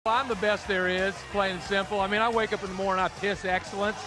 I'm the best there is, plain and simple. I mean, I wake up in the morning, I piss excellence.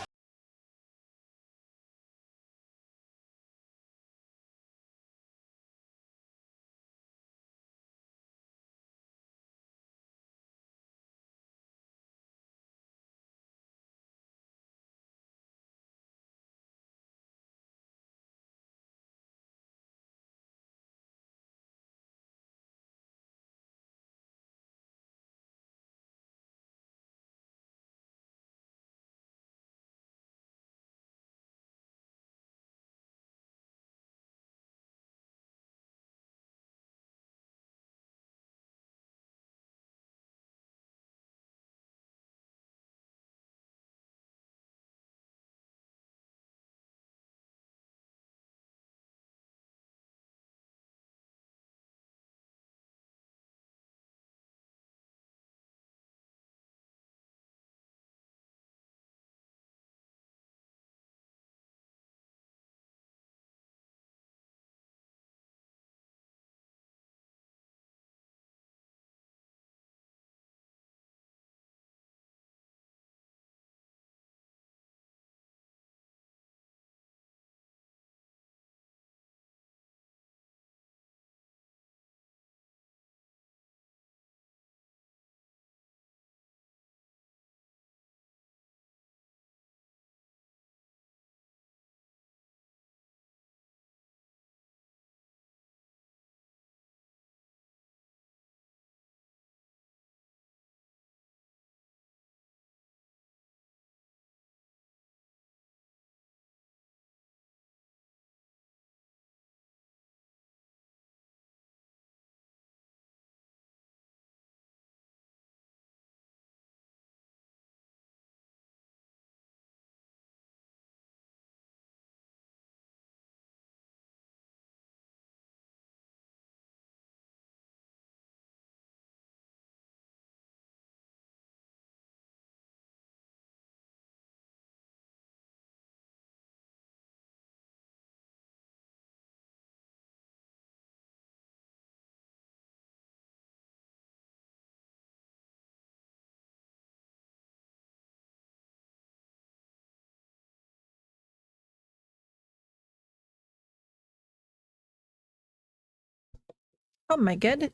Oh my god.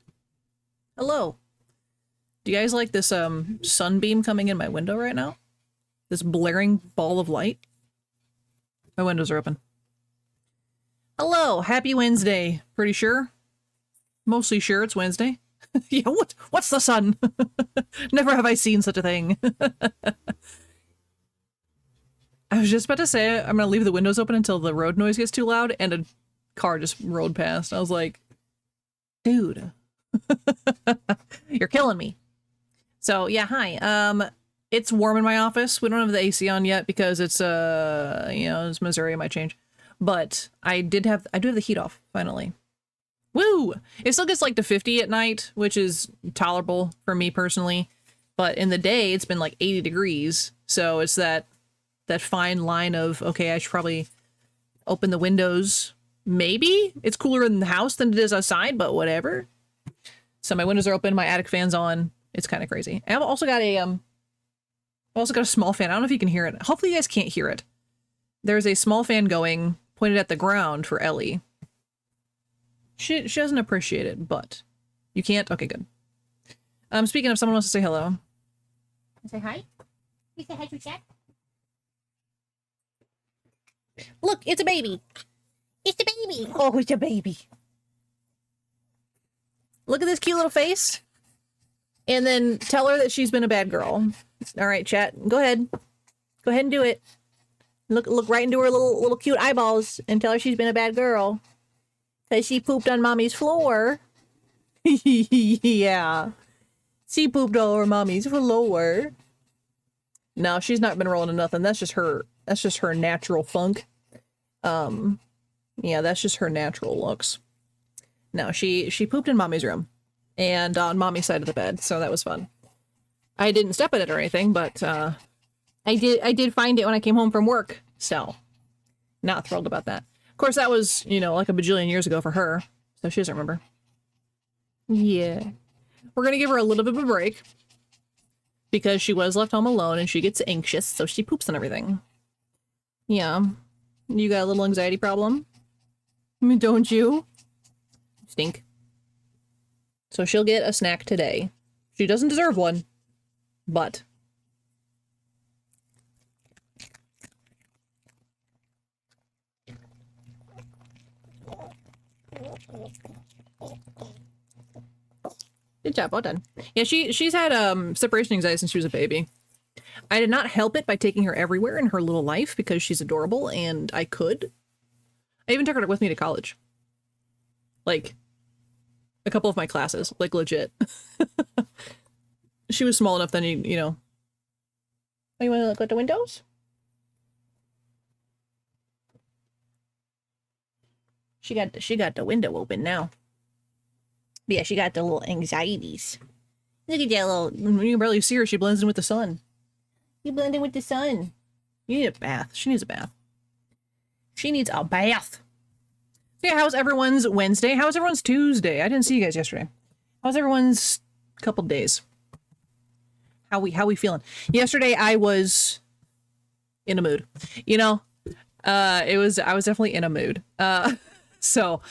Hello. Do you guys like this sunbeam coming in my window right now? This blaring ball of light? My windows are open. Hello, happy Wednesday. Pretty sure? Mostly sure it's Wednesday. Yeah, what's the sun? Never have I seen such a thing. I was just about to say I'm gonna leave the windows open until the road noise gets too loud, and a car just rode past. I was like, dude. You're killing me. So yeah, hi. It's warm in my office. We don't have the AC on yet because it's it's Missouri, it might change. But I do have the heat off, finally. Woo! It still gets like to 50 at night, which is tolerable for me personally. But in the day it's been like 80 degrees. So it's that fine line of, okay, I should probably open the windows. Maybe it's cooler in the house than it is outside, but whatever. So my windows are open, my attic fan's on. It's kind of crazy. I've also got a small fan. I don't know if you can hear it. Hopefully you guys can't hear it. There's a small fan going, pointed at the ground for Ellie. She doesn't appreciate it, but you can't? Okay, good. Speaking of, someone wants to say hello. Say hi? You say hi to chat? Look, it's a baby. It's the baby. Oh, it's a baby. Look at this cute little face. And then tell her that she's been a bad girl. All right, chat. Go ahead. Go ahead and do it. Look right into her little cute eyeballs and tell her she's been a bad girl. Because she pooped on mommy's floor. Yeah. She pooped all over mommy's floor. No, she's not been rolling in nothing. That's just her natural funk. Yeah, that's just her natural looks. No, she pooped in mommy's room. And on mommy's side of the bed, so that was fun. I didn't step in it or anything, but I did find it when I came home from work, so not thrilled about that. Of course, that was, like a bajillion years ago for her, so she doesn't remember. Yeah. We're gonna give her a little bit of a break. because she was left home alone and she gets anxious, so she poops and everything. Yeah. You got a little anxiety problem? I mean, don't you? Stink. So she'll get a snack today. She doesn't deserve one, but... Good job, well done. Yeah, she's had separation anxiety since she was a baby. I did not help it by taking her everywhere in her little life because she's adorable and I could. I even took her with me to college. Like, a couple of my classes, like legit. She was small enough then you know. Oh, you want to look at the windows? She got the window open now. But yeah, she got the little anxieties. Look at that little... You can barely see her. She blends in with the sun. You blend in with the sun. You need a bath. She needs a bath. She needs a bath. So yeah, how's everyone's Wednesday? How's everyone's Tuesday? I didn't see you guys yesterday. How's everyone's couple days? How we feeling? Yesterday I was in a mood. You know, I was definitely in a mood. So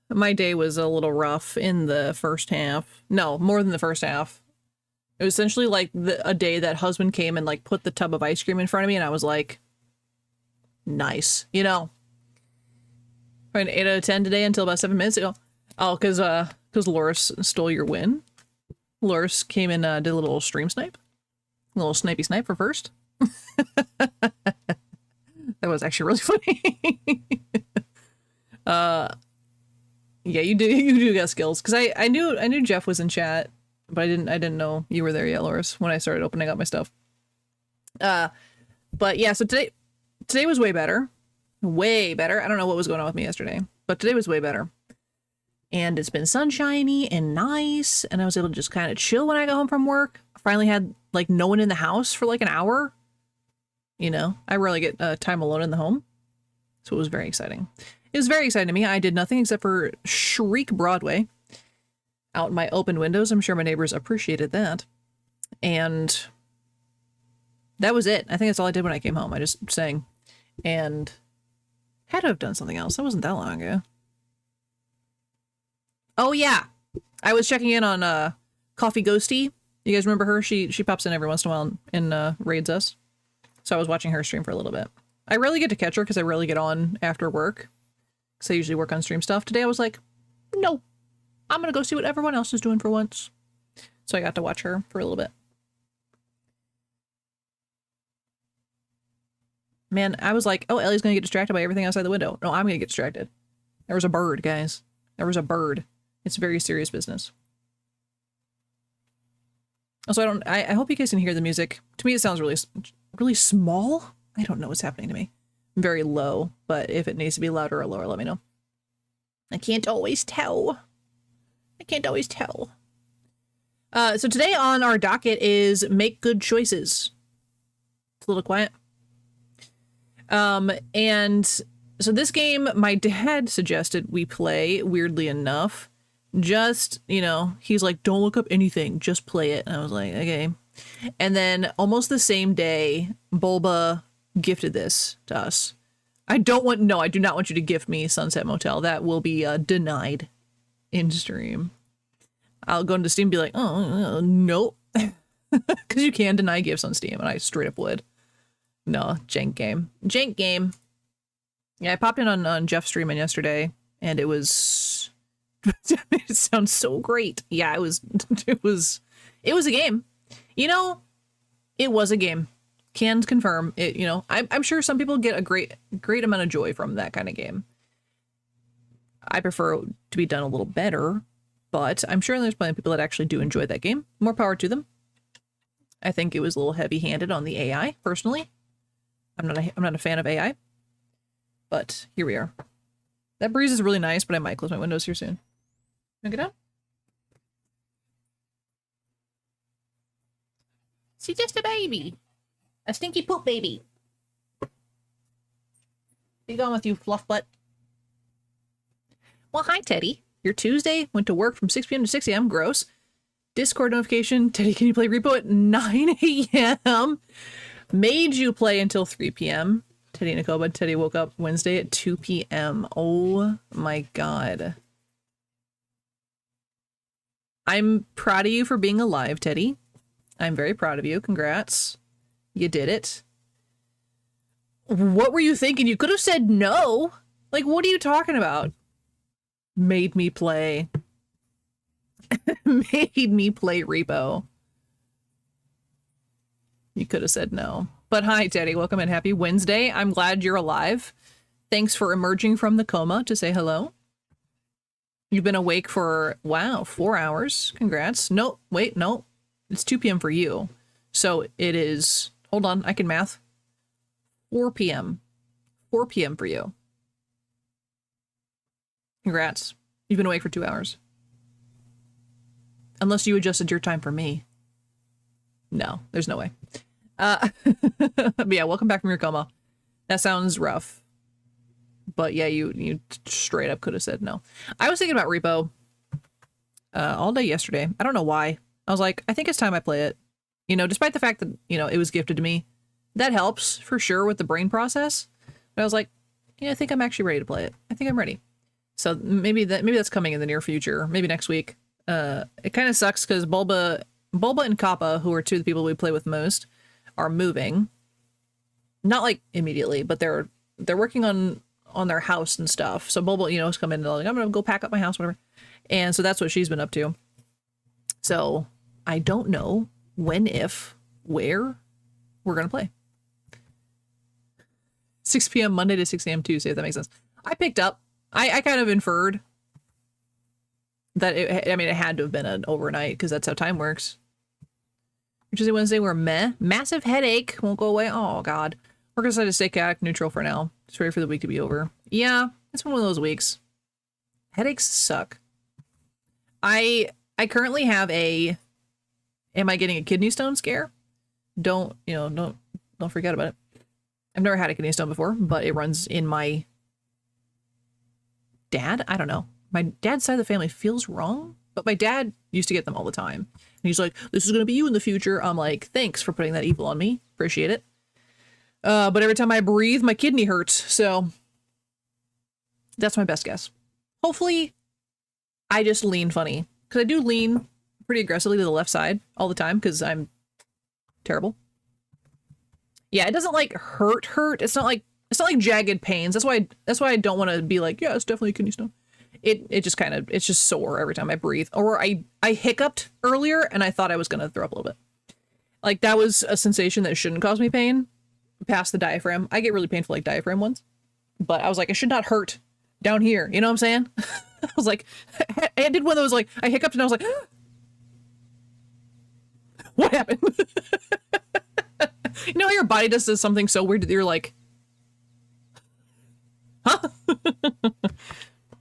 my day was a little rough in the first half. No, more than the first half. It was essentially like a day that husband came and like put the tub of ice cream in front of me and I was like, nice, you know. An 8 out of 10 today until about 7 minutes ago. Oh, because Loris stole your win. Loris came and did a little stream snipe. A little snipey snipe for first. That was actually really funny. Yeah, you do got skills. Because I knew Jeff was in chat, but I didn't know you were there yet, Loris, when I started opening up my stuff. But yeah, so today was way better. Way better. I don't know what was going on with me yesterday, but today was way better. And it's been sunshiny and nice, and I was able to just kind of chill when I got home from work. I finally had like no one in the house for like an hour. You know, I rarely get time alone in the home. So it was very exciting. It was very exciting to me. I did nothing except for shriek Broadway out my open windows. I'm sure my neighbors appreciated that. And that was it. I think that's all I did when I came home. I just sang and had to have done something else. That wasn't that long ago. Oh yeah. I was checking in on Coffee Ghosty. You guys remember her? She pops in every once in a while and raids us. So I was watching her stream for a little bit. I rarely get to catch her because I rarely get on after work. Because I usually work on stream stuff. Today I was like, no, I'm going to go see what everyone else is doing for once. So I got to watch her for a little bit. Man, I was like, oh, Ellie's going to get distracted by everything outside the window. No, I'm going to get distracted. There was a bird, guys. There was a bird. It's very serious business. Also, I hope you guys can hear the music. To me, it sounds really small. I don't know what's happening to me. Very low, but if it needs to be louder or lower, let me know. I can't always tell. I can't always tell. So today on our docket is make good choices. It's a little quiet. And so this game, my dad suggested we play, weirdly enough. Just, you know, he's like, don't look up anything, just play it. And I was like, okay. And then almost the same day, Bulba gifted this to us. I do not want you to gift me Sunset Motel. That will be denied in stream. I'll go into Steam and be like, oh, nope. Because you can deny gifts on Steam, and I straight up would. No, jank game. Jank game. Yeah, I popped in on Jeff's stream yesterday, and it was... it sounds so great. Yeah, it was a game. You know, it was a game. Can confirm it, you know. I'm sure some people get a great amount of joy from that kind of game. I prefer it to be done a little better, but I'm sure there's plenty of people that actually do enjoy that game. More power to them. I think it was a little heavy-handed on the AI, personally. I'm not a fan of AI. But here we are. That breeze is really nice, but I might close my windows here soon. Wanna get out? She's just a baby. A stinky poop baby. Be gone with you, fluff butt. Well, hi, Teddy. Your Tuesday went to work from 6 p.m. to 6 a.m. Gross. Discord notification. Teddy, can you play Repo at 9 a.m.? Made you play until 3 p.m. Teddy and Nakoba. Teddy woke up Wednesday at 2 p.m. Oh my god. I'm proud of you for being alive, Teddy. I'm very proud of you. Congrats. You did it. What were you thinking? You could have said no. Like, what are you talking about? Made me play. Made me play Repo. You could have said no. But hi, Teddy. Welcome and happy Wednesday. I'm glad you're alive. Thanks for emerging from the coma to say hello. You've been awake for, wow, 4 hours. Congrats. No, wait, no. It's 2 p.m. for you. So it is, hold on, I can math. 4 p.m. 4 p.m. for you. Congrats. You've been awake for 2 hours. Unless you adjusted your time for me. No, there's no way. But yeah, welcome back from your coma. That sounds rough. But yeah, you straight up could have said no. I was thinking about Repo all day yesterday. I don't know why. I was like, I think it's time I play it. You know, despite the fact that, you know, it was gifted to me. That helps for sure with the brain process. But I was like, yeah, I think I'm actually ready to play it. I think I'm ready. So maybe that's coming in the near future. Maybe next week. It kind of sucks because Bulba and Kappa, who are two of the people we play with most, are moving. Not like immediately, but they're working on their house and stuff. So Bulba, you know, is coming and like, I'm gonna go pack up my house, whatever. And so that's what she's been up to. So I don't know when, if, where we're gonna play. 6 p.m. Monday to 6 a.m. Tuesday, if that makes sense. I picked up. I kind of inferred that it had to have been an overnight because that's how time works. Tuesday, Wednesday, we're meh. Massive headache. Won't go away. Oh, God. We're going to decide to stay chaotic neutral for now. Just ready for the week to be over. Yeah, it's one of those weeks. Headaches suck. I currently have am I getting a kidney stone scare? Don't forget about it. I've never had a kidney stone before, but it runs in my dad. I don't know. My dad's side of the family feels wrong, but my dad used to get them all the time. And he's like, this is going to be you in the future. I'm like, thanks for putting that evil on me. Appreciate it. But every time I breathe, my kidney hurts. So that's my best guess. Hopefully I just lean funny because I do lean pretty aggressively to the left side all the time because I'm terrible. Yeah, it doesn't like hurt. It's not like jagged pains. That's why I don't want to be like, yeah, it's definitely a kidney stone. It just kind of, it's just sore every time I breathe. Or I hiccuped earlier and I thought I was going to throw up a little bit. Like that was a sensation that shouldn't cause me pain past the diaphragm. I get really painful like diaphragm ones, but I was like, it should not hurt down here. You know what I'm saying? I was like, I did one of those, like I hiccuped and I was like, what happened? You know how your body does something so weird that you're like, huh?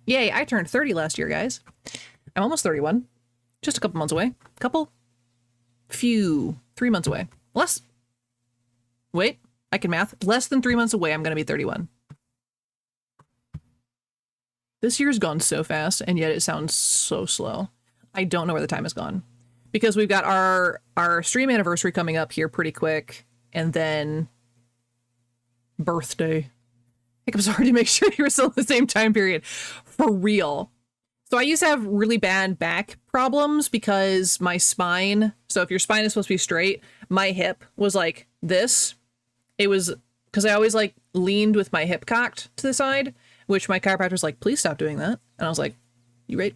Yay, I turned 30 last year, guys. I'm almost 31. Just a couple months away. 3 months away. Wait, I can math. Less than 3 months away, I'm going to be 31. This year's gone so fast, and yet it sounds so slow. I don't know where the time has gone. Because we've got our stream anniversary coming up here pretty quick, and then birthday. I think I'm sorry to make sure you were still in the same time period. For real. So I used to have really bad back problems because my spine, so if your spine is supposed to be straight, my hip was like this. It was because I always like leaned with my hip cocked to the side, which my chiropractor was like, please stop doing that. And I was like, you right?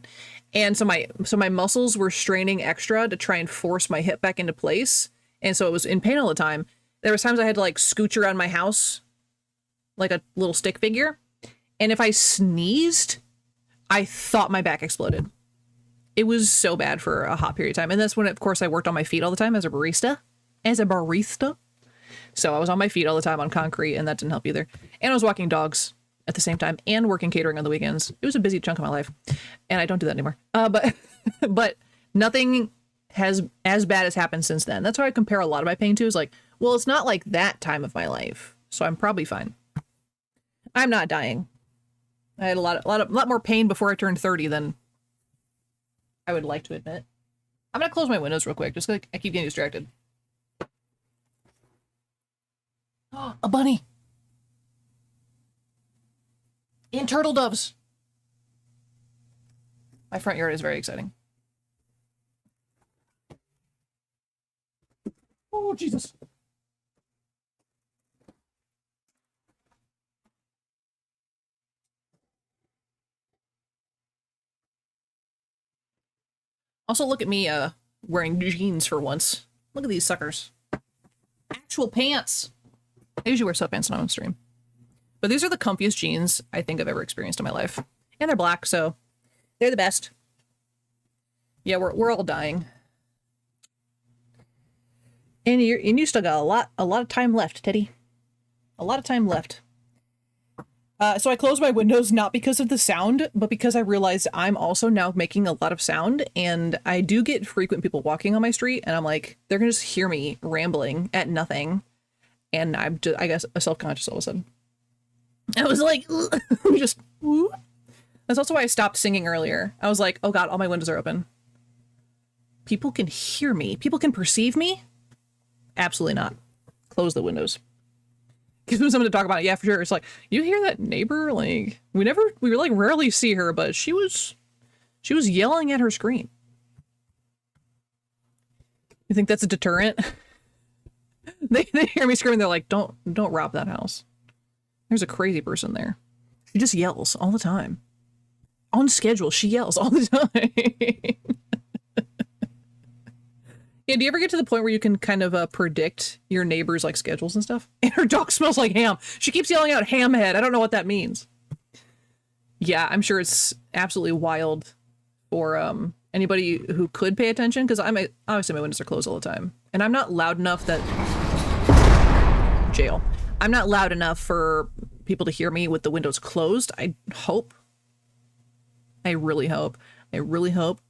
And so my muscles were straining extra to try and force my hip back into place. And so it was in pain all the time. There was times I had to like scooch around my house like a little stick figure. And if I sneezed, I thought my back exploded. It was so bad for a hot period of time. And that's when, of course, I worked on my feet all the time as a barista. So I was on my feet all the time on concrete, and that didn't help either. And I was walking dogs at the same time and working catering on the weekends. It was a busy chunk of my life. And I don't do that anymore. But nothing has as bad as happened since then. That's how I compare a lot of my pain to, is like, well, it's not like that time of my life. So I'm probably fine. I'm not dying. I had a lot more pain before I turned 30 than I would like to admit. I'm gonna close my windows real quick, just like I keep getting distracted. A bunny! And turtle doves! My front yard is very exciting. Oh, Jesus. Also, look at me, wearing jeans for once. Look at these suckers. Actual pants! I usually wear sweatpants when I'm on stream. But these are the comfiest jeans I think I've ever experienced in my life. And they're black, so they're the best. Yeah, we're all dying. And you still got a lot of time left, Teddy. A lot of time left. So I closed my windows not because of the sound, but because I realized I'm also now making a lot of sound, and I do get frequent people walking on my street, and I'm like, they're gonna just hear me rambling at nothing, and I'm just, I guess, self-conscious all of a sudden. I was like, just. That's also why I stopped singing earlier. I was like, oh god, all my windows are open. People can hear me. People can perceive me. Absolutely not. Close the windows. Gives me something to talk about it. Yeah, for sure. It's like, you hear that neighbor? Like, we like rarely see her, but she was yelling at her screen. You think that's a deterrent? they hear me screaming. They're like, don't rob that house. There's a crazy person there. She just yells all the time. On schedule, she yells all the time. Yeah, do you ever get to the point where you can kind of predict your neighbors' like schedules and stuff? And her dog smells like ham. She keeps yelling out hamhead. I don't know what that means. Yeah, I'm sure it's absolutely wild for anybody who could pay attention, because obviously my windows are closed all the time. And I'm not loud enough that... Jail. I'm not loud enough for people to hear me with the windows closed. I hope. I really hope. I really hope.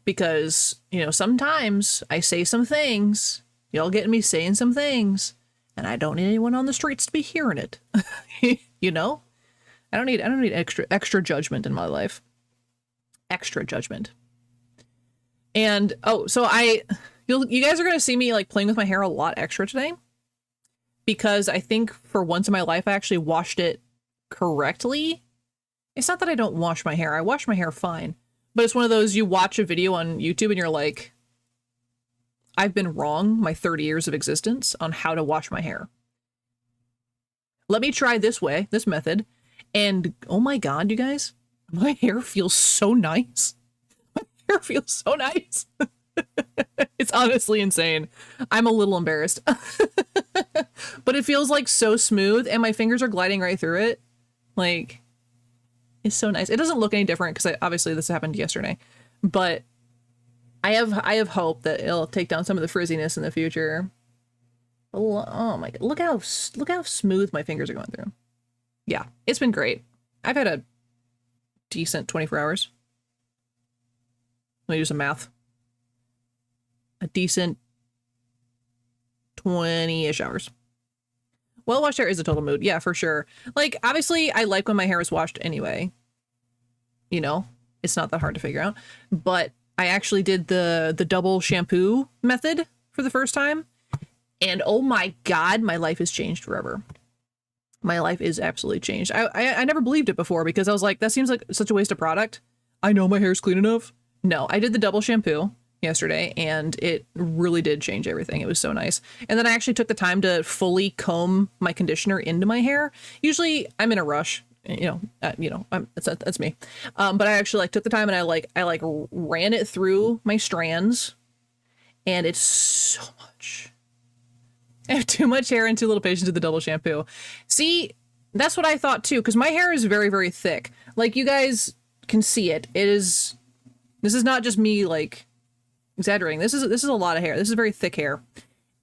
Because, you know, sometimes I say some things, y'all get me saying some things, and I don't need anyone on the streets to be hearing it. You know? I don't need extra judgment in my life. Extra judgment. And oh, so you guys are gonna see me like playing with my hair a lot extra today, because I think for once in my life I actually washed it correctly. It's not that I don't wash my hair. I wash my hair fine. But it's one of those, you watch a video on YouTube and you're like, I've been wrong my 30 years of existence on how to wash my hair. Let me try this way, this method. And oh my god, you guys, my hair feels so nice. My hair feels so nice. It's honestly insane. I'm a little embarrassed. But it feels like so smooth, and my fingers are gliding right through it. Like... It's so nice. It doesn't look any different because obviously this happened yesterday, but I have hope that it'll take down some of the frizziness in the future. Oh my god! Look how smooth my fingers are going through. Yeah, it's been great. I've had a decent 24 hours. Let me do some math. A decent 20-ish hours. Well-washed hair is a total mood. Yeah, for sure. Like, obviously, I like when my hair is washed anyway. You know, it's not that hard to figure out. But I actually did the double shampoo method for the first time. And oh my god, my life has changed forever. My life is absolutely changed. I never believed it before, because I was like, that seems like such a waste of product. I know my hair's clean enough. No, I did the double shampoo yesterday, and it really did change everything. It was so nice. And then I actually took the time to fully comb my conditioner into my hair. Usually I'm in a rush, that's me. But I actually like took the time and I ran it through my strands, and it's so much. I have too much hair and too little patience with the double shampoo. See, that's what I thought too, because my hair is very, very thick. Like, you guys can see it. This is not just me like exaggerating. This is a lot of hair. This is very thick hair,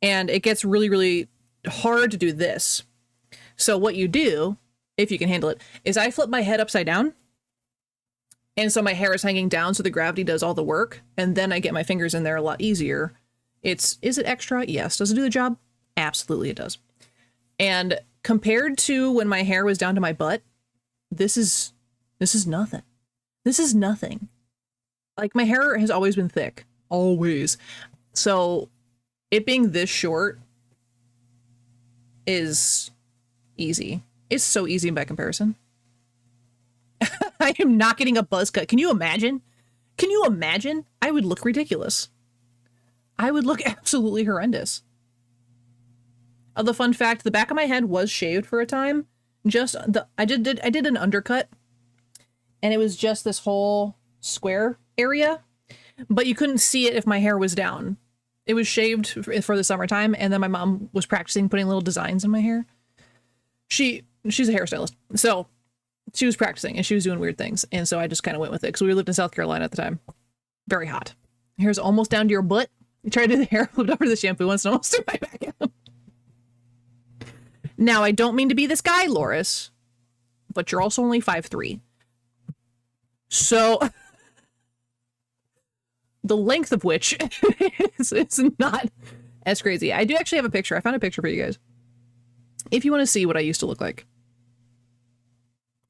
and it gets really, really hard to do this. So what you do, if you can handle it, is I flip my head upside down, and so my hair is hanging down, so the gravity does all the work, and then I get my fingers in there a lot easier. Is it extra? Yes. Does it do the job? Absolutely it does. And compared to when my hair was down to my butt, this is nothing. This is nothing. Like, my hair has always been thick. Always. So it being this short is easy. It's so easy by comparison. I am not getting a buzz cut. Can you imagine? Can you imagine? I would look ridiculous. I would look absolutely horrendous. The fun fact, the back of my head was shaved for a time. I did an undercut, and it was just this whole square area, but you couldn't see it if my hair was down. It was shaved for the summertime, and then my mom was practicing putting little designs in my hair. She's a hairstylist, so she was practicing and she was doing weird things, and so I just kind of went with it because we lived in South Carolina at the time. Very hot. Hair's almost down to your butt. You try to do the hair, flipped over the shampoo once and almost threw my back out. Now, I don't mean to be this guy, Loris, but you're also only 5'3". So, the length of which is not as crazy. I do actually have a picture. I found a picture for you guys. If you want to see what I used to look like.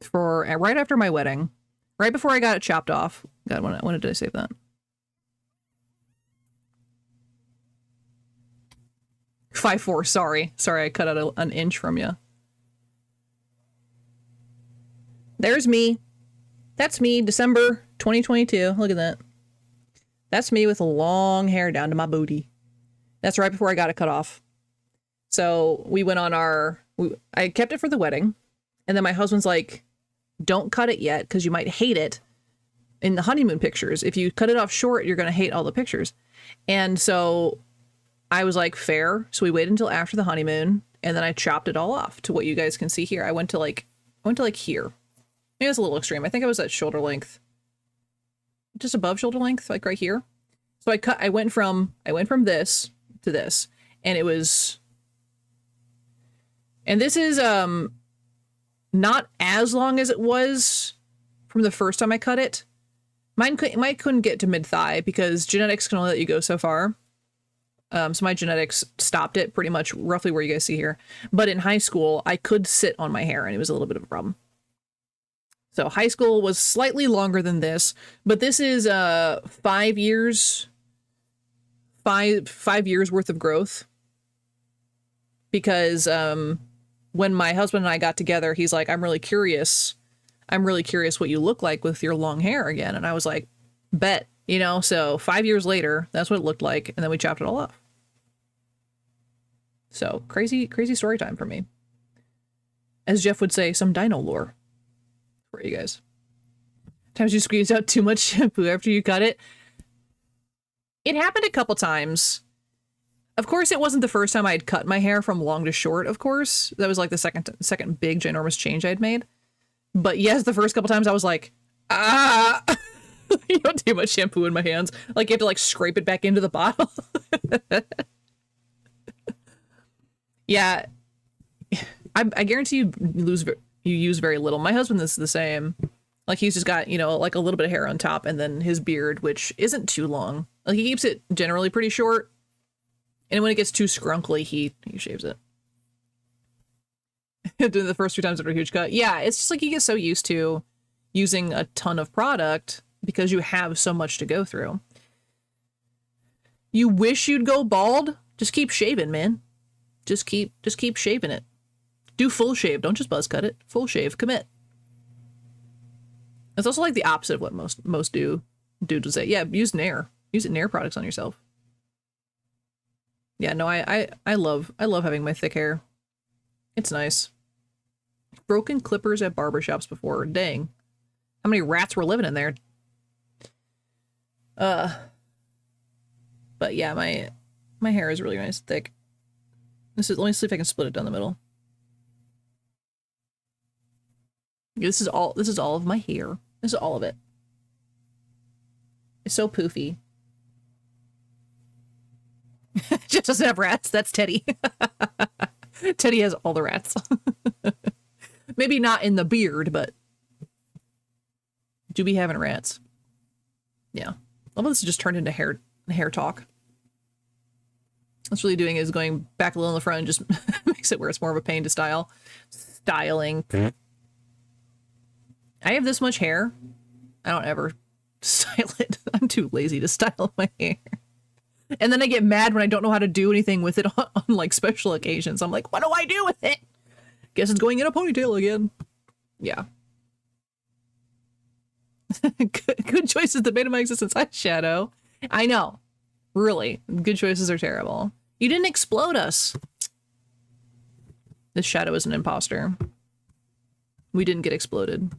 For right after my wedding, right before I got it chopped off. God, when did I save that? 5'4", sorry. Sorry, I cut out an inch from you. There's me. That's me, December 2022. Look at that. That's me with long hair down to my booty. That's right before I got it cut off. So we went on I kept it for the wedding. And then my husband's like, don't cut it yet because you might hate it in the honeymoon pictures. If you cut it off short, you're going to hate all the pictures. And so I was like, fair. So we waited until after the honeymoon, and then I chopped it all off to what you guys can see here. I went to like here. Maybe that's a little extreme. I think I was at shoulder length, just above shoulder length, like right here. So I went from this to this, and this is not as long as it was from the first time I cut it. Mine couldn't get to mid thigh because genetics can only let you go so far. So my genetics stopped it pretty much roughly where you guys see here. But in high school, I could sit on my hair and it was a little bit of a problem. So high school was slightly longer than this, but this is 5 years, 5 years worth of growth. Because when my husband and I got together, he's like, I'm really curious what you look like with your long hair again. And I was like, bet. You know, so 5 years later, that's what it looked like, and then we chopped it all off. So, crazy story time for me. As Jeff would say, some dino lore for you guys. Times you squeeze out too much shampoo after you cut it. It happened a couple times. Of course, it wasn't the first time I'd cut my hair from long to short, of course. That was like the second big, ginormous change I'd made. But yes, the first couple times I was like, ah... You know, too much shampoo in my hands. Like, you have to, like, scrape it back into the bottle. Yeah. I guarantee you use very little. My husband is the same. Like, he's just got, you know, like, a little bit of hair on top, and then his beard, which isn't too long. Like, he keeps it generally pretty short. And when it gets too scrunkly, he shaves it. Doing the first 2 times after a huge cut. Yeah, it's just like you get so used to using a ton of product because you have so much to go through. You wish you'd go bald? Just keep shaving, man. Just keep shaving it. Do full shave. Don't just buzz cut it. Full shave. Commit. It's also like the opposite of what most do to say. Yeah, use Nair. Use Nair products on yourself. Yeah, no, I love having my thick hair. It's nice. Broken clippers at barbershops before. Dang. How many rats were living in there? But yeah, my hair is really nice, thick. Let me see if I can split it down the middle. This is all of my hair. This is all of it. It's so poofy. Just doesn't have rats. That's Teddy. Teddy has all the rats. Maybe not in the beard, but do be having rats. Yeah. All of this just turned into hair talk. What's really doing is going back a little in the front and just makes it where it's more of a pain to style. Styling. I have this much hair. I don't ever Style it. I'm too lazy to style my hair. And then I get mad when I don't know how to do anything with it on like special occasions. I'm like, what do I do with it? Guess it's going in a ponytail again. Yeah. Good choices that made my existence. Hi, Shadow. I know. Really. Good choices are terrible. You didn't explode us. This Shadow is an imposter. We didn't get exploded.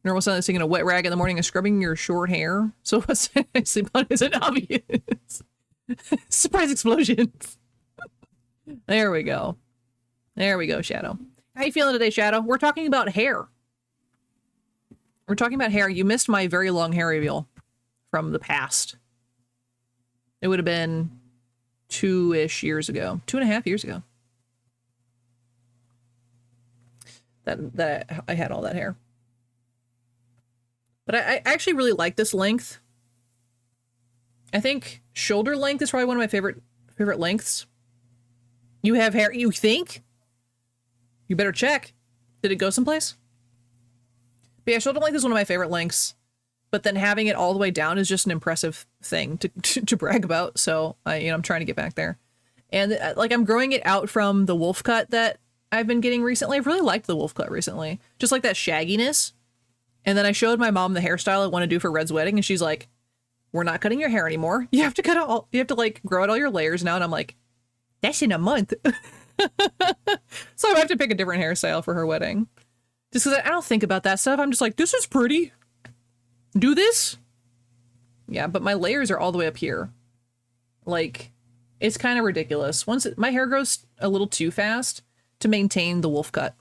Normal silence taking a wet rag in the morning and scrubbing your short hair. So what's I sleep on isn't obvious. Surprise explosions. There we go. There we go, Shadow. How you feeling today, Shadow? We're talking about hair. We're talking about hair. You missed my very long hair reveal from the past. It would have been 2-ish years ago. 2.5 years ago. That I had all that hair. But I actually really like this length. I think shoulder length is probably one of my favorite lengths. You have hair, you think? You better check. Did it go someplace? But yeah, shoulder length is one of my favorite lengths. But then having it all the way down is just an impressive thing to brag about. So I'm trying to get back there. And like I'm growing it out from the wolf cut that I've been getting recently. I've really liked the wolf cut recently. Just like that shagginess. And then I showed my mom the hairstyle I want to do for Red's wedding, and she's like, "We're not cutting your hair anymore. You have to cut all. You have to like grow out all your layers now." And I'm like, "That's in a month." So I have to pick a different hairstyle for her wedding, just because I don't think about that stuff. I'm just like, "This is pretty. Do this." Yeah, but my layers are all the way up here. Like, it's kind of ridiculous. My hair grows a little too fast to maintain the wolf cut.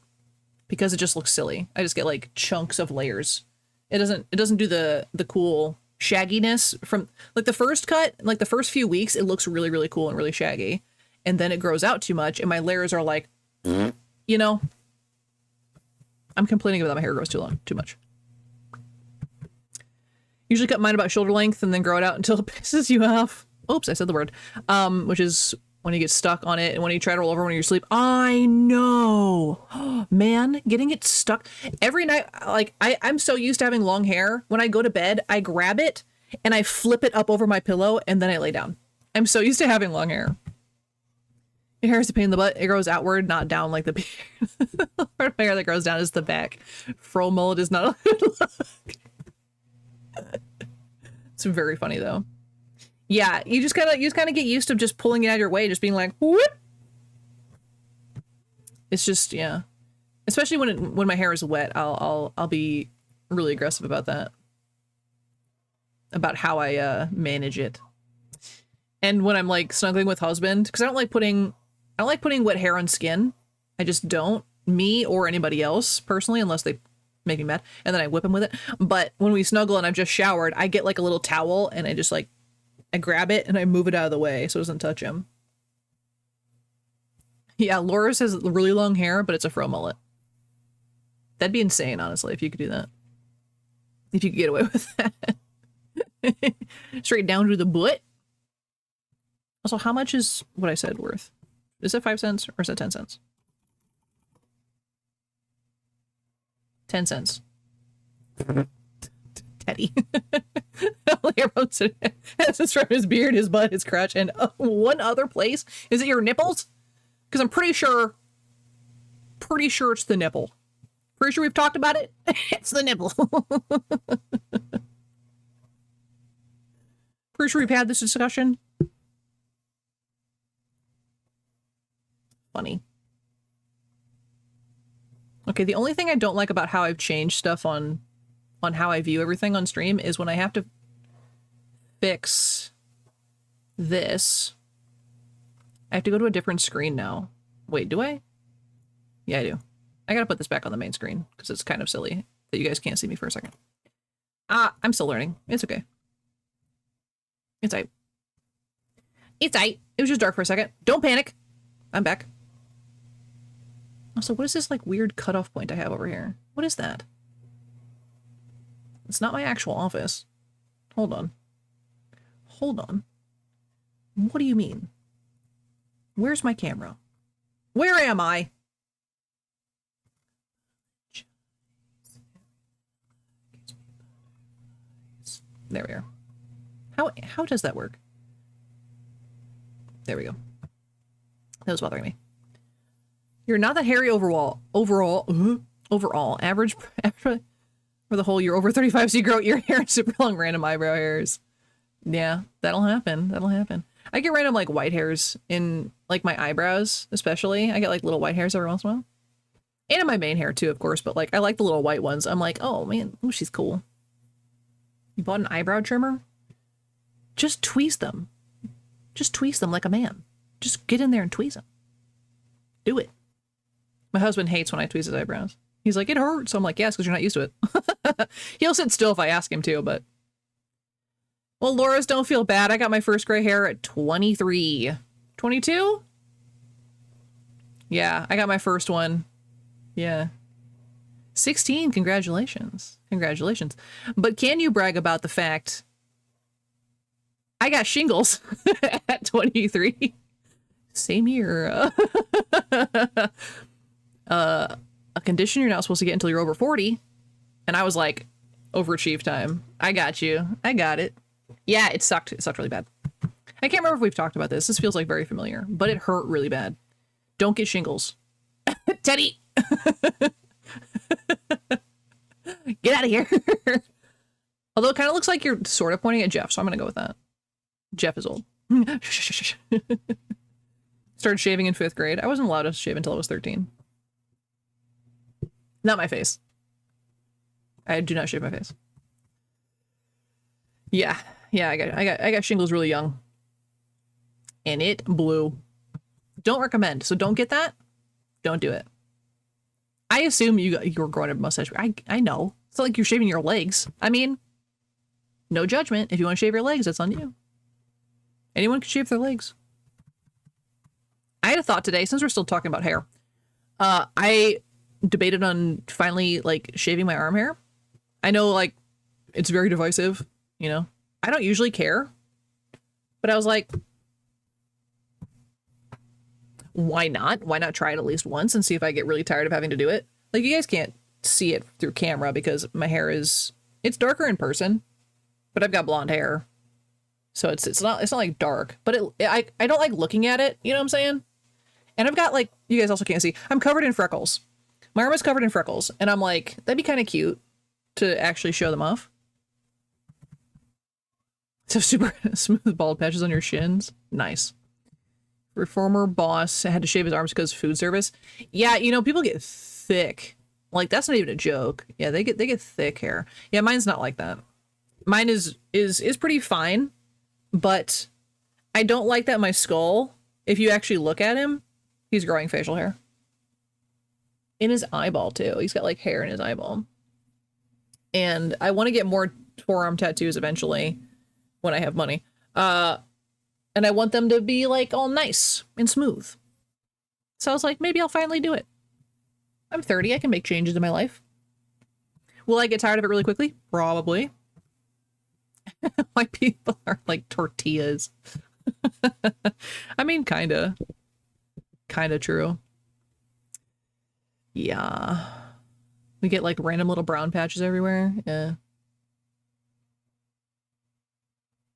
Because it just looks silly. I just get like chunks of layers. It doesn't do the cool shagginess from like the first cut, like the first few weeks, it looks really, really cool and really shaggy. And then it grows out too much and my layers are like, I'm complaining about my hair grows too much. Usually cut mine about shoulder length and then grow it out until it pisses you off. Oops, I said the word. Which is when you get stuck on it and when you try to roll over when you're asleep. I know. Man, getting it stuck every night. Like I'm so used to having long hair. When I go to bed, I grab it and I flip it up over my pillow and then I lay down. I'm so used to having long hair. Your hair is a pain in the butt. It grows outward, not down like the beard. The part of my hair that grows down is the back. Fro mullet is not a good look. It's very funny though. Yeah, you just kind of get used to just pulling it out of your way, just being like, whoop. It's just, yeah. Especially when my hair is wet, I'll be really aggressive about that. About how I manage it. And when I'm like snuggling with husband, because I don't like putting wet hair on skin. I just don't. Me or anybody else personally, unless they make me mad, and then I whip him with it. But when we snuggle and I've just showered, I get like a little towel and I just like I grab it and I move it out of the way so it doesn't touch him. Yeah, Loris has really long hair, but it's a fro mullet. That'd be insane, honestly, if you could do that. If you could get away with that. Straight down to the butt. Also, how much is what I said worth? Is it 5 cents or is it 10 cents? 10 cents. Teddy. Has this from his beard, his butt, his crotch, and one other place. Is it your nipples? Because I'm pretty sure it's the nipple. Pretty sure we've talked about it. It's the nipple. Pretty sure we've had this discussion. Funny. Okay, the only thing I don't like about how I've changed stuff on how I view everything on stream is when I have to fix this. I have to go to a different screen now. Wait, do I? Yeah, I do. I gotta put this back on the main screen because it's kind of silly that you guys can't see me for a second. I'm still learning. It's okay. It's aight. It's aight. It was just dark for a second. Don't panic. I'm back. Also, what is this like weird cutoff point I have over here? What is that? It's not my actual office. Hold on. Hold on. What do you mean? Where's my camera? Where am I? There we are. How does that work? There we go. That was bothering me. You're not that hairy overall. Average for the whole year. Over 35, so you grow out your hair, super long random eyebrow hairs. Yeah, that'll happen. That'll happen. I get random like white hairs in like my eyebrows, especially. I get like little white hairs every once in a while. And in my main hair too, of course, but like I like the little white ones. I'm like, oh man, oh, she's cool. You bought an eyebrow trimmer? Just tweeze them. Just tweeze them like a man. Just get in there and tweeze them. Do it. My husband hates when I tweeze his eyebrows. He's like, it hurts. So I'm like, yes, because you're not used to it. He'll sit still if I ask him to, but. Well, Laura's, don't feel bad. I got my first gray hair at 23. 22? Yeah, I got my first one. Yeah. 16, congratulations. Congratulations. But can you brag about the fact I got shingles at 23? Same year. A condition you're not supposed to get until you're over 40. And I was like, overachieve time. I got you. I got it. Yeah, it sucked. It sucked really bad. I can't remember if we've talked about this. This feels like very familiar, but it hurt really bad. Don't get shingles. Teddy! Get out of here. Although it kind of looks like you're sort of pointing at Jeff, so I'm going to go with that. Jeff is old. Started shaving in 5th grade. I wasn't allowed to shave until I was 13. Not my face. I do not shave my face. Yeah. Yeah, I got shingles really young. And it blew. Don't recommend. So don't get that. Don't do it. I assume you were growing a mustache. I know. It's not like you're shaving your legs. I mean, no judgment. If you want to shave your legs, that's on you. Anyone can shave their legs. I had a thought today, since we're still talking about hair. I debated on finally like shaving my arm hair. I know like it's very divisive, you know. I don't usually care. But I was like, why not? Why not try it at least once and see if I get really tired of having to do it? Like, you guys can't see it through camera because my hair is, it's darker in person, but I've got blonde hair. So it's not like dark, but I don't like looking at it. You know what I'm saying? And I've got like, you guys also can't see, I'm covered in freckles. My arm is covered in freckles. And I'm like, that'd be kind of cute to actually show them off. So super smooth bald patches on your shins. Nice. Your former boss had to shave his arms because of food service. Yeah, you know, people get thick. Like, that's not even a joke. Yeah, they get thick hair. Yeah, mine's not like that. Mine is pretty fine, but I don't like that my skull, if you actually look at him, he's growing facial hair. In his eyeball, too. He's got, like, hair in his eyeball. And I want to get more forearm tattoos eventually when I have money. And I want them to be, like, all nice and smooth. So I was like, maybe I'll finally do it. I'm 30. I can make changes in my life. Will I get tired of it really quickly? Probably. My people are like tortillas. I mean, kinda. Kinda true. Yeah. We get, like, random little brown patches everywhere. Yeah.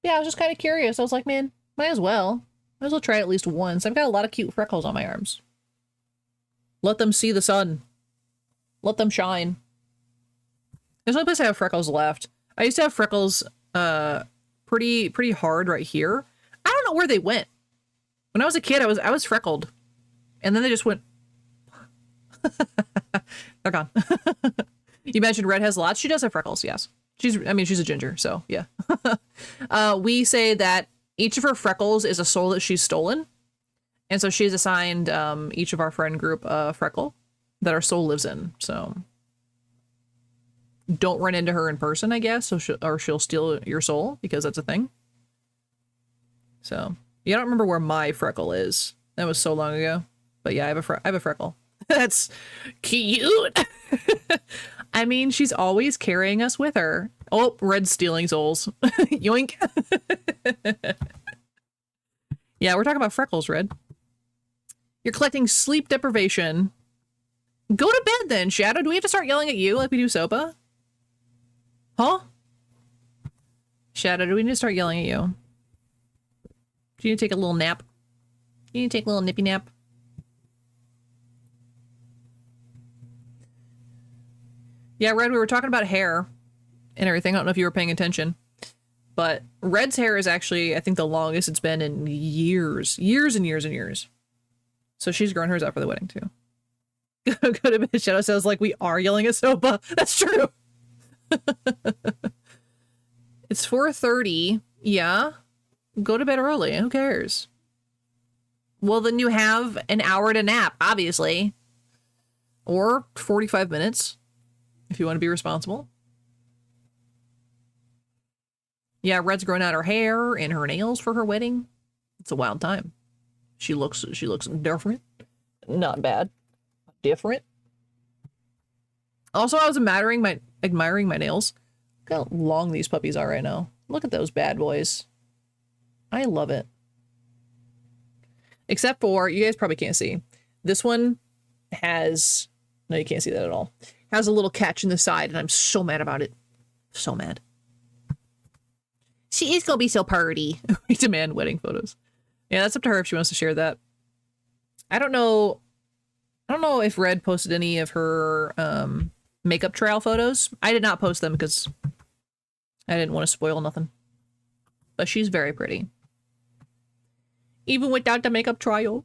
Yeah, I was just kind of curious. I was like, man, might as well try it at least once. I've got a lot of cute freckles on my arms. Let them see the sun. Let them shine. There's the only place I have freckles left. I used to have freckles pretty hard right here. I don't know where they went. When I was a kid, I was freckled. And then they just went. They're gone. You mentioned Red has lots. She does have freckles, yes. She's a ginger, so yeah. We say that each of her freckles is a soul that she's stolen. And so she's assigned each of our friend group a freckle that our soul lives in. So don't run into her in person, I guess, so she'll steal your soul, because that's a thing. So yeah, I don't remember where my freckle is. That was so long ago. But yeah, I have a freckle. That's cute. I mean, she's always carrying us with her. Oh, Red's stealing souls. Yoink. Yeah, we're talking about freckles, Red. You're collecting sleep deprivation. Go to bed then, Shadow. Do we have to start yelling at you like we do Sopa? Huh? Shadow, do we need to start yelling at you? Do you need to take a little nap? You need to take a little nippy nap? Yeah, Red, we were talking about hair and everything. I don't know if you were paying attention. But Red's hair is actually, I think, the longest it's been in years. Years and years and years. So she's growing hers out for the wedding, too. Go to bed. Shadow says, like, we are yelling at Sopa. That's true. It's 4:30. Yeah. Go to bed early. Who cares? Well, then you have an hour to nap, obviously. Or 45 minutes, if you want to be responsible. Yeah, Red's growing out her hair and her nails for her wedding. It's a wild time. She looks different. Not bad. Different. Also, I was admiring my nails. Look how long these puppies are right now. Look at those bad boys. I love it. Except for, you guys probably can't see. This one has, no, you can't see that at all. Has a little catch in the side, and I'm so mad about it. So mad. She is gonna be so purty. We demand wedding photos. Yeah, that's up to her if she wants to share that. I don't know if Red posted any of her makeup trial photos. I did not post them because I didn't want to spoil nothing. But she's very pretty. Even without the makeup trial.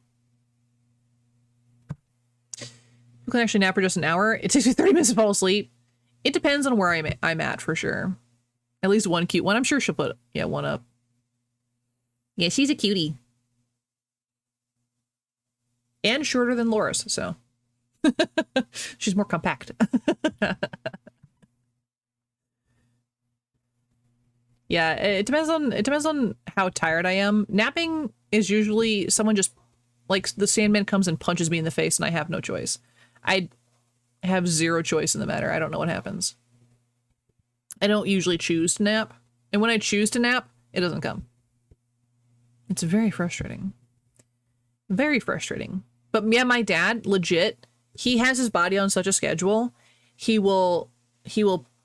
You can actually nap for just an hour. It takes me 30 minutes to fall asleep. It depends on where I'm at for sure. At least one cute one. I'm sure she'll put, yeah, one up. Yeah, she's a cutie. And shorter than Loris, so. She's more compact. Yeah, it depends on how tired I am. Napping is usually someone just, like, the Sandman comes and punches me in the face and I have no choice. I have zero choice in the matter. I don't know what happens. I don't usually choose to nap. And when I choose to nap, it doesn't come. It's very frustrating. Very frustrating. But yeah, my dad, legit, he has his body on such a schedule. He will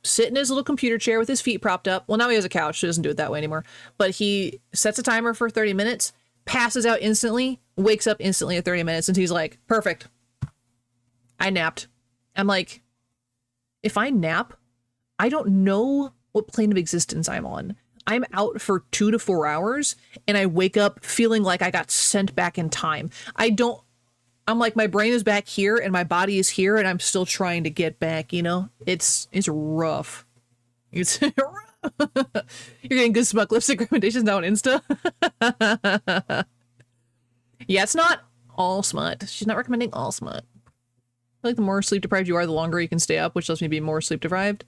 sit in his little computer chair with his feet propped up. Well, now he has a couch, so he doesn't do it that way anymore. But he sets a timer for 30 minutes, passes out instantly, wakes up instantly at 30 minutes, and he's like, perfect. I napped. I'm like, if I nap, I don't know what plane of existence I'm on. I'm out for 2 to 4 hours and I wake up feeling like I got sent back in time. I'm like, my brain is back here and my body is here and I'm still trying to get back, you know? It's rough. It's rough. You're getting good smug lipstick recommendations now on Insta. Yeah, it's not all smut. She's not recommending all smut. I feel like the more sleep deprived you are, the longer you can stay up, which lets me be more sleep deprived.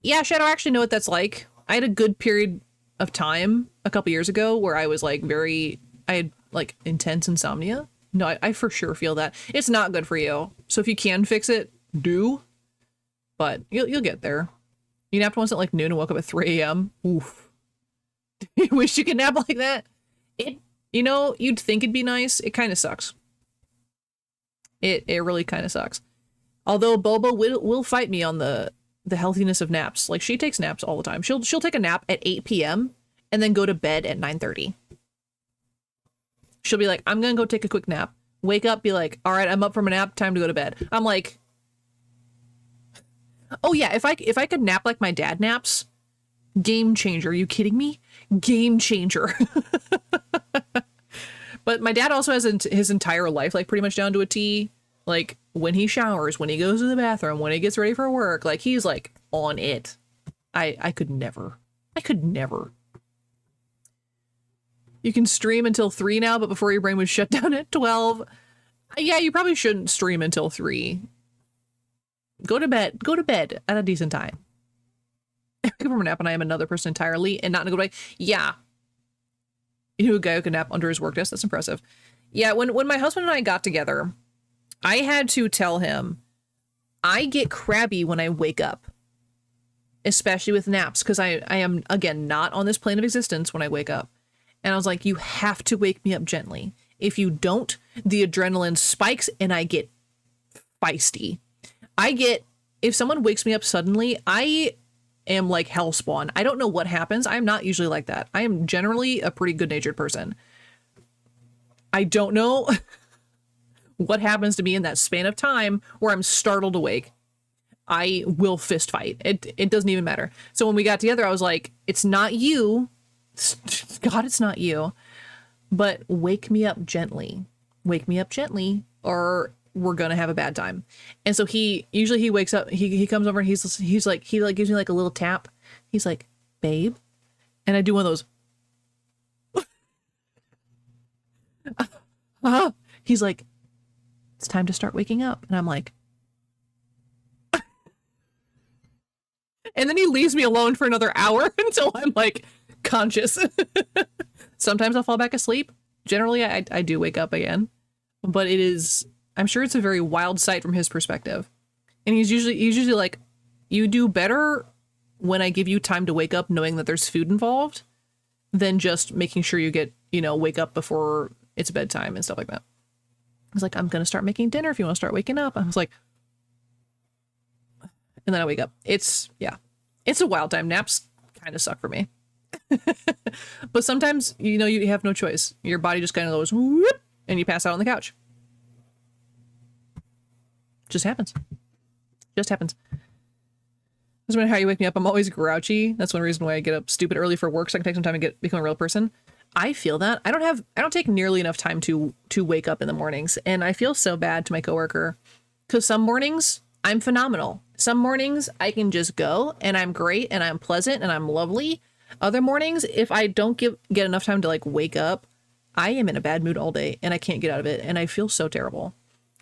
Yeah, Shadow, I actually know what that's like. I had a good period of time a couple years ago where I was like I had like intense insomnia. No, I for sure feel that. It's not good for you. So if you can fix it, do. But you'll get there. You napped once at like noon and woke up at 3 a.m. Oof. You wish you could nap like that? You know, you'd think it'd be nice. It kind of sucks. It really kind of sucks. Although Boba will fight me on the healthiness of naps. Like, she takes naps all the time. She'll take a nap at 8 p.m. and then go to bed at 9:30. She'll be like, I'm gonna go take a quick nap. Wake up, be like, all right, I'm up from a nap, time to go to bed. I'm like, oh yeah, if I could nap like my dad naps, game changer. Are you kidding me? Game changer. But my dad also has his entire life, like, pretty much down to a T. Like, when he showers, when he goes to the bathroom, when he gets ready for work, like, he's, like, on it. I could never. I could never. You can stream until 3 now, but before your brain was shut down at 12. Yeah, you probably shouldn't stream until 3. Go to bed. Go to bed at a decent time. I wake up from a nap and I am another person entirely, and not in a good way. Yeah. You know, a guy who can nap under his work desk? That's impressive. Yeah, when my husband and I got together, I had to tell him, I get crabby when I wake up. Especially with naps, because I am, again, not on this plane of existence when I wake up. And I was like, you have to wake me up gently. If you don't, the adrenaline spikes and I get feisty. If someone wakes me up suddenly, am like hellspawn. I don't know what happens. I'm not usually like that. I am generally a pretty good-natured person. I don't know what happens to me in that span of time where I'm startled awake. I will fist fight. It doesn't even matter. So when we got together, I was like, it's not you. God, it's not you. But wake me up gently. Wake me up gently, or we're gonna have a bad time. And so he wakes up, he comes over and he gives me like a little tap. He's like, babe. And I do one of those. He's like, it's time to start waking up. And I'm like, and then he leaves me alone for another hour until I'm like conscious. Sometimes I'll fall back asleep. Generally, I do wake up again, but I'm sure it's a very wild sight from his perspective. And he's usually like, you do better when I give you time to wake up knowing that there's food involved than just making sure you get, wake up before it's bedtime and stuff like that. He's like, I'm going to start making dinner if you want to start waking up. I was like, and then I wake up. It's a wild time. Naps kind of suck for me. But sometimes, you have no choice. Your body just kind of goes, whoop, and you pass out on the couch. Just happens. Doesn't matter how you wake me up. I'm always grouchy. That's one reason why I get up stupid early for work, so I can take some time to become a real person. I feel that. I don't take nearly enough time to wake up in the mornings, and I feel so bad to my coworker, because some mornings I'm phenomenal. Some mornings I can just go and I'm great and I'm pleasant and I'm lovely. Other mornings, if I don't get enough time to like wake up, I am in a bad mood all day and I can't get out of it, and I feel so terrible.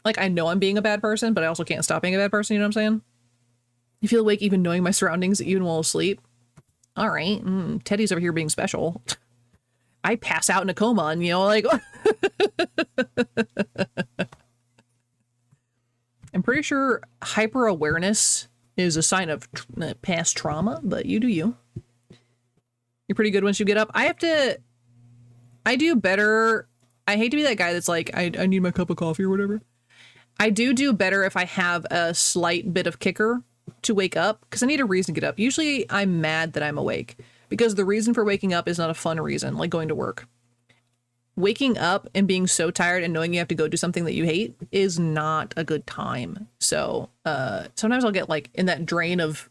Like, I know I'm being a bad person, but I also can't stop being a bad person, you know what I'm saying? You feel awake even knowing my surroundings, even while asleep. All right, Teddy's over here being special. I pass out in a coma and, like... I'm pretty sure hyper-awareness is a sign of past trauma, but you do you. You're pretty good once you get up. I do better. I hate to be that guy that's like, I need my cup of coffee or whatever. I do better if I have a slight bit of kicker to wake up, because I need a reason to get up. Usually I'm mad that I'm awake, because the reason for waking up is not a fun reason, like going to work. Waking up and being so tired and knowing you have to go do something that you hate is not a good time. So sometimes I'll get like in that drain of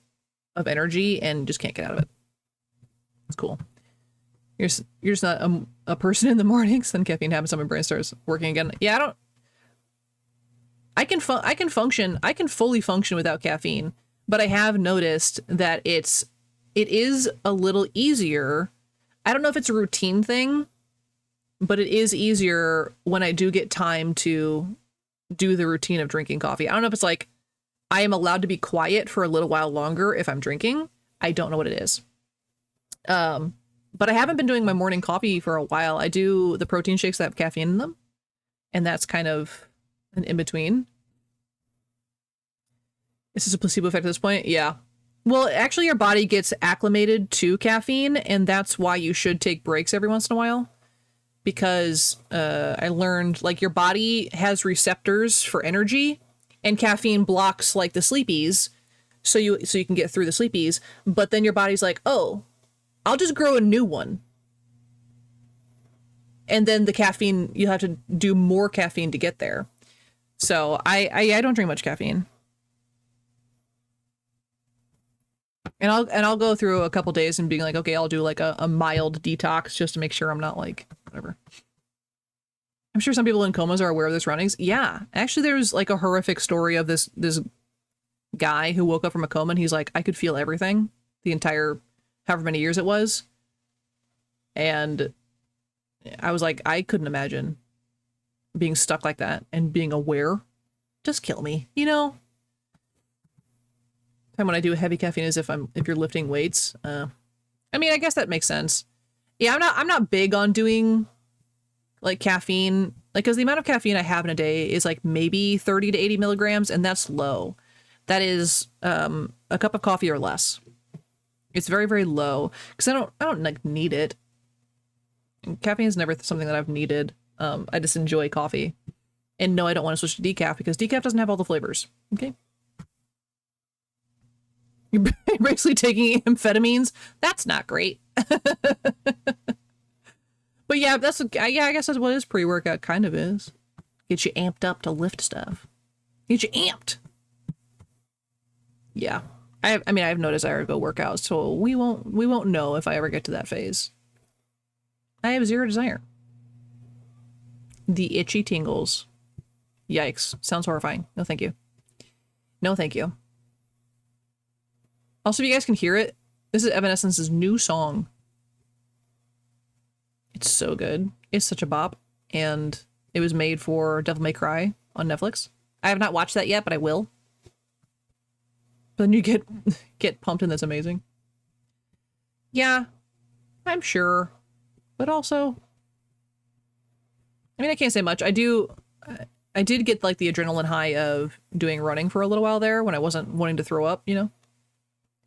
energy and just can't get out of it. It's cool. You're just not a person in the mornings. Then caffeine happens, and my brain starts working again. Yeah, I can function. I can fully function without caffeine, but I have noticed that it is a little easier. I don't know if it's a routine thing, but it is easier when I do get time to do the routine of drinking coffee. I don't know if it's like I am allowed to be quiet for a little while longer if I'm drinking. I don't know what it is. But I haven't been doing my morning coffee for a while. I do the protein shakes that have caffeine in them, and that's kind of an in-between. Is this a placebo effect at this point? Yeah. Well, actually, your body gets acclimated to caffeine, and that's why you should take breaks every once in a while. Because I learned, like, your body has receptors for energy, and caffeine blocks, like, the sleepies, so you can get through the sleepies. But then your body's like, oh, I'll just grow a new one. And then the caffeine, you have to do more caffeine to get there. So I don't drink much caffeine. And I'll go through a couple days and being like, okay, I'll do like a mild detox just to make sure I'm not like whatever. I'm sure some people in comas are aware of their surroundings. Yeah, actually, there's like a horrific story of this guy who woke up from a coma, and he's like, I could feel everything the entire however many years it was. And I was like, I couldn't imagine being stuck like that and being aware. Just kill me, you know? Time when I do heavy caffeine is if you're lifting weights. I mean, I guess that makes sense. Yeah, I'm not big on doing like caffeine, like, because the amount of caffeine I have in a day is like maybe 30 to 80 milligrams, and that's low. That is a cup of coffee or less. It's very, very low, because I don't like need it. And caffeine is never something that I've needed. I just enjoy coffee. And no, I don't want to switch to decaf, because decaf doesn't have all the flavors. Okay. You're basically taking amphetamines. That's not great. But yeah, I guess that's what his pre-workout kind of is. Get you amped up to lift stuff. Get you amped. Yeah. I mean, I have no desire to go work out, so we won't know if I ever get to that phase. I have zero desire. The itchy tingles. Yikes. Sounds horrifying. No, thank you. No, thank you. Also, if you guys can hear it, this is Evanescence's new song. It's so good. It's such a bop. And it was made for Devil May Cry on Netflix. I have not watched that yet, but I will. But then you get pumped and that's amazing. Yeah, I'm sure. But also, I mean, I can't say much. I did get like the adrenaline high of doing running for a little while there when I wasn't wanting to throw up, you know?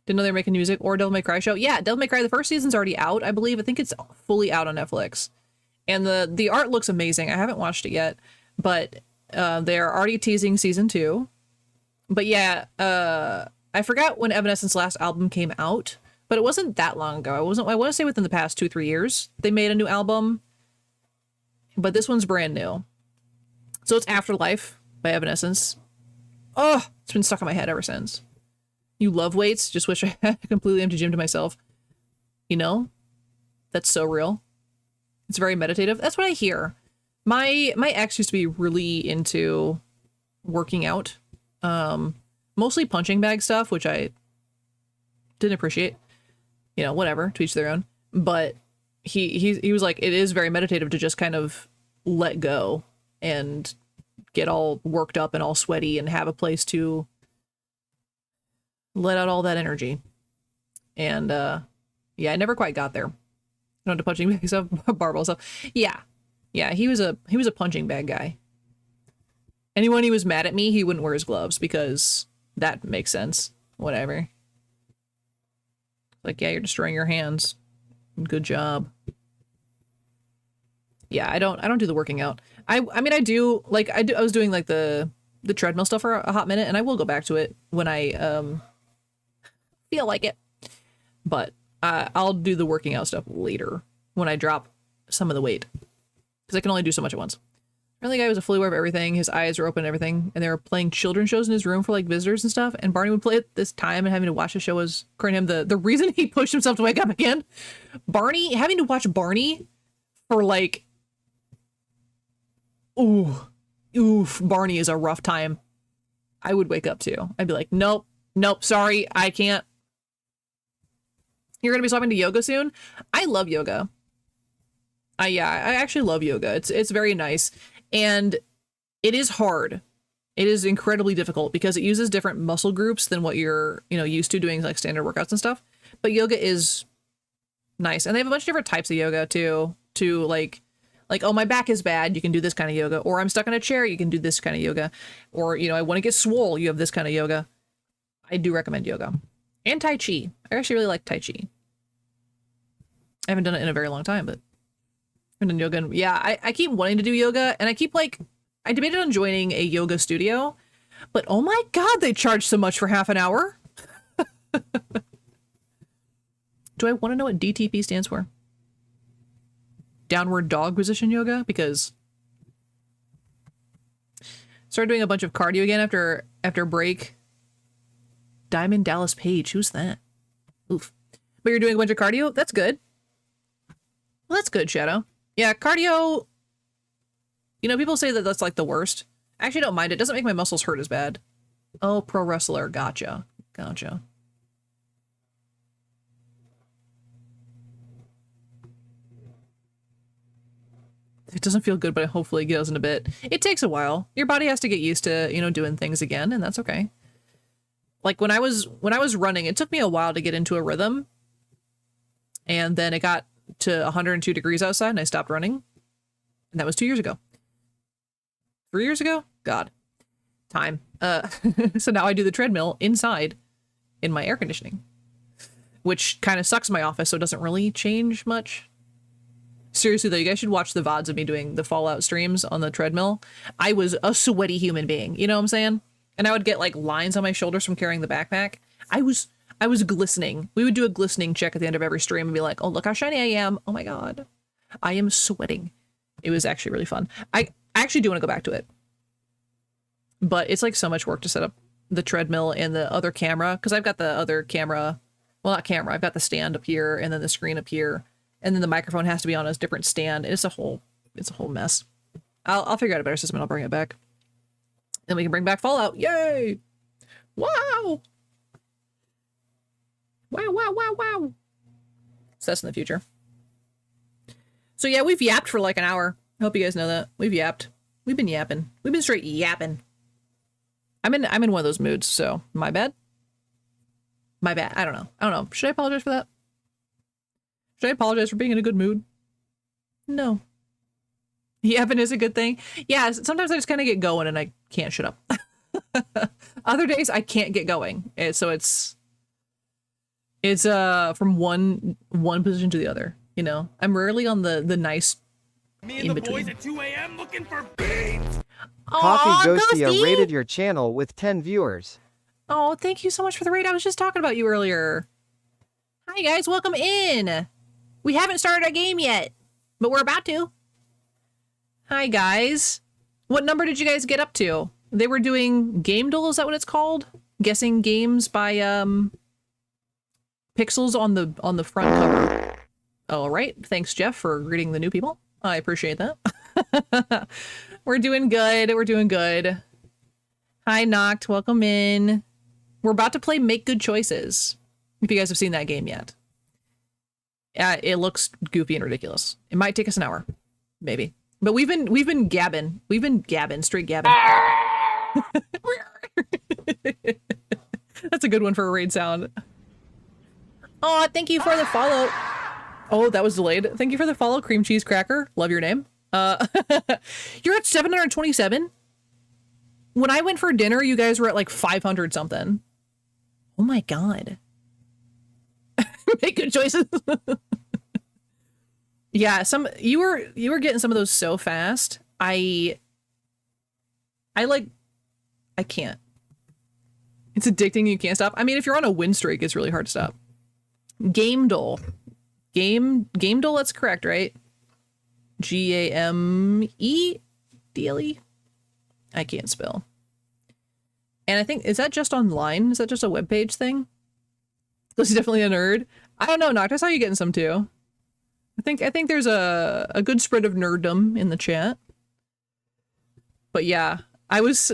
Didn't know they were making music or Devil May Cry show. Yeah, Devil May Cry, the first season's already out, I believe. I think it's fully out on Netflix. And the art looks amazing. I haven't watched it yet, but they're already teasing season 2. But yeah, I forgot when Evanescence's last album came out, but it wasn't that long ago. I want to say within the past 2-3 years they made a new album, but this one's brand new. So it's Afterlife by Evanescence. Oh, it's been stuck in my head ever since. You love weights. Just wish I had a completely empty gym to myself. You know, that's so real. It's very meditative. That's what I hear. My ex used to be really into working out. Mostly punching bag stuff, which I didn't appreciate. You know, whatever, to each their own. But he was like, it is very meditative to just kind of let go and get all worked up and all sweaty and have a place to let out all that energy. And yeah, I never quite got there. Not to punching bag stuff, barbell stuff. Yeah, he was a punching bag guy. And when he was mad at me, he wouldn't wear his gloves because that makes sense. Whatever. Like, yeah, you're destroying your hands. Good job. Yeah, I don't do the working out. I mean, I do, like, I was doing like the treadmill stuff for a hot minute, and I will go back to it when I feel like it. But I'll do the working out stuff later when I drop some of the weight, because I can only do so much at once. Apparently the guy was fully aware of everything. His eyes were open and everything, and they were playing children's shows in his room for like visitors and stuff, and Barney would play at this time, and having to watch the show was, according to him, the reason he pushed himself to wake up again. Barney, having to watch Barney for like, oof, Barney is a rough time. I would wake up too. I'd be like, nope, sorry, I can't. You're gonna be swapping to yoga soon? I love yoga. I actually love yoga. It's very nice. And it is hard. It is incredibly difficult because it uses different muscle groups than what you're, used to doing, like standard workouts and stuff. But yoga is nice. And they have a bunch of different types of yoga too, to like, oh, my back is bad, you can do this kind of yoga. Or I'm stuck in a chair, you can do this kind of yoga. Or, I want to get swole, you have this kind of yoga. I do recommend yoga. And Tai Chi. I actually really like Tai Chi. I haven't done it in a very long time, but I've done yoga. And yeah, I keep wanting to do yoga, and I debated on joining a yoga studio, but oh my god, they charge so much for half an hour. Do I want to know what DTP stands for? Downward dog position yoga? Because started doing a bunch of cardio again after break. Diamond Dallas Page, who's that? Oof. But you're doing a bunch of cardio? That's good. Well, that's good, Shadow. Yeah, cardio, people say that that's like the worst. I actually don't mind it. It doesn't make my muscles hurt as bad. Oh, pro wrestler. Gotcha. It doesn't feel good, but hopefully it goes in a bit. It takes a while. Your body has to get used to, doing things again, and that's okay. Like when I was running, it took me a while to get into a rhythm. And then it got to 102 degrees outside and I stopped running. And that was 2 years ago. 3 years ago? God. Time. So now I do the treadmill inside in my air conditioning, which kind of sucks my office, so it doesn't really change much. Seriously though, you guys should watch the VODs of me doing the Fallout streams on the treadmill. I was a sweaty human being, you know what I'm saying? And I would get like lines on my shoulders from carrying the backpack. I I was glistening. We would do a glistening check at the end of every stream and be like, oh, look how shiny I am. Oh my God. I am sweating. It was actually really fun. I actually do want to go back to it. But it's like so much work to set up the treadmill and the other camera, because I've got the other camera, well, not camera, I've got the stand up here and then the screen up here, and then the microphone has to be on a different stand. It's a whole mess. I'll figure out a better system and I'll bring it back. Then we can bring back Fallout. Yay! Wow! Wow, wow, wow, wow. So that's in the future. So yeah, we've yapped for like an hour. I hope you guys know that. We've yapped. We've been yapping. We've been straight yapping. I'm in one of those moods, so my bad. My bad. I don't know. Should I apologize for that? Should I apologize for being in a good mood? No. Yapping is a good thing. Yeah, sometimes I just kind of get going and I can't shut up. Other days I can't get going. So it's from one position to the other, you know. I'm rarely on the nice Me and the boys at 2 a.m. looking for beans. Coffee Ghostia rated your channel with 10 viewers. Oh, thank you so much for the raid. I was just talking about you earlier. Hi guys, welcome in. We haven't started our game yet, but we're about to. Hi guys. What number did you guys get up to? They were doing Game Duel, is that what it's called? Guessing games by pixels on the front cover. All right. Thanks, Jeff, for greeting the new people. I appreciate that. We're doing good. We're doing good. Hi, Noct. Welcome in. We're about to play Make Good Choices. If you guys have seen that game yet. It looks goofy and ridiculous. It might take us an hour. Maybe. But we've been gabbing. We've been gabbing. Straight gabbing. That's a good one for a raid sound. Oh, thank you for the follow. Oh, that was delayed. Thank you for the follow, Cream Cheese Cracker. Love your name. You're at 727. When I went for dinner, you guys were at like 500 something. Oh my God. Make good choices. Yeah, you were getting some of those so fast. I can't. It's addicting. You can't stop. I mean, if you're on a win streak, it's really hard to stop. Game Duel. Game Duel, that's correct, right? G-A-M-E? D-L-E? I can't spell. And I think, is that just online? Is that just a webpage thing? This is definitely a nerd. I don't know, Noct. I saw you getting some too. I think there's a good spread of nerddom in the chat. But yeah, I was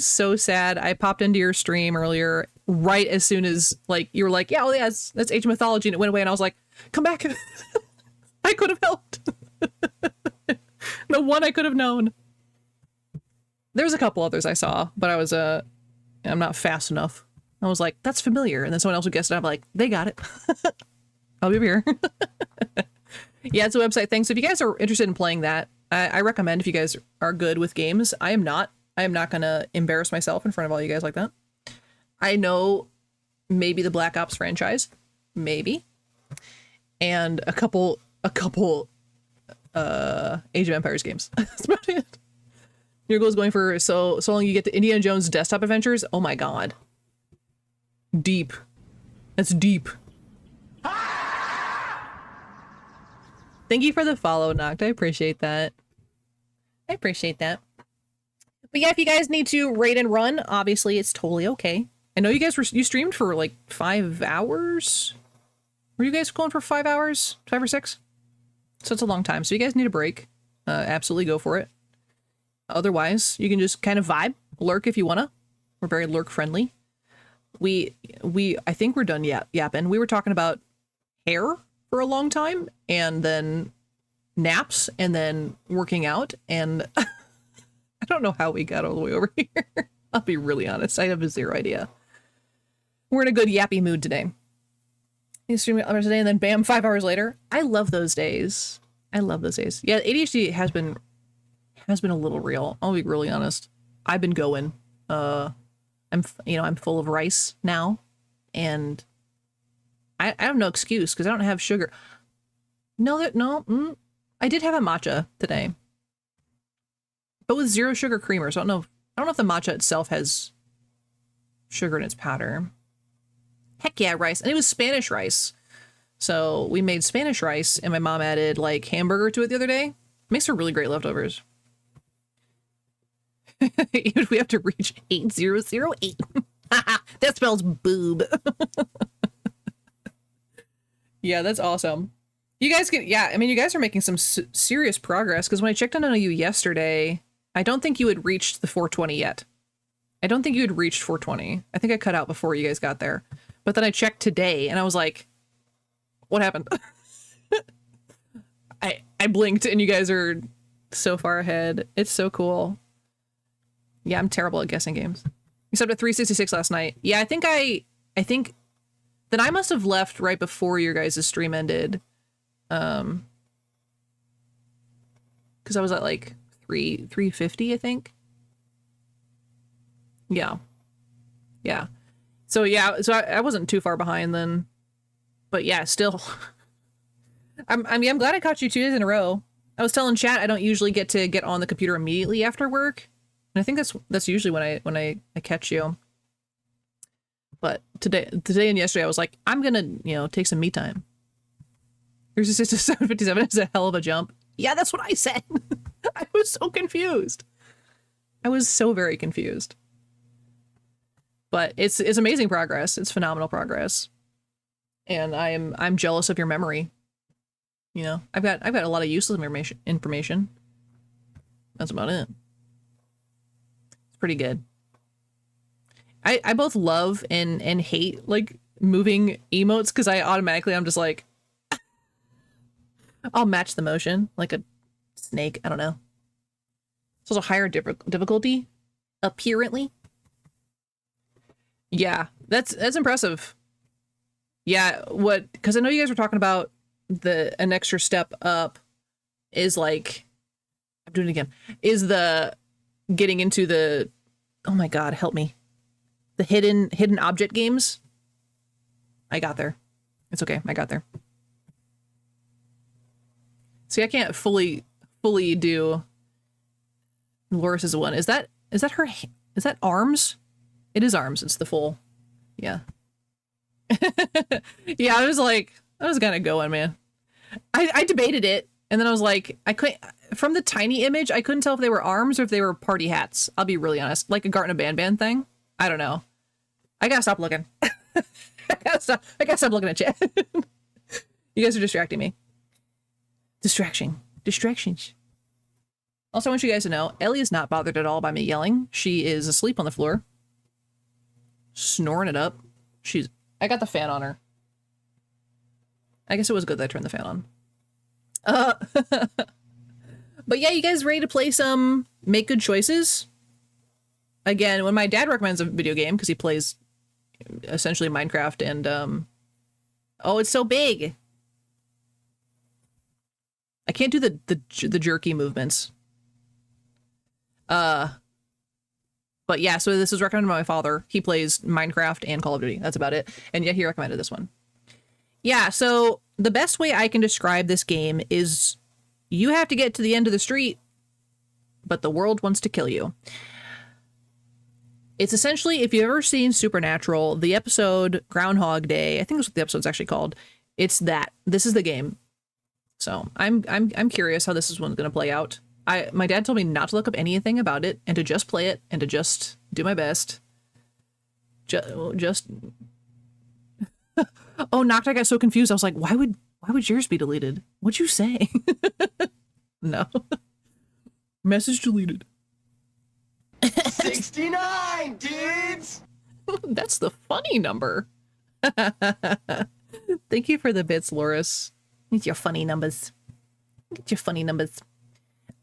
so sad. I popped into your stream earlier, right as soon as like you were like, yeah, well, yeah, that's Age of Mythology, and it went away, and I was like, come back. I could have helped. The one I could have known. There's a couple others I saw, but I was I'm not fast enough. I was like, that's familiar, and then someone else would guess it. I'm like, they got it. I'll be here. Yeah, it's a website thing. So if you guys are interested in playing that, I recommend if you guys are good with games. I am not gonna embarrass myself in front of all you guys like that. I know maybe the Black Ops franchise, maybe, and a couple Age of Empires games. That's about it. Your goal is going for so long you get to Indiana Jones desktop adventures. Oh my God. Deep. That's deep. Thank you for the follow, Noct. I appreciate that. But yeah, if you guys need to raid and run, obviously it's totally okay. I know you guys you streamed for like 5 hours. Were you guys going for 5 hours? 5 or 6? So it's a long time. So you guys need a break. Absolutely go for it. Otherwise, you can just kind of vibe, lurk if you wanna. We're very lurk friendly. I think we're done yapping. We were talking about hair for a long time, and then naps, and then working out, and I don't know how we got all the way over here. I'll be really honest. I have zero idea. We're in a good yappy mood today. You stream today, and then bam, 5 hours later. I love those days. Yeah, ADHD has been a little real. I'll be really honest. I've been going. I'm full of rice now, and I have no excuse because I don't have sugar. I did have a matcha today, but with 0 sugar creamer. So I don't know if the matcha itself has sugar in its powder. Heck yeah, rice. And it was Spanish rice. So we made Spanish rice, and my mom added like hamburger to it the other day. Makes for really great leftovers. Even we have to reach 8008. That spells boob. Yeah, that's awesome. You guys can, yeah, I mean, you guys are making some serious progress, because when I checked in on you yesterday, I don't think you had reached the 420 yet. I don't think you had reached 420. I think I cut out before you guys got there. But then I checked today, and I was like, what happened? I blinked, and you guys are so far ahead. It's so cool. Yeah, I'm terrible at guessing games. You subbed at 366 last night. Yeah, I think then I must have left right before your guys' stream ended. Because I was at like 350, I think. Yeah. Yeah. So yeah, so I wasn't too far behind then. But yeah, still. I'm glad I caught you 2 days in a row. I was telling chat I don't usually get to get on the computer immediately after work. And I think that's usually when I catch you. But today and yesterday I was like, I'm gonna, take some me time. Here's a 757 is a hell of a jump. Yeah, that's what I said. I was so confused. I was so very confused. But it's amazing progress. It's phenomenal progress. And I'm jealous of your memory. I've got a lot of useless information. That's about it. It's pretty good. I both love and hate like moving emotes, because I'm just like I'll match the motion like a snake. I don't know. It's also higher difficulty, apparently. Yeah, that's impressive. Yeah, because I know you guys were talking about an extra step up is like, I'm doing it again, is the getting into the, oh my god, help me, the hidden object games. I got there. It's okay, I got there. See, I can't fully do Loris's one. Is that her? Is that arms? It is arms. It's the full. Yeah. Yeah, I was gonna go in, man. I debated it, and then I was like, I couldn't, from the tiny image, I couldn't tell if they were arms or if they were party hats. I'll be really honest. Like a Garten Band thing. I don't know. I gotta stop looking. I gotta stop looking at chat. You guys are distracting me. Distractions. Also, I want you guys to know, Ellie is not bothered at all by me yelling. She is asleep on the floor. Snoring it up. I got the fan on her. I guess it was good that I turned the fan on. But yeah, you guys ready to play some Make Good Choices? Again, when my dad recommends a video game, because he plays essentially Minecraft and, oh, it's so big. I can't do the jerky movements. But yeah, so this was recommended by my father. He plays Minecraft and Call of Duty. That's about it. And yeah, he recommended this one. Yeah, so the best way I can describe this game is you have to get to the end of the street, but the world wants to kill you. It's essentially, if you've ever seen Supernatural, the episode Groundhog Day, I think that's what the episode's actually called. It's that. This is the game. So I'm curious how this is going to play out. My dad told me not to look up anything about it and to just play it and to just do my best. Just oh, Knocked, I got so confused. I was like, why would yours be deleted? What'd you say? No. Message deleted. 69, dudes! That's the funny number. Thank you for the bits, Loris. Get your funny numbers. Get your funny numbers.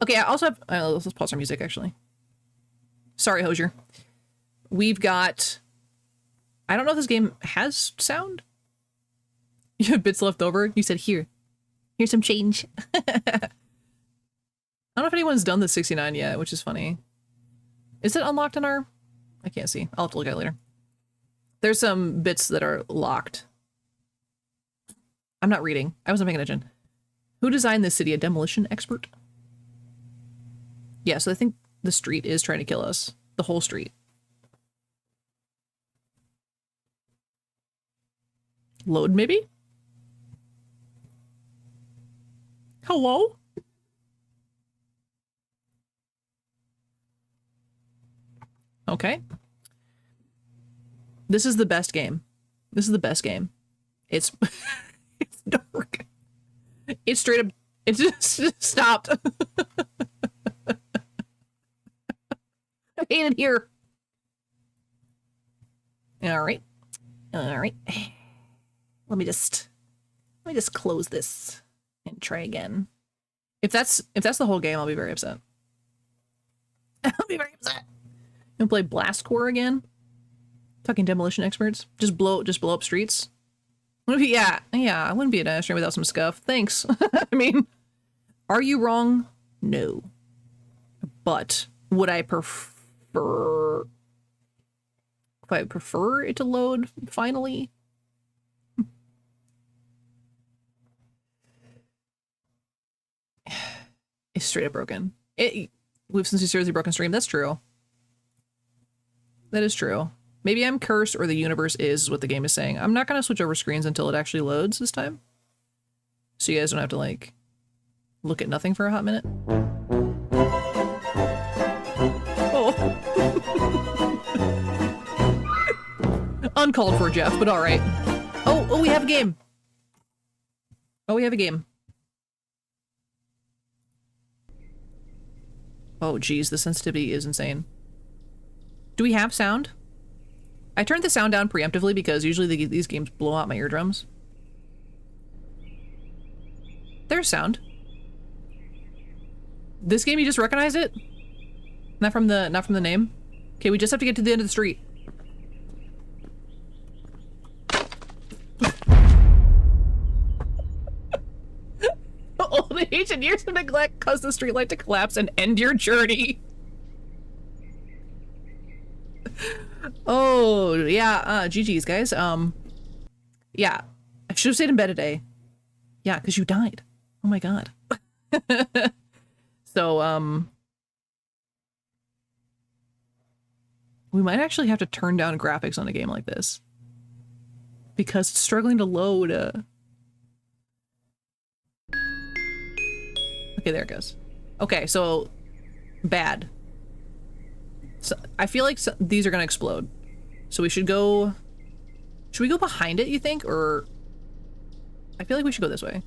Okay, I also have... let's pause our music, actually. Sorry, Hosier. We've got... I don't know if this game has sound. You have bits left over. You said, here's some change. I don't know if anyone's done the 69 yet, which is funny. Is it unlocked in our... I can't see. I'll have to look at it later. There's some bits that are locked. I'm not reading. I wasn't paying attention. Who designed this city? A demolition expert? Yeah, so I think the street is trying to kill us. The whole street. Load, maybe? Hello? Okay. This is the best game. This is the best game. It's it's dark. It's straight up. It just stopped. I hate it here. All right. All right. Let me just close this and try again. If that's the whole game, I'll be very upset. I'll be very upset. And play Blast Core again. Talking demolition experts. Just blow up streets. Yeah, I wouldn't be a stream without some scuff. Thanks. I mean, are you wrong? No. But would I prefer... If I prefer it to load finally? It's straight up broken. We've sincerely broken stream. That's true. That is true. Maybe I'm cursed or the universe is what the game is saying. I'm not going to switch over screens until it actually loads this time. So you guys don't have to, like, look at nothing for a hot minute. Oh. Uncalled for, Jeff, but alright. Oh, we have a game. Oh, we have a game. Oh, geez, the sensitivity is insane. Do we have sound? I turned the sound down preemptively because usually these games blow out my eardrums. There's sound. This game, you just recognized it? Not from the name? Okay, we just have to get to the end of the street. Old age and years of neglect cause the streetlight to collapse and end your journey. Oh, yeah, GG's, guys. Yeah. I should have stayed in bed today. Yeah, because you died. Oh my god. So, we might actually have to turn down graphics on a game like this. Because it's struggling to load, Okay, there it goes. Okay, so... Bad. So, I feel like these are gonna explode. So we should go... Should we go behind it, you think? Or... I feel like we should go this way.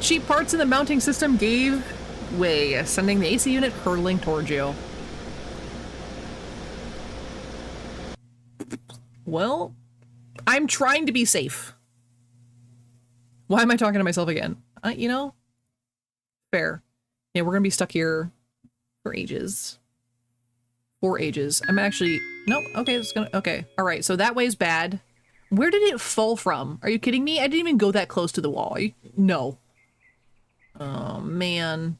Cheap parts in the mounting system gave way, sending the AC unit hurtling towards you. Well, I'm trying to be safe. Why am I talking to myself again? You know? Fair. Yeah, we're gonna be stuck here for ages. For ages. I'm actually... Nope. Okay, it's gonna... Okay. Alright, so that way's bad. Where did it fall from? Are you kidding me? I didn't even go that close to the wall. No. Oh, man.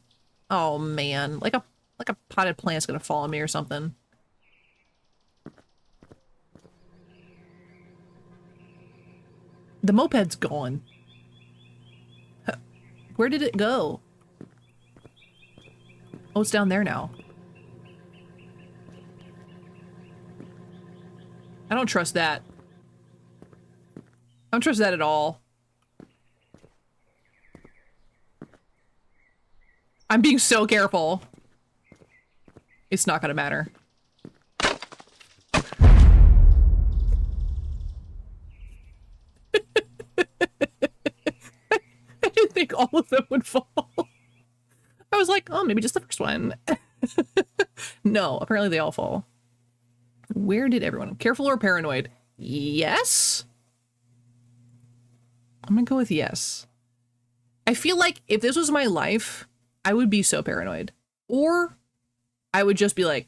Oh, man. Like a potted plant's gonna fall on me or something. The moped's gone. Where did it go? Oh, it's down there now. I don't trust that. I don't trust that at all. I'm being so careful. It's not gonna matter. I didn't think all of them would fall. I was like, oh, maybe just the first one. No, apparently they all fall. Where did everyone? Careful or paranoid? Yes? I'm gonna go with yes. I feel like if this was my life, I would be so paranoid. Or I would just be like,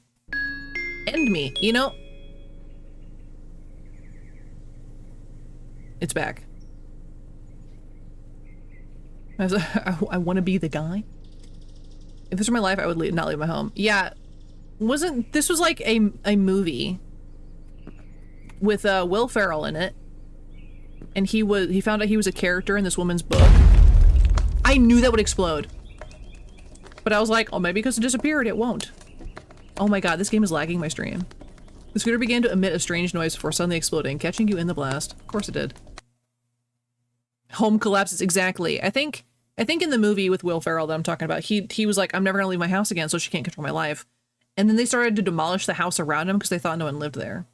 end me, you know? It's back. I want to be the guy. If this were my life, I would not leave my home. Yeah, this was like a movie with Will Ferrell in it, and he found out he was a character in this woman's book. I knew that would explode. But I was like, oh, maybe because it disappeared, it won't. Oh my god, this game is lagging my stream. The scooter began to emit a strange noise before suddenly exploding, catching you in the blast. Of course it did. Home collapses, exactly. I think in the movie with Will Ferrell that I'm talking about, he was like, I'm never gonna leave my house again, so she can't control my life. And then they started to demolish the house around him because they thought no one lived there.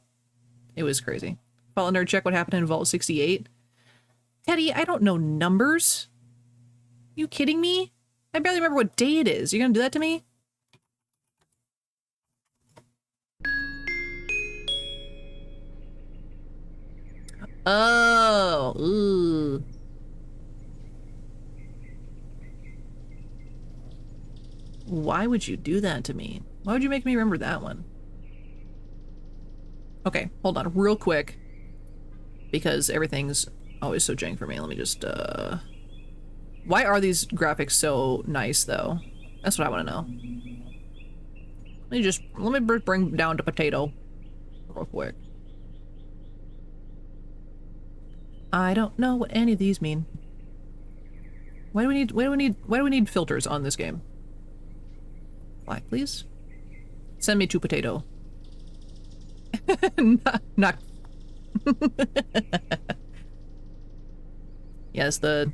It was crazy. Fallen Nerd, check what happened in Vault 68. Teddy, I don't know numbers. You kidding me? I barely remember what day it is. You gonna do that to me? Oh, ooh. Why would you do that to me? Why would you make me remember that one? Okay, hold on real quick. Because everything's always so jank for me. Let me just, why are these graphics so nice, though? That's what I want to know. Let me bring down the potato real quick. I don't know what any of these mean. Why do we need filters on this game? Why, please? Send me to potato. not yes, the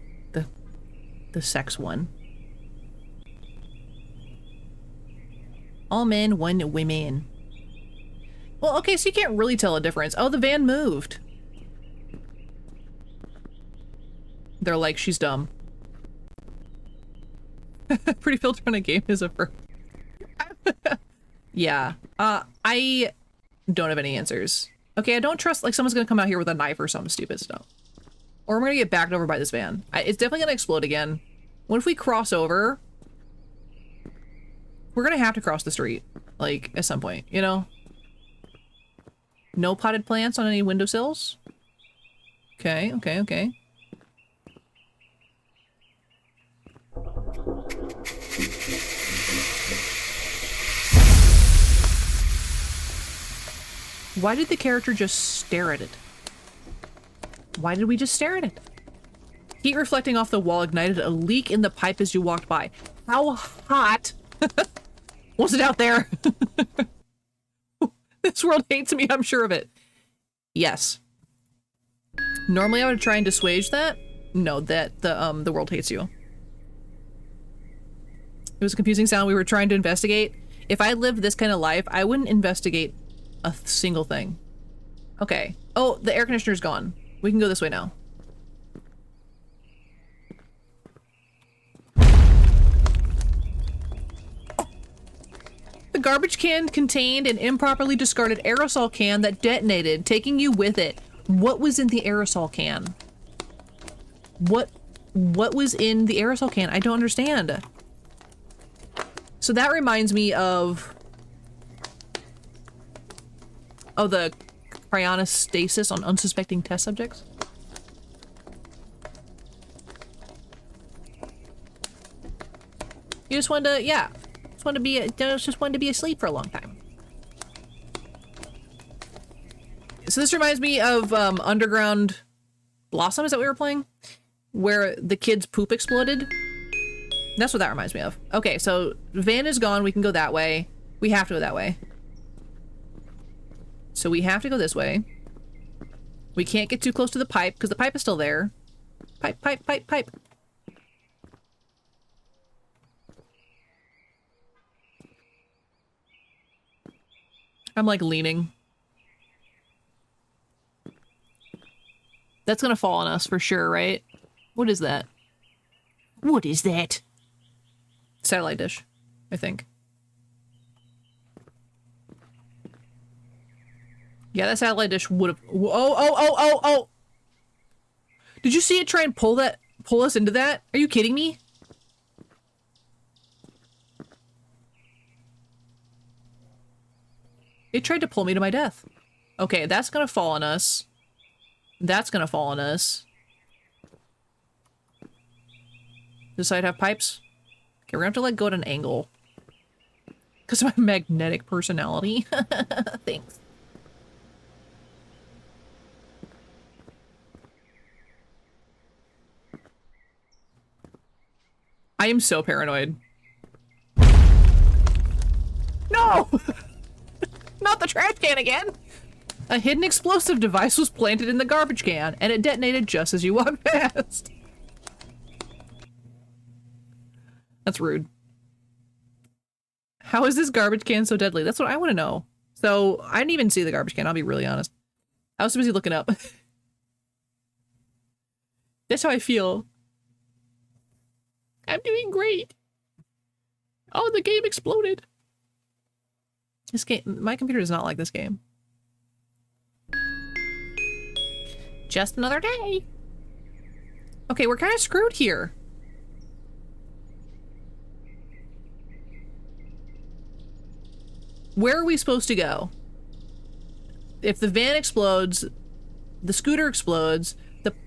sex one. All men, one women. Well, okay, so you can't really tell a difference. Oh, the van moved. They're like, she's dumb. Pretty filter on a game is a first. Yeah. I don't have any answers. Okay, I don't trust, like, someone's gonna come out here with a knife or some stupid stuff. Or we're gonna get backed over by this van. It's definitely gonna explode again. What if we cross over? We're gonna have to cross the street, like, at some point, you know? No potted plants on any windowsills? Okay, okay, okay. Why did the character just stare at it? Why did we just stare at it? Heat reflecting off the wall ignited a leak in the pipe as you walked by. How hot was it out there? This world hates me, I'm sure of it. Yes. Normally I would try and dissuade that. No, that the world hates you. It was a confusing sound we were trying to investigate. If I lived this kind of life, I wouldn't investigate a single thing. Okay. Oh, the air conditioner's gone. We can go this way now. The garbage can contained an improperly discarded aerosol can that detonated, taking you with it. What was in the aerosol can? What was in the aerosol can? I don't understand. So that reminds me of the cryonostasis on unsuspecting test subjects. You just wanted to, yeah. Just wanted to be asleep for a long time. So this reminds me of Underground Blossom, is that what we were playing? Where the kid's poop exploded. That's what that reminds me of. Okay, so van is gone, we can go that way. We have to go that way. So we have to go this way. We can't get too close to the pipe, because the pipe is still there. Pipe, pipe, pipe, pipe. I'm like leaning. That's gonna fall on us for sure, right? What is that? What is that? Satellite dish, I think. Yeah, that satellite dish would have. Oh! Did you see it try and pull us into that? Are you kidding me? It tried to pull me to my death. Okay, that's gonna fall on us. That's gonna fall on us. Does side have pipes? Okay, we're gonna have to like go at an angle. Because of my magnetic personality. Thanks. I am so paranoid. no! Not the trash can again! A hidden explosive device was planted in the garbage can, and it detonated just as you walked past. That's rude. How is this garbage can so deadly? That's what I want to know. So, I didn't even see the garbage can, I'll be really honest. I was so busy looking up. That's how I feel. I'm doing great. Oh, the game exploded. This game, my computer does not like this game. Just another day. Okay, we're kind of screwed here. Where are we supposed to go? If the van explodes, the scooter explodes,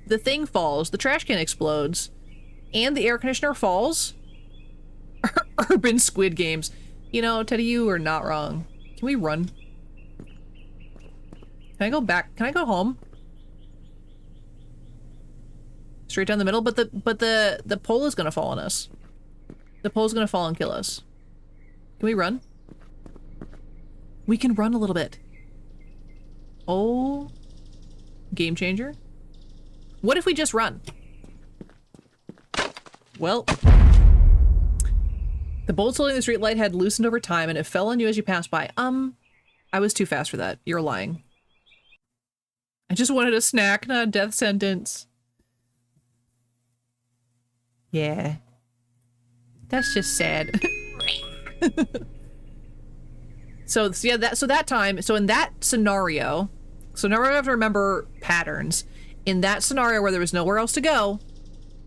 the thing falls, the trash can explodes, and the air conditioner falls? Urban Squid Games. You know, Teddy, you are not wrong. Can we run? Can I go back? Can I go home? Straight down the middle, but the pole is gonna fall on us. The pole's gonna fall and kill us. Can we run? We can run a little bit. Oh, game changer. What if we just run? Well, the bolt holding the street light had loosened over time and it fell on you as you passed by. I was too fast for that. You're lying. I just wanted a snack, not a death sentence. Yeah. That's just sad. So yeah, that time, so in that scenario, so now we have to remember patterns. In that scenario where there was nowhere else to go,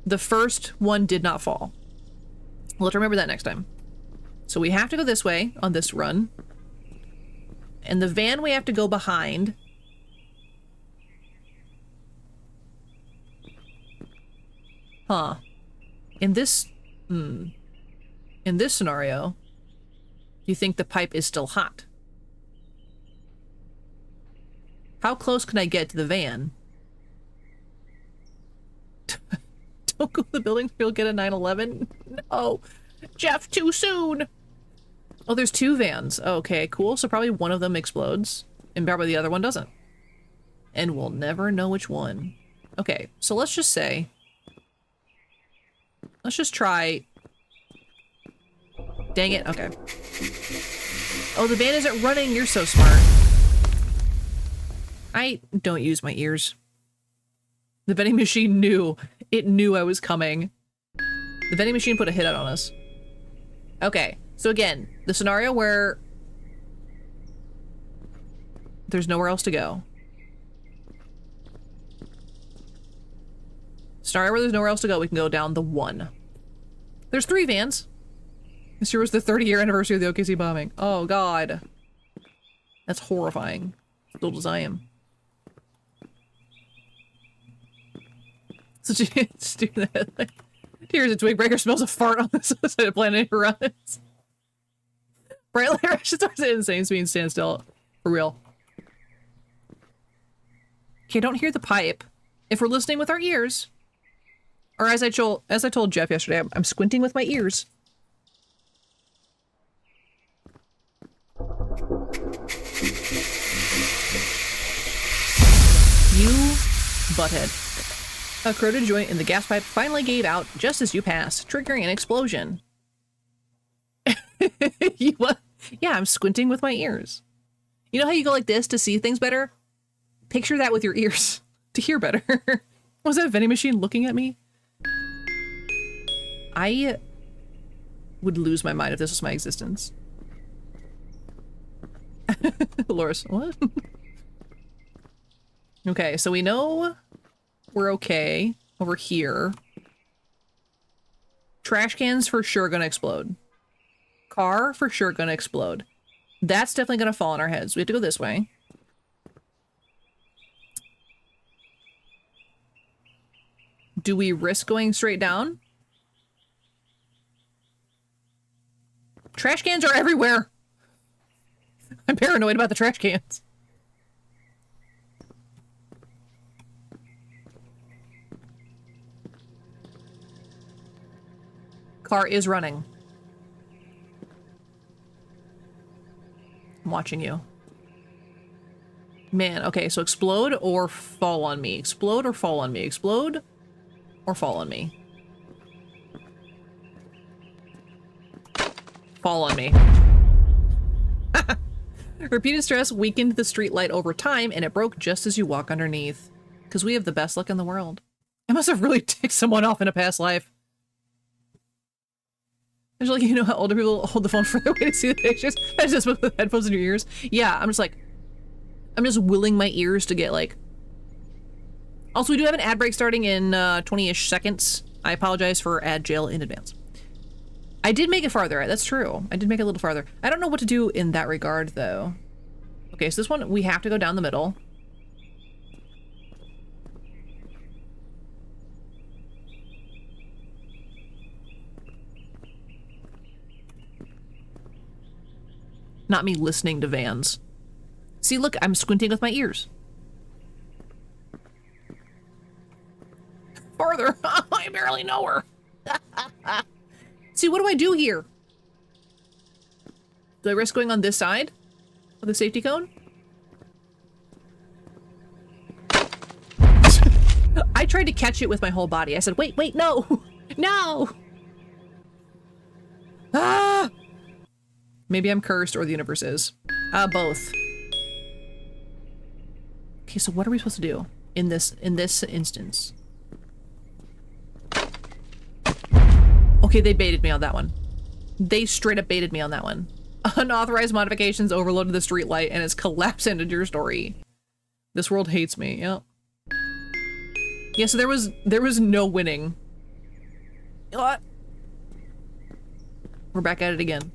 the first one did not fall. We'll have to remember that next time. So we have to go this way on this run. And the van we have to go behind. Huh. In this scenario, you think the pipe is still hot? How close can I get to the van? Don't go to the building, you'll get a 9/11. No, Jeff, too soon. Oh, there's two vans. Okay, cool. So probably one of them explodes, and probably the other one doesn't. And we'll never know which one. Okay, so let's just say, let's just try. Dang it. Okay. Oh, the van isn't running. You're so smart. I don't use my ears. The vending machine knew. It knew I was coming. The vending machine put a hit out on us. Okay, so again, the scenario where there's nowhere else to go. Scenario where there's nowhere else to go, we can go down the one. There's 3 vans. This year was the 30-year anniversary of the OKC bombing. Oh god. That's horrifying. As old as I am. So just do that. Here's a twig breaker, smells a fart on this side of planet runs. Bright light rashes are insane speed, stand still. For real. Okay, don't hear the pipe. If we're listening with our ears, or as I told Jeff yesterday, I'm squinting with my ears. You butthead. A corroded joint in the gas pipe finally gave out just as you passed, triggering an explosion. What? Yeah, I'm squinting with my ears. You know how you go like this to see things better? Picture that with your ears to hear better. Was that a vending machine looking at me? I would lose my mind if this was my existence. Loris, what? Okay, so we know we're okay over here. Trash cans for sure gonna explode. Car for sure gonna explode. That's definitely gonna fall on our heads. We have to go this way. Do we risk going straight down? Trash cans are everywhere. I'm paranoid about the trash cans. Car is running. watching you. Man, okay, so explode or fall on me. Explode or fall on me. Explode or fall on me. Fall on me. Repeated stress weakened the streetlight over time, and it broke just as you walk underneath. Because we have the best luck in the world. I must have really ticked someone off in a past life. It's like, you know how older people hold the phone for their way to see the pictures? I just put the headphones in your ears. Yeah, I'm just willing my ears to get like... Also, we do have an ad break starting in 20-ish seconds. I apologize for ad jail in advance. I did make it farther. That's true. I did make it a little farther. I don't know what to do in that regard, though. Okay, so this one, we have to go down the middle. Not me listening to vans. See, look, I'm squinting with my ears. Farther. I barely know her. See, what do I do here? Do I risk going on this side of the safety cone? I tried to catch it with my whole body. I said, wait, wait, no. No. Ah! Maybe I'm cursed or the universe is. Both. Okay, so what are we supposed to do in this instance? Okay, they baited me on that one. They straight up baited me on that one. Unauthorized modifications overloaded the streetlight and it's collapsed into your story. This world hates me. Yep. Yeah, so there was no winning. What? We're back at it again.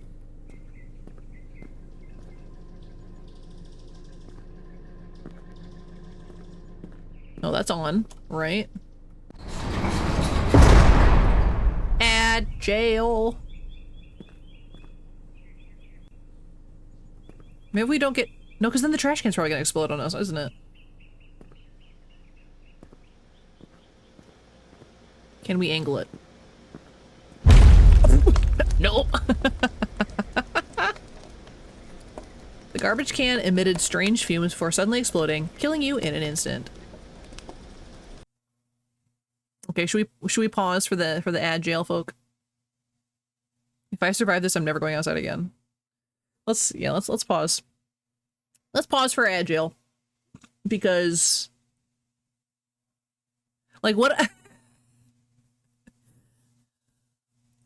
Oh, that's on, right? Ad jail. Maybe we don't get... No, because then the trash can's probably gonna explode on us, isn't it? Can we angle it? Nope. The garbage can emitted strange fumes before suddenly exploding, killing you in an instant. Okay, should we pause for the ad jail folk? If I survive this, I'm never going outside again. Let's pause. Let's pause for ad jail. Because like what I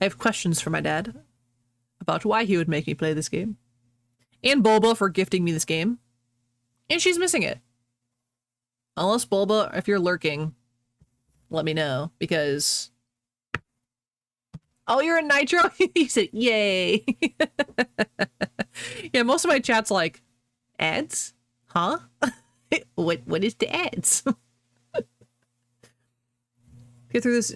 have questions for my dad about why he would make me play this game. And Bulba for gifting me this game. And she's missing it. Unless Bulba, if you're lurking, let me know, because... Oh, you're in Nitro? He said, yay! Yeah, most of my chat's like, ads? Huh? What is the ads? Get through this,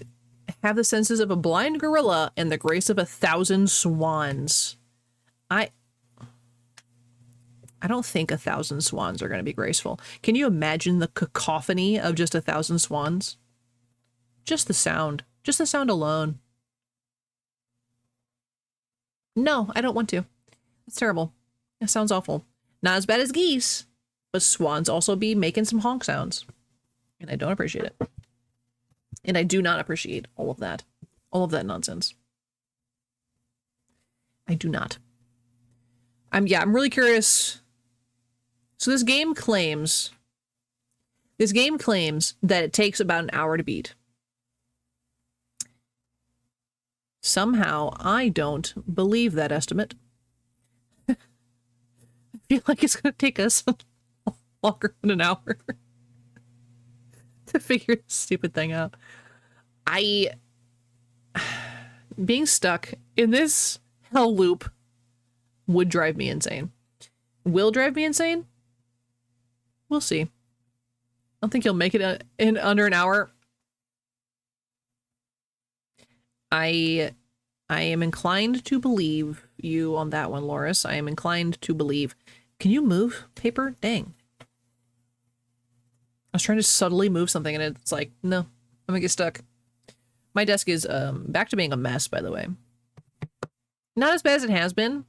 have the senses of a blind gorilla and the grace of 1,000 swans. I don't think 1,000 swans are going to be graceful. Can you imagine the cacophony of just 1,000 swans? Just the sound alone. No, I don't want to. It's terrible. That sounds awful. Not as bad as geese, but swans also be making some honk sounds. And I don't appreciate it. And I do not appreciate all of that. All of that nonsense. I do not. I'm really curious. So this game claims that it takes about an hour to beat. Somehow, I don't believe that estimate. I feel like it's going to take us longer than an hour to figure this stupid thing out. Being stuck in this hell loop would drive me insane. Will drive me insane? We'll see. I don't think you'll make it in under an hour. I am inclined to believe you on that one, Loris. I am inclined to believe. Can you move paper? Dang. I was trying to subtly move something and it's like, no, I'm gonna get stuck. My desk is back to being a mess, by the way. Not as bad as it has been.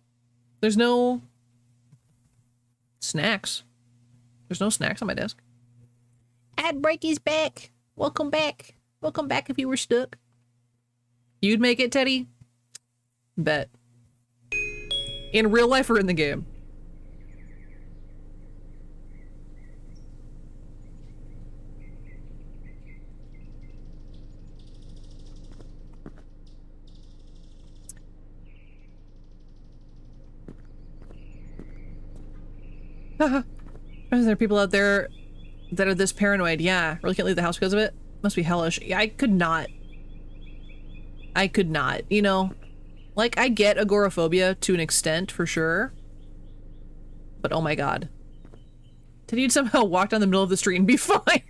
There's no Snacks. There's no snacks on my desk. Ad break is back. Welcome back. Welcome back if you were stuck. You'd make it, Teddy? Bet. In real life or in the game? There are people out there that are this paranoid. Yeah, really can't leave the house because of it. Must be hellish. Yeah, I could not. I could not, you know? Like, I get agoraphobia to an extent, for sure. But oh my god. Teddy'd somehow walk down the middle of the street and be fine.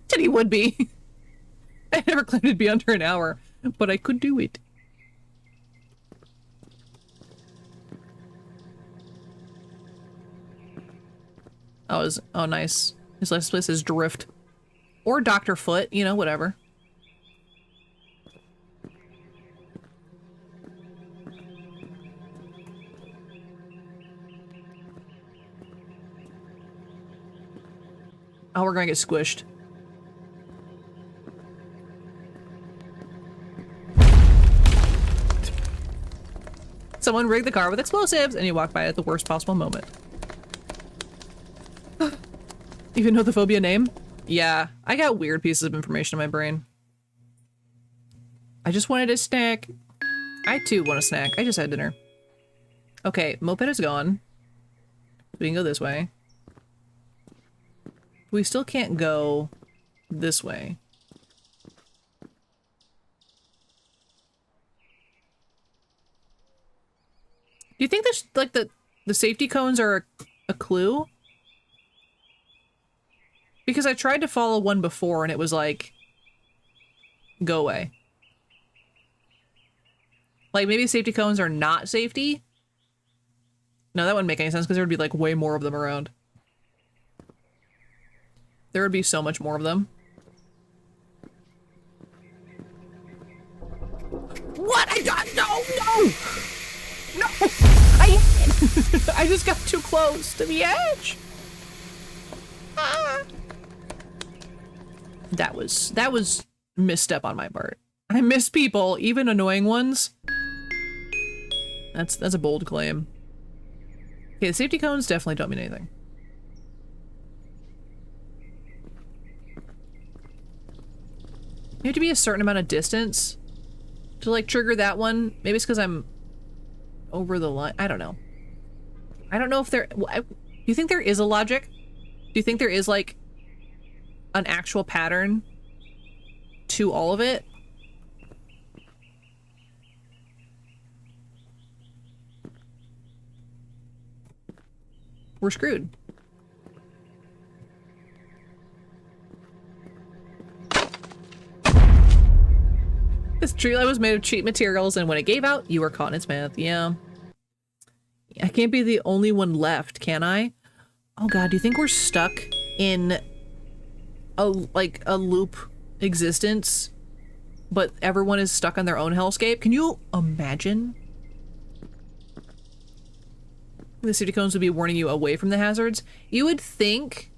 Teddy would be. I never claimed it'd be under an hour, but I could do it. Oh nice. His last place is Drift. Or Dr. Foot, you know, whatever. Oh, we're gonna get squished. Someone rigged the car with explosives and you walk by at the worst possible moment. Even know the phobia name? Yeah, I got weird pieces of information in my brain. I just wanted a snack. I too want a snack. I just had dinner. Okay, moped is gone. We can go this way. We still can't go this way. Do you think this, like, the safety cones are a clue? Because I tried to follow one before and it was like, go away. Like, maybe safety cones are not safety? No, that wouldn't make any sense because there would be like way more of them around. There would be so much more of them. What? No! I just got too close to the edge. Ah. That was misstep on my part. I miss people, even annoying ones. That's a bold claim. Okay, the safety cones definitely don't mean anything. You have to be a certain amount of distance to like trigger that one. Maybe it's because I'm over the line. I don't know. I don't know if there. Do you think there is a logic? Do you think there is like an actual pattern to all of it? We're screwed. This tree light was made of cheap materials, and when it gave out, you were caught in its mouth. Yeah. I can't be the only one left, can I? Oh god, do you think we're stuck in a loop existence, but everyone is stuck on their own hellscape? Can you imagine? The safety cones would be warning you away from the hazards. You would think.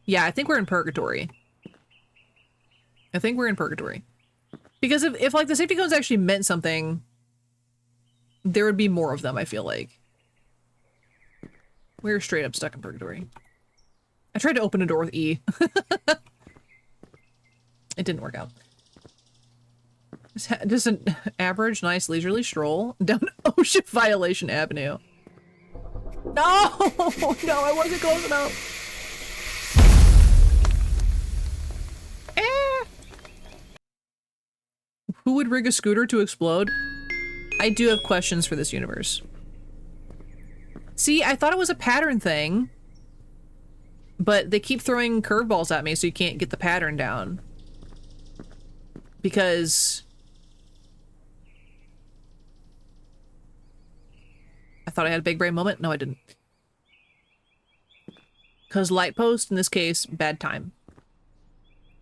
Yeah, I think we're in purgatory. I think we're in purgatory. Because if like the safety cones actually meant something, there would be more of them, I feel like. We're straight up stuck in purgatory. I tried to open a door with E. It didn't work out. Just an average, nice, leisurely stroll down Ocean Violation Avenue. No! No, I wasn't close enough. Who would rig a scooter to explode? I do have questions for this universe. See, I thought it was a pattern thing, but they keep throwing curveballs at me so you can't get the pattern down. Because I thought I had a big brain moment. No, I didn't. Because light post, in this case, bad time.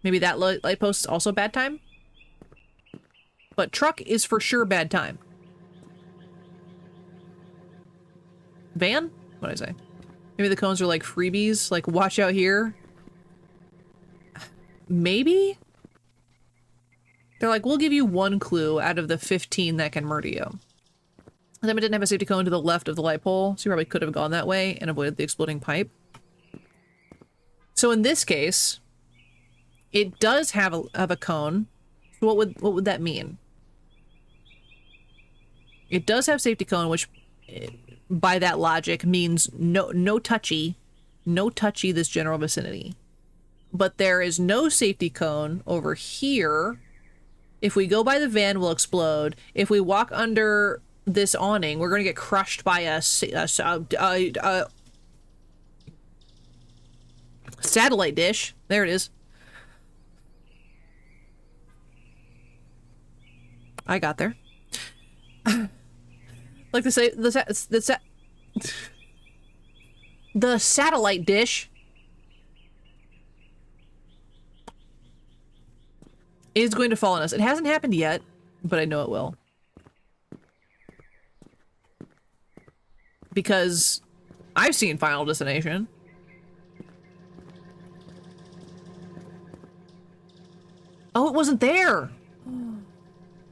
Maybe that light post is also bad time? But truck is for sure bad time. Van? What'd I say? Maybe the cones are like freebies, like watch out here. Maybe? They're like, we'll give you 1 clue out of the 15 that can murder you. And then it didn't have a safety cone to the left of the light pole, so you probably could have gone that way and avoided the exploding pipe. So in this case, it does have a cone. So what would that mean? It does have safety cone, which by that logic means no touchy this general vicinity. But there is no safety cone over here. If we go by the van, we'll explode. If we walk under this awning, we're gonna get crushed by a satellite dish. There it is. I got there. Like to say the satellite dish is going to fall on us. It hasn't happened yet, but I know it will. Because I've seen Final Destination. Oh, it wasn't there.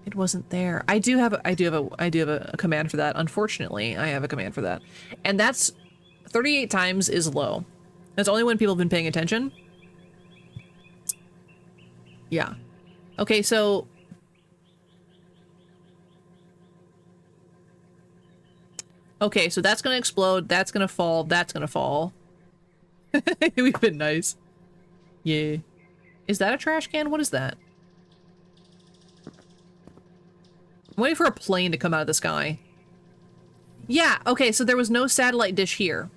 It wasn't there. I do have a command for that. Unfortunately, I have a command for that. And that's 38 times is low. That's only when people have been paying attention. Yeah. Okay, so that's gonna explode, that's gonna fall, that's gonna fall. We've been nice. Yeah. Is that a trash can? What is that? I'm waiting for a plane to come out of the sky. Yeah, okay, so there was no satellite dish here.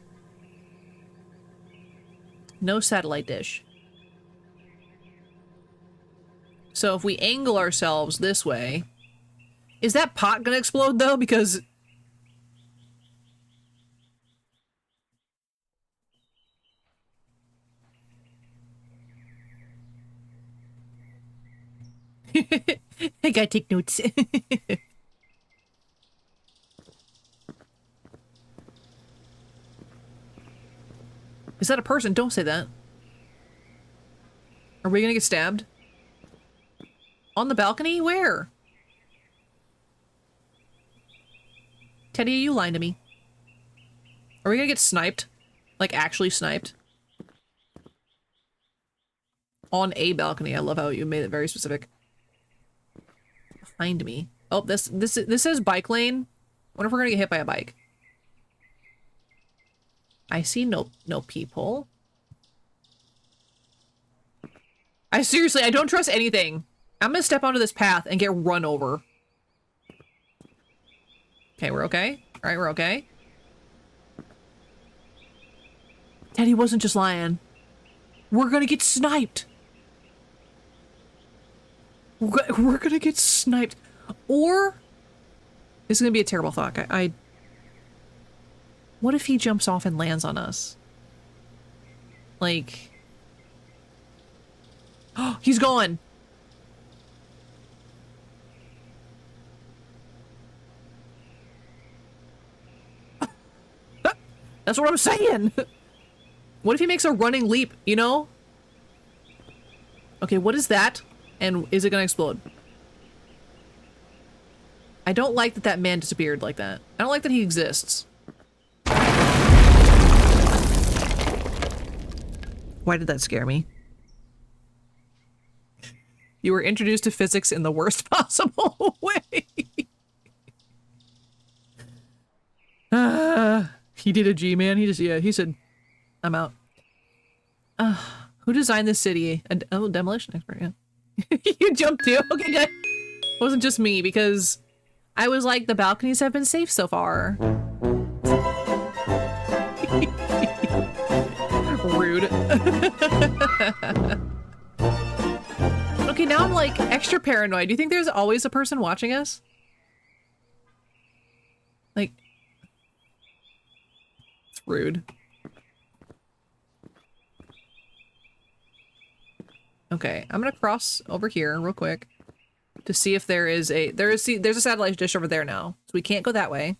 No satellite dish. So if we angle ourselves this way... Is that pot gonna explode, though? Because... I gotta take notes. Is that a person? Don't say that. Are we gonna get stabbed? On the balcony? Where? Teddy, are you lying to me? Are we gonna get sniped? Like, actually sniped? On a balcony. I love how you made it very specific. Behind me. Oh, this says bike lane. Wonder if we're gonna get hit by a bike. I see no people. I don't trust anything. I'm gonna step onto this path and get run over. Okay, we're okay. All right, we're okay. Teddy wasn't just lying. We're gonna get sniped. We're gonna get sniped. Or... This is gonna be a terrible thought. What if he jumps off and lands on us? Like... Oh, he's gone! That's what I'm saying! What if he makes a running leap, you know? Okay, what is that? And is it gonna explode? I don't like that that man disappeared like that. I don't like that he exists. Why did that scare me? You were introduced to physics in the worst possible way. He did a G-man. He said, I'm out. Who designed this city? Oh, demolition expert, yeah. You jumped too? Okay, good. It wasn't just me, because I was like, the balconies have been safe so far. Rude. Okay, now I'm like extra paranoid. Do you think there's always a person watching us? Like, it's rude. Okay, I'm gonna cross over here real quick to see if there's a satellite dish over there now. So we can't go that way.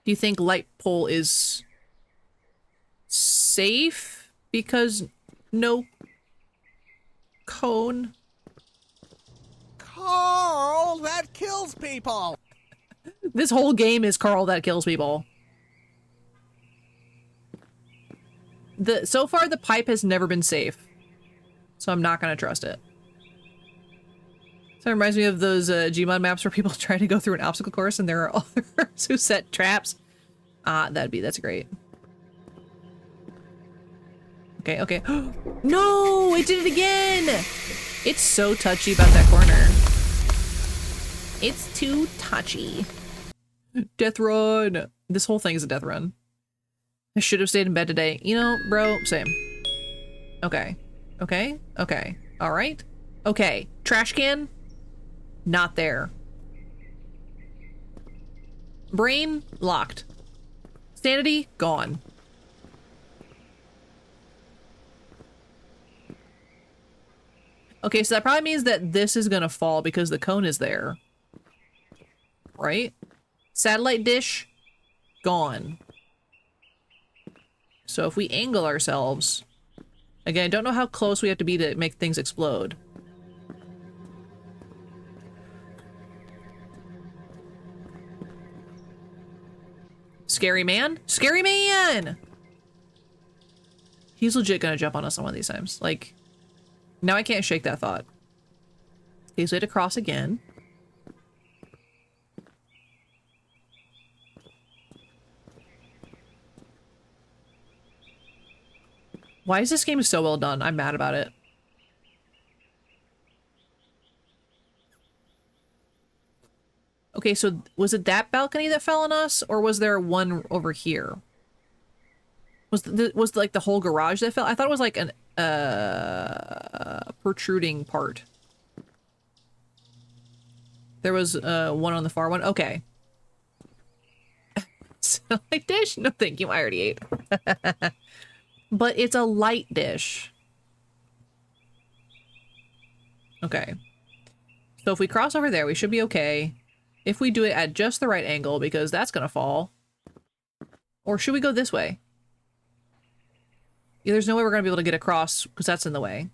Do you think light pole is safe because no cone? Carl, that kills people. This whole game is Carl that kills people. So far the pipe has never been safe, so I'm not gonna trust it. So it reminds me of those Gmod maps where people try to go through an obstacle course and there are others who set traps. That's great. Okay, okay. No, it did it again! It's so touchy about that corner. It's too touchy. Death run! This whole thing is a death run. I should have stayed in bed today. You know, bro, same. Okay. Okay. Okay. Alright. Okay. Trash can? Not there. Brain? Locked. Sanity? Gone. Okay, so that probably means that this is gonna fall because the cone is there. Right? Satellite dish? Gone. So if we angle ourselves... Again, I don't know how close we have to be to make things explode. Scary man? Scary man! He's legit gonna jump on us on one of these times. Like, now I can't shake that thought. Okay, so we had to cross again. Why is this game so well done? I'm mad about it. Okay, so was it that balcony that fell on us, or was there one over here? Was like the whole garage that fell? I thought it was like an protruding part. There was one on the far one. Okay. Satellite dish? No, thank you. I already ate. But it's a light dish. Okay. So if we cross over there, we should be okay. If we do it at just the right angle, because that's gonna fall. Or should we go this way? Yeah, there's no way we're gonna be able to get across, because that's in the way.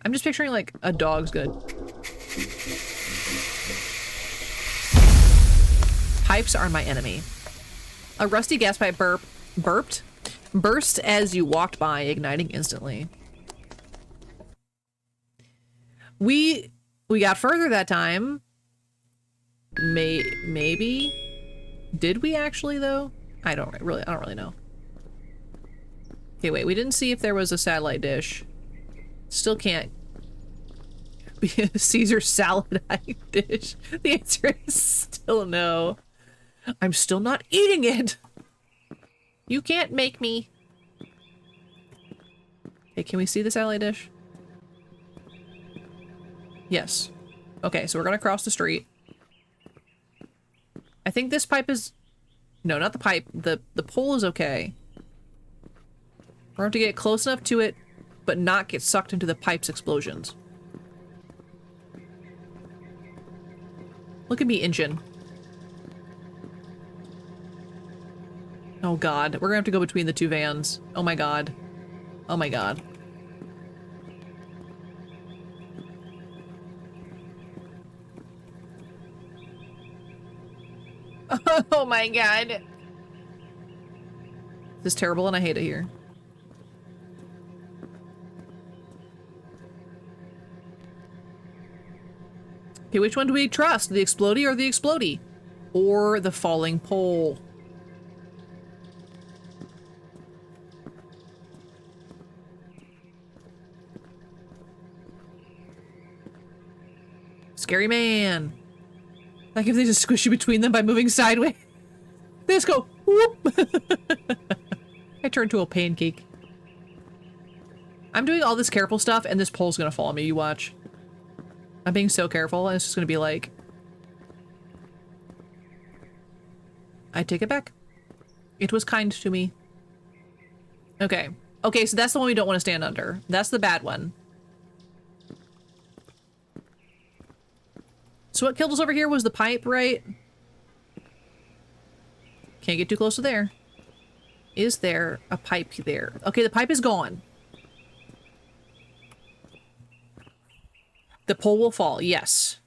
I'm just picturing, like, a dog's good. Pipes are my enemy. A rusty gas pipe burst as you walked by, igniting instantly. We got further that time. Maybe? Did we actually, though? I don't really know. Okay, wait, we didn't see if there was a satellite dish. Still can't be a Caesar salad dish. The answer is still no. I'm still not eating it. You can't make me. Okay, can we see the satellite dish? Yes. Okay, so we're gonna cross the street. I think this pipe is... No, not the pipe. The pole is okay. We're gonna have to get close enough to it, but not get sucked into the pipe's explosions. Look at me, engine. Oh god, we're gonna have to go between the two vans. Oh my god. Oh my god. Oh my god. This is terrible and I hate it here. Okay, which one do we trust? The explodey or the explodey? Or the falling pole? Scary man. Like if they just squish you between them by moving sideways. They just go whoop. I turn to a pancake. I'm doing all this careful stuff and this pole's gonna follow me, you watch. I'm being so careful and it's just gonna be like... I take it back. It was kind to me. Okay. Okay, so that's the one we don't want to stand under. That's the bad one. So what killed us over here was the pipe, right? Can't get too close to there. Is there a pipe there? Okay, the pipe is gone. The pole will fall, yes.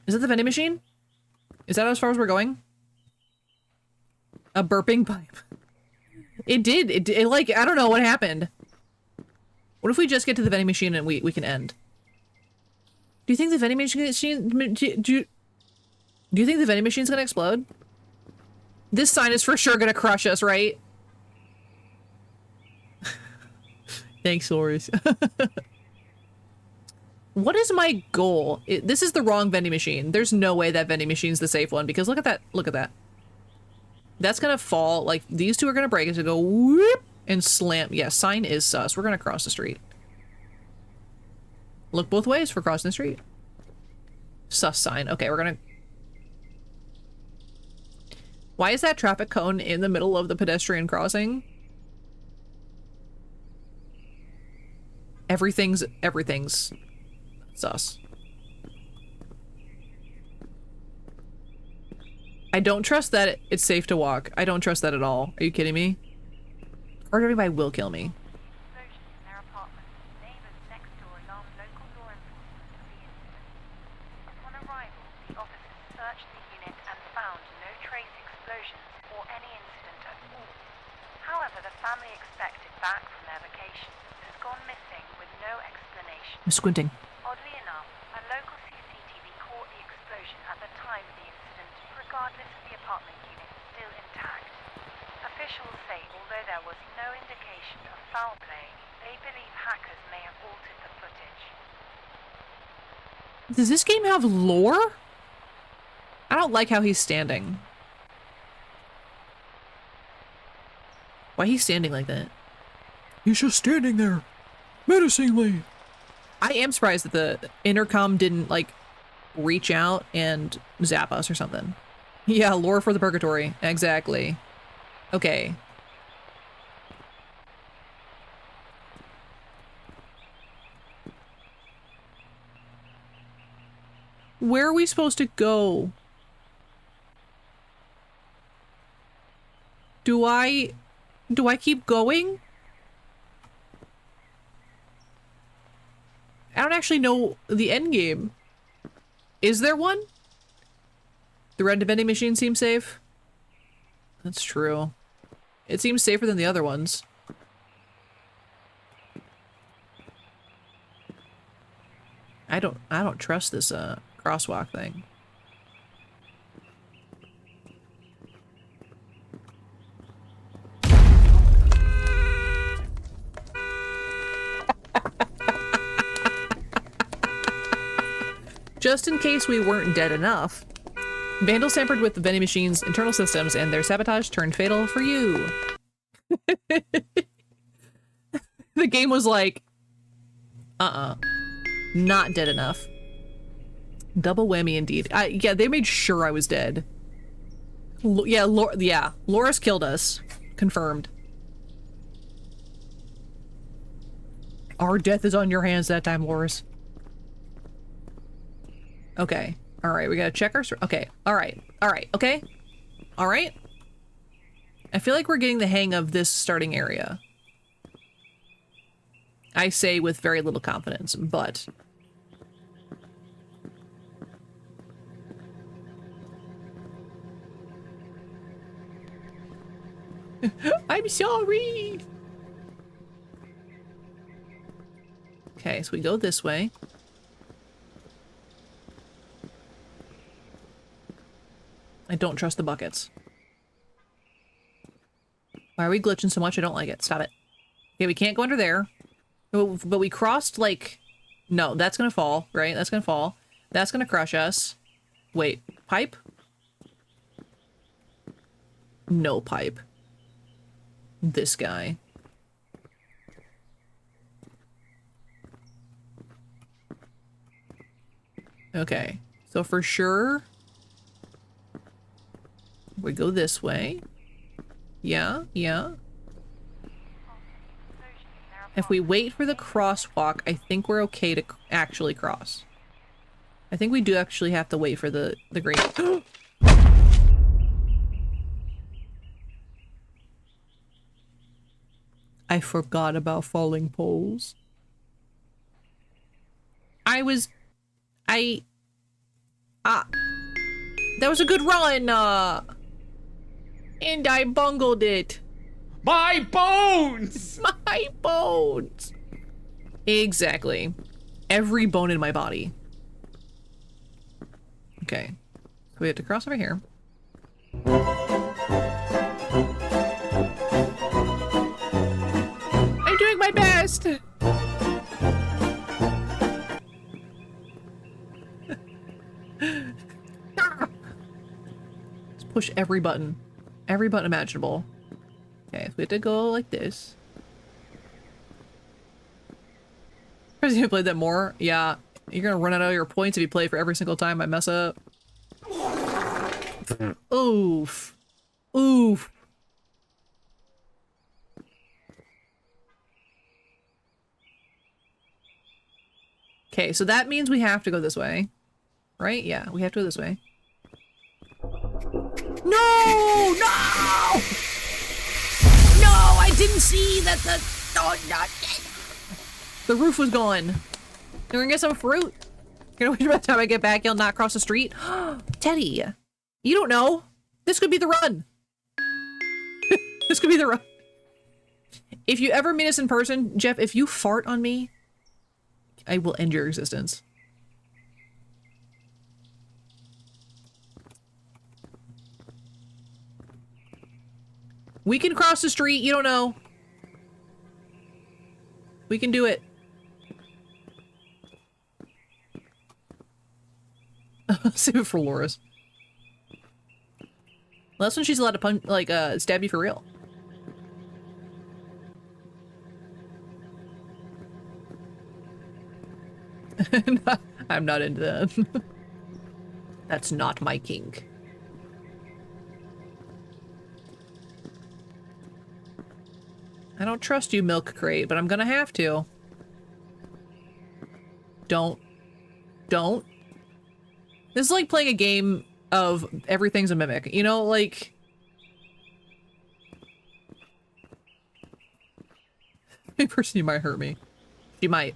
Is that the vending machine? Is that as far as we're going? A burping pipe. It did. It like, I don't know what happened. What if we just get to the vending machine and we can end? Do you think the vending machine... Do you think the vending machine's gonna explode? This sign is for sure gonna crush us, right? Thanks, Loris. What is my goal? This is the wrong vending machine. There's no way that vending machine's the safe one because look at that. Look at that. That's gonna fall. Like, these two are gonna break. It's gonna go whoop and slam. Yeah, sign is sus. We're gonna cross the street. Look both ways for crossing the street. Sus sign. Okay, we're gonna... Why is that traffic cone in the middle of the pedestrian crossing? Everything's sus. I don't trust that it's safe to walk. I don't trust that at all. Are you kidding me? Or everybody will kill me. I'm squinting. Oddly enough, a local CCTV caught the explosion at the time of the incident, regardless of the apartment unit still intact. Officials say although there was no indication of foul play, they believe hackers may have altered the footage. Does this game have lore? I don't like how he's standing. Why he's standing like that? He's just standing there, menacingly. I am surprised that the intercom didn't, like, reach out and zap us or something. Yeah, lore for the purgatory. Exactly. Okay. Where are we supposed to go? Do I keep going? I don't actually know the end game. Is there one? The red vending machine seems safe. That's true. It seems safer than the other ones. I don't trust this crosswalk thing. Just in case we weren't dead enough, vandals tampered with the vending machine's internal systems and their sabotage turned fatal for you. The game was like, not dead enough. Double whammy indeed. Yeah, they made sure I was dead. Loris killed us. Confirmed. Our death is on your hands that time, Loris. Okay. Alright, we gotta check our... Okay. Alright. Alright. Okay. Alright. I feel like we're getting the hang of this starting area. I say with very little confidence, but... I'm sorry! Okay, so we go this way. I don't trust the buckets. Why are we glitching so much? I don't like it. Stop it. Okay, we can't go under there. But we crossed, like... No, that's gonna fall, right? That's gonna fall. That's gonna crush us. Wait, pipe? No pipe. This guy. Okay, so for sure... We go this way. Yeah, yeah. If we wait for the crosswalk, I think we're okay to actually cross. I think we do actually have to wait for the green. I forgot about falling poles. That was a good run, and I bungled it. My bones! My bones! Exactly. Every bone in my body. Okay. So we have to cross over here. I'm doing my best! Let's push every button. Every button imaginable. Okay, so we have to go like this. Because you played that more? Yeah. You're gonna run out of your points if you play for every single time I mess up. Oof. Oof. Okay, so that means we have to go this way. Right? Yeah, we have to go this way. No! No! No! I didn't see that the roof was gone. You're gonna get some fruit. You're gonna wait by the time I get back, you'll not cross the street. Teddy, you don't know. This could be the run. This could be the run. If you ever meet us in person, Jeff, if you fart on me, I will end your existence. We can cross the street, you don't know. We can do it. Save it for Laura's. Well, that's when she's allowed to punch, like, stab you for real. I'm not into that. That's not my kink. I don't trust you, Milk Crate, but I'm gonna have to. Don't. This is like playing a game of everything's a mimic. You know, like... A person you might hurt me. She might.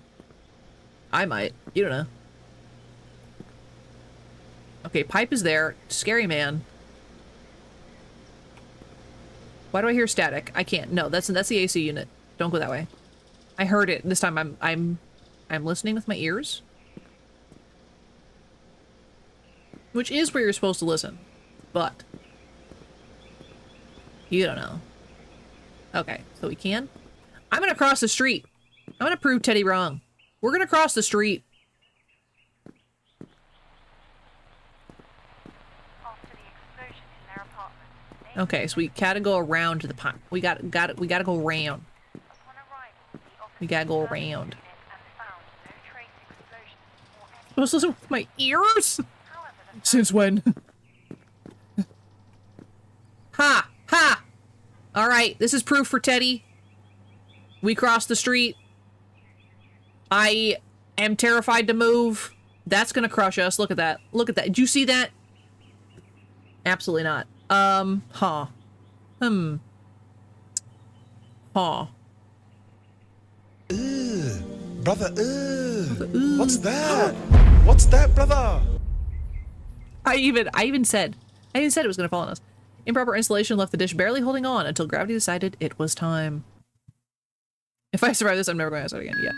I might. You don't know. Okay, pipe is there. Scary man. Why do I hear static? I can't. No, that's the AC unit. Don't go that way. I heard it. This time I'm listening with my ears. Which is where you're supposed to listen. But you don't know. Okay, so we can. I'm gonna cross the street. I'm gonna prove Teddy wrong. We're gonna cross the street. After the explosion in their apartment, Okay, so we gotta go around to the pond. We gotta go around. upon arrival, the officers We gotta go searched the around. unit and found no trace explosions or any. Supposed to listen with my ears? However, the Since when? Ha! Ha! Alright, this is proof for Teddy. We crossed the street. I am terrified to move. That's gonna crush us. Look at that. Look at that. Did you see that? Absolutely not. Huh. Huh. Brother, what's that? What's that, brother? I even said it was gonna fall on us. Improper installation left the dish barely holding on until gravity decided it was time. If I survive this, I'm never going to ask that again. Yeah.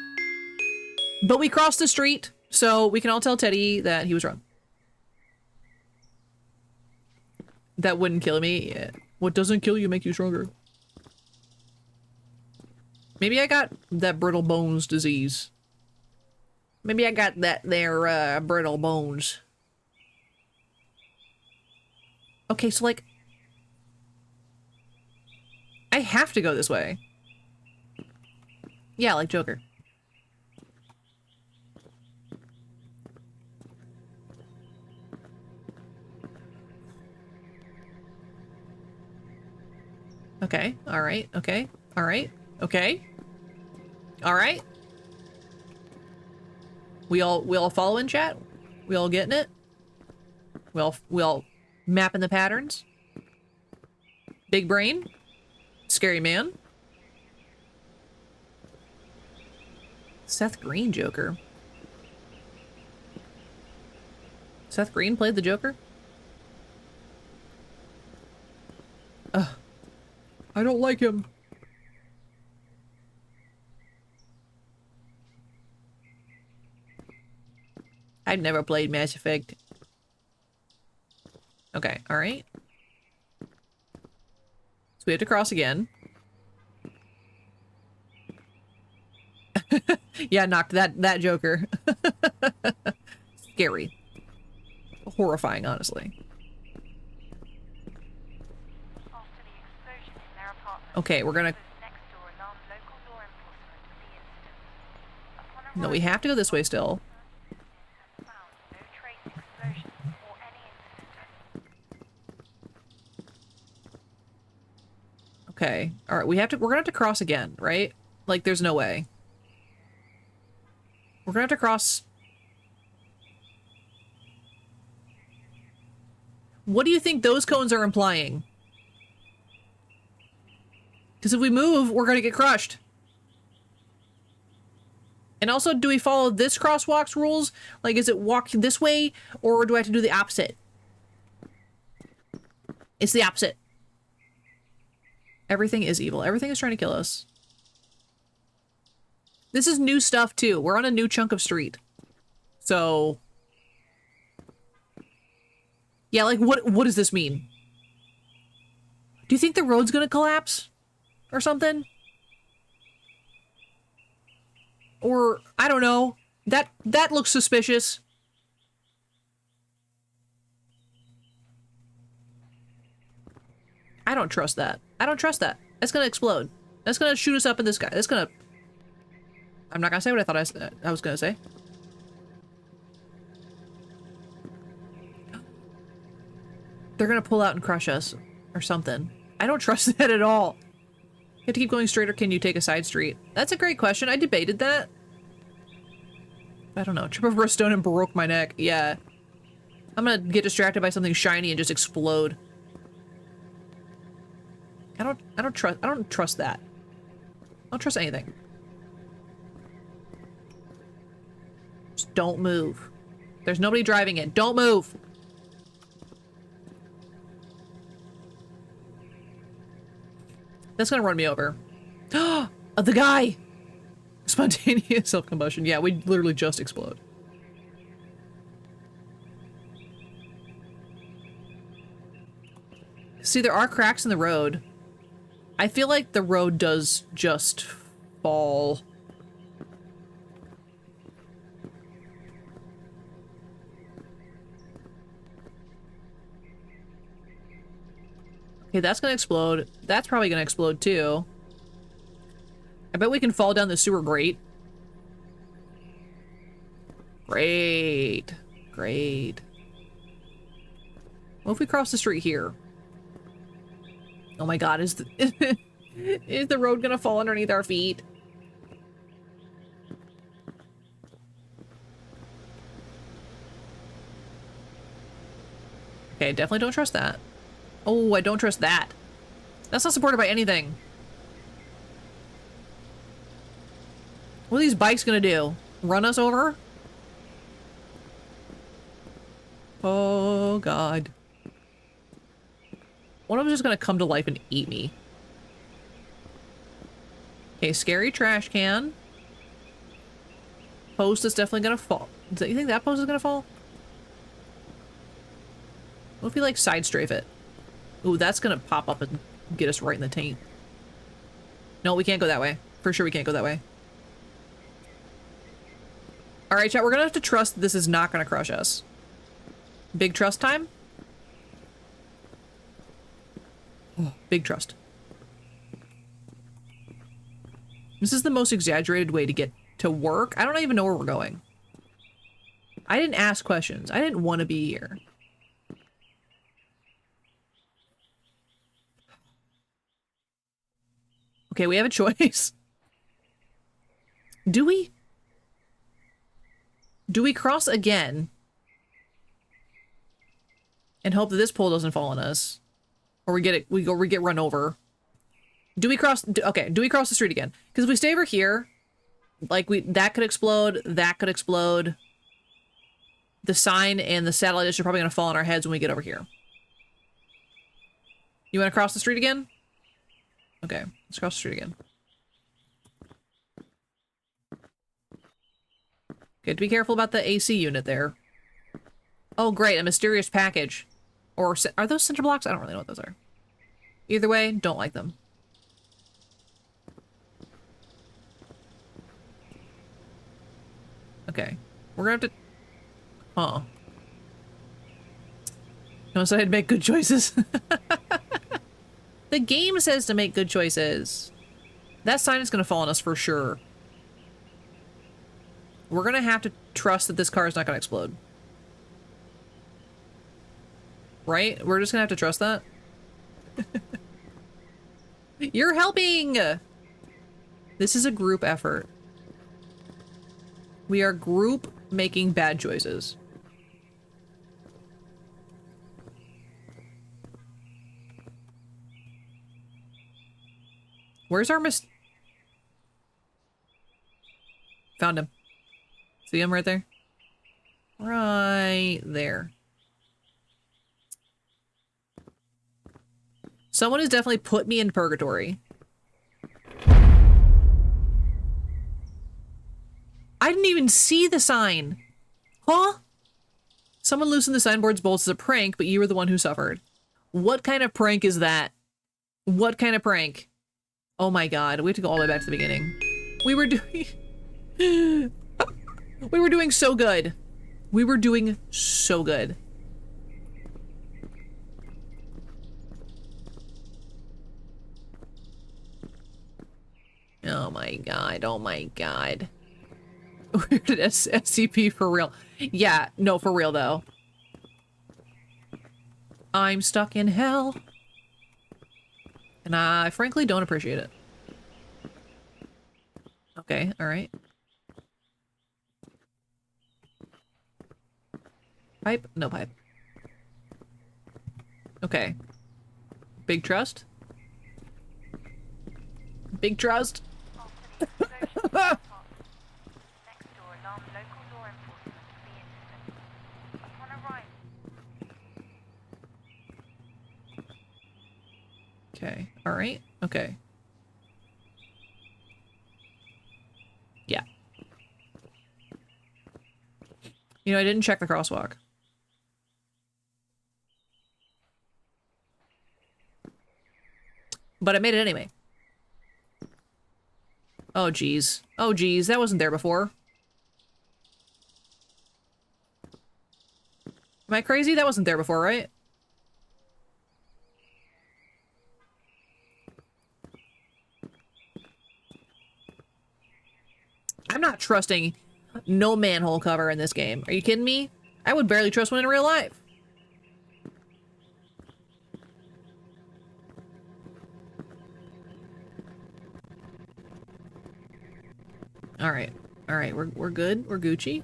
But we crossed the street, so we can all tell Teddy that he was wrong. That wouldn't kill me. Yeah. What doesn't kill you make you stronger. Maybe I got that brittle bones disease. Maybe I got that there, brittle bones. Okay, so like... I have to go this way. Yeah, like Joker. Okay, alright, okay, alright, okay. All right. We all following, chat? We all getting it? We all mapping the patterns? Big brain? Scary man? Seth Green Joker. Seth Green played the Joker? I don't like him. I've never played Mass Effect. Okay, alright. So we have to cross again. Yeah, knocked that Joker. Scary. Horrifying, honestly. After the explosion in their apartment, Okay, we're gonna... next door alarmed local law enforcement of the incident. Upon No, we have to go this way still. and found no trace explosion or any incident. Okay. Alright, we're gonna have to cross again, right? Like, there's no way. We're gonna have to cross... What do you think those cones are implying? Because if we move, we're gonna get crushed. And also, do we follow this crosswalk's rules? Like, is it walk this way, or do I have to do the opposite? It's the opposite. Everything is evil. Everything is trying to kill us. This is new stuff, too. We're on a new chunk of street. So... Yeah, like, what does this mean? Do you think the road's gonna collapse? Or something? Or, I don't know. That looks suspicious. I don't trust that. I don't trust that. That's gonna explode. That's gonna shoot us up in the sky. That's gonna... I'm not gonna say what I thought I was gonna say. They're gonna pull out and crush us. Or something. I don't trust that at all. You have to keep going straight, or can you take a side street? That's a great question. I debated that. I don't know. Trip over a stone and broke my neck. Yeah. I'm gonna get distracted by something shiny and just explode. I don't trust that. I don't trust anything. Just don't move. There's nobody driving it. Don't move. That's gonna run me over. The guy! Spontaneous self-combustion. Yeah, we literally just explode. See, there are cracks in the road. I feel like the road does just fall. Okay, that's gonna explode. That's probably gonna explode too. I bet we can fall down the sewer grate. Great. Great. What if we cross the street here? Oh my god, is the road gonna fall underneath our feet? Okay, definitely don't trust that. Oh, I don't trust that. That's not supported by anything. What are these bikes gonna do? Run us over? Oh, God. One of them is just gonna come to life and eat me. Okay, scary trash can. Post is definitely gonna fall. Do you think that post is gonna fall? What if we, like, side strafe it? Ooh, that's gonna pop up and get us right in the taint. No, we can't go that way. For sure we can't go that way. Alright, chat, we're gonna have to trust that this is not gonna crush us. Big trust time? Oh, big trust. This is the most exaggerated way to get to work. I don't even know where we're going. I didn't ask questions. I didn't want to be here. Okay, we have a choice. Do we? Do we cross again? And hope that this pole doesn't fall on us? Or we get run over? Do we cross? Okay, do we cross the street again? Because if we stay over here, like that could explode, that could explode. The sign and the satellite dish are probably going to fall on our heads when we get over here. You want to cross the street again? Okay, let's cross the street again. Okay, be careful about the AC unit there. Oh, great, a mysterious package. Or, are those cinder blocks? I don't really know what those are. Either way, don't like them. Okay, we're gonna have to... Huh. No one said I'd make good choices. The game says to make good choices. That sign is gonna fall on us for sure. We're gonna have to trust that this car is not gonna explode. Right? We're just gonna have to trust that. You're helping! This is a group effort. We are group making bad choices. Where's our Found him. See him right there? Right there. Someone has definitely put me in purgatory. I didn't even see the sign. Huh? Someone loosened the signboard's bolts as a prank, but you were the one who suffered. What kind of prank is that? What kind of prank? Oh my god, we have to go all the way back to the beginning. We were doing... we were doing so good. We were doing so good. Oh my god, oh my god. We're at SCP for real. Yeah, no, for real though. I'm stuck in hell. And I frankly don't appreciate it. Okay, alright. Pipe? No pipe. Okay. Big trust? Big trust? Okay, alright, okay. Yeah. You know, I didn't check the crosswalk. But I made it anyway. Oh, geez. Oh, geez, that wasn't there before. Am I crazy? That wasn't there before, right? I'm not trusting no manhole cover in this game. Are you kidding me? I would barely trust one in real life. Alright. Alright, we're good. We're Gucci.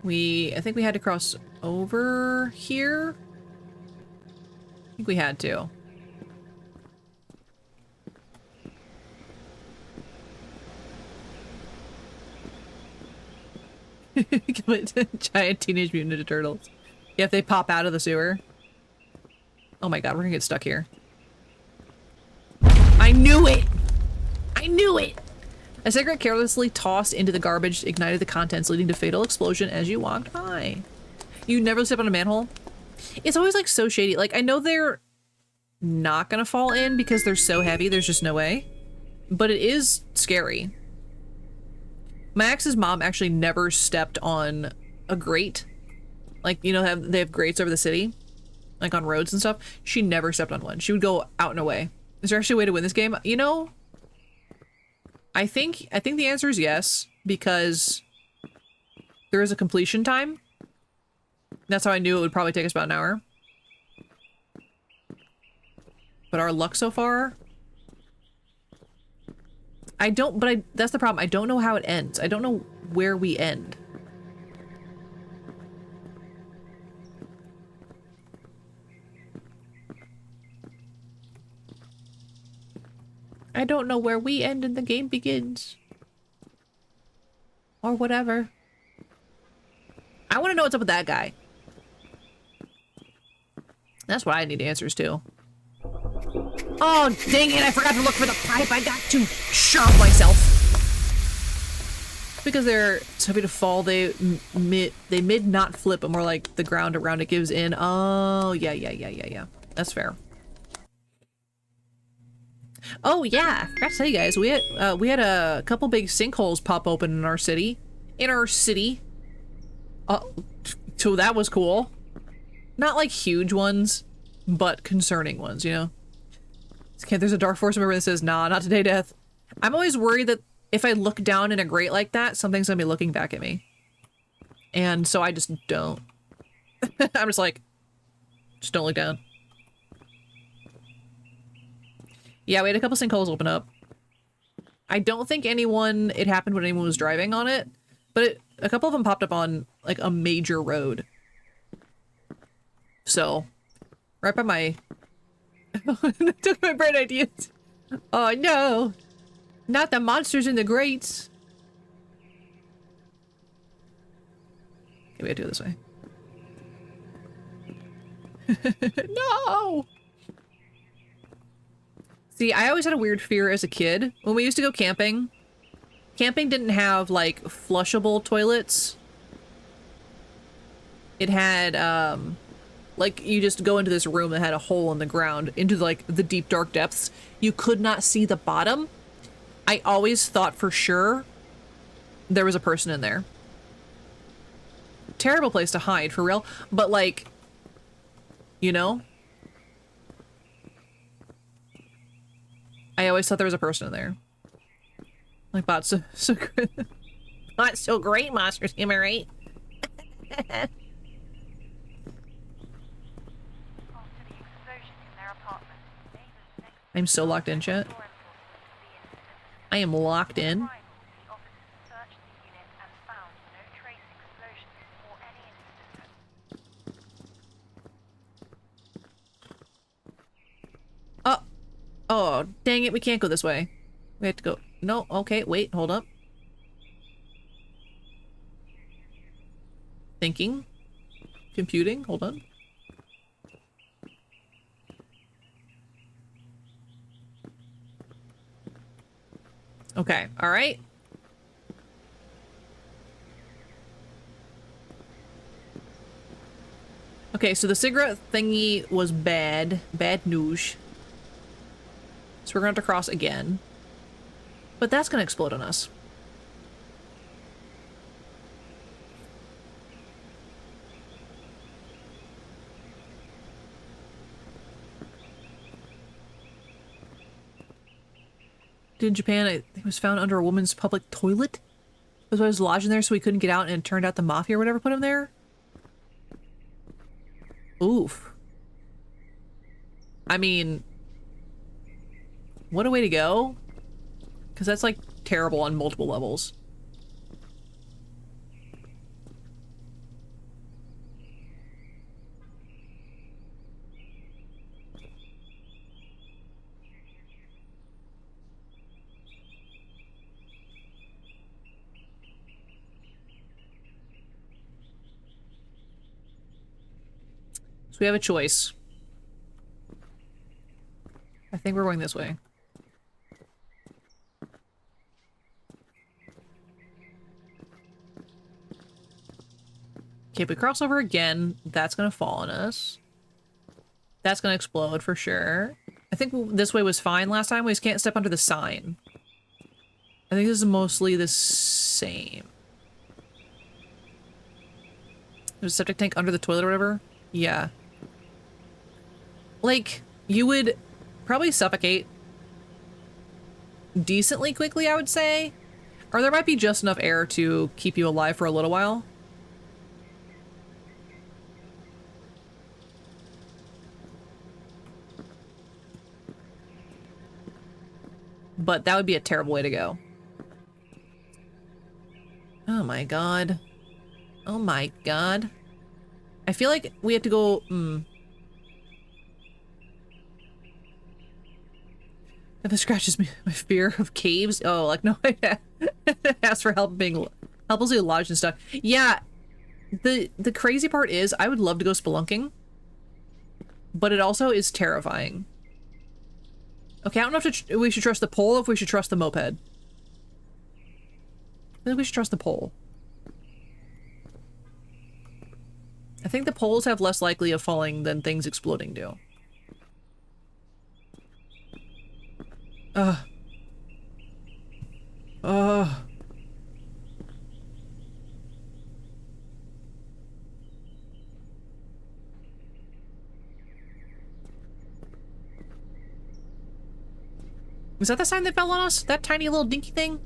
I think we had to cross over here. I think we had to. Giant Teenage Mutant Ninja Turtles. Yeah, if they pop out of the sewer. Oh my god, we're gonna get stuck here. I knew it! I knew it! A cigarette carelessly tossed into the garbage ignited the contents, leading to fatal explosion as you walked by. You never step on a manhole? It's always like so shady. Like, I know they're not gonna fall in because they're so heavy, there's just no way. But it is scary. My ex's mom actually never stepped on a grate. Like, you know, they have grates over the city, like on roads and stuff. She never stepped on one. She would go out and away. Is there actually a way to win this game? You know, I think the answer is yes, because there is a completion time. That's how I knew it would probably take us about an hour. But our luck so far, I don't, but that's the problem. I don't know how it ends. I don't know where we end. I don't know where we end and the game begins. Or whatever. I want to know what's up with that guy. That's what I need answers to. Oh, dang it, I forgot to look for the pipe. I got too sure of myself. Because they're so happy to fall, they mid not flip, but more like the ground around it gives in. Oh, yeah. That's fair. Oh, yeah, I forgot to tell you guys, we had a couple big sinkholes pop open in our city. So that was cool. Not like huge ones, but concerning ones, you know? Okay, there's a Dark Force member that says, nah, not today, Death. I'm always worried that if I look down in a grate like that, something's gonna be looking back at me. And so I just don't. I'm just like, just don't look down. Yeah, we had a couple sinkholes open up. I don't think it happened when anyone was driving on it, but a couple of them popped up on, like, a major road. So, right by my... took my bright ideas. Oh no! Not the monsters in the grates! Okay, we gotta do it this way. No! See, I always had a weird fear as a kid. When we used to go camping, camping didn't have, like, flushable toilets. It had, like, you just go into this room that had a hole in the ground, into, like, the deep, dark depths. You could not see the bottom. I always thought for sure there was a person in there. Terrible place to hide, for real. But, like, you know? I always thought there was a person in there. Like, bot's so good. Not so great, monsters, am I right? I'm so locked in, chat. I am locked in. Oh, dang it, we can't go this way. We have to go... No, okay, wait, hold up. Thinking. Computing, hold on. Okay, alright. Okay, so the cigarette thingy was bad. Bad news. So we're gonna have to cross again. But that's gonna explode on us. In Japan, it was found under a woman's public toilet. That's why I was lodging there so he couldn't get out, and it turned out the mafia or whatever put him there. Oof. I mean, what a way to go. Because that's, like, terrible on multiple levels. So we have a choice. I think we're going this way. Okay, if we cross over again, that's gonna fall on us. That's gonna explode for sure. I think this way was fine last time. We just can't step under the sign. I think this is mostly the same. There's a septic tank under the toilet or whatever? Yeah. Like, you would probably suffocate decently quickly, I would say. Or there might be just enough air to keep you alive for a little while. but that would be a terrible way to go. Oh my god. Oh my god. I feel like we have to go, If it scratches me, my fear of caves. Oh, like, no, I asked for help being helplessly lodged and stuck. Yeah, the crazy part is I would love to go spelunking, but it also is terrifying. Okay, I don't know if we should trust the pole or if we should trust the moped. I think we should trust the pole. I think the poles have less likely of falling than things exploding do. Was that the sign that fell on us? That tiny little dinky thing?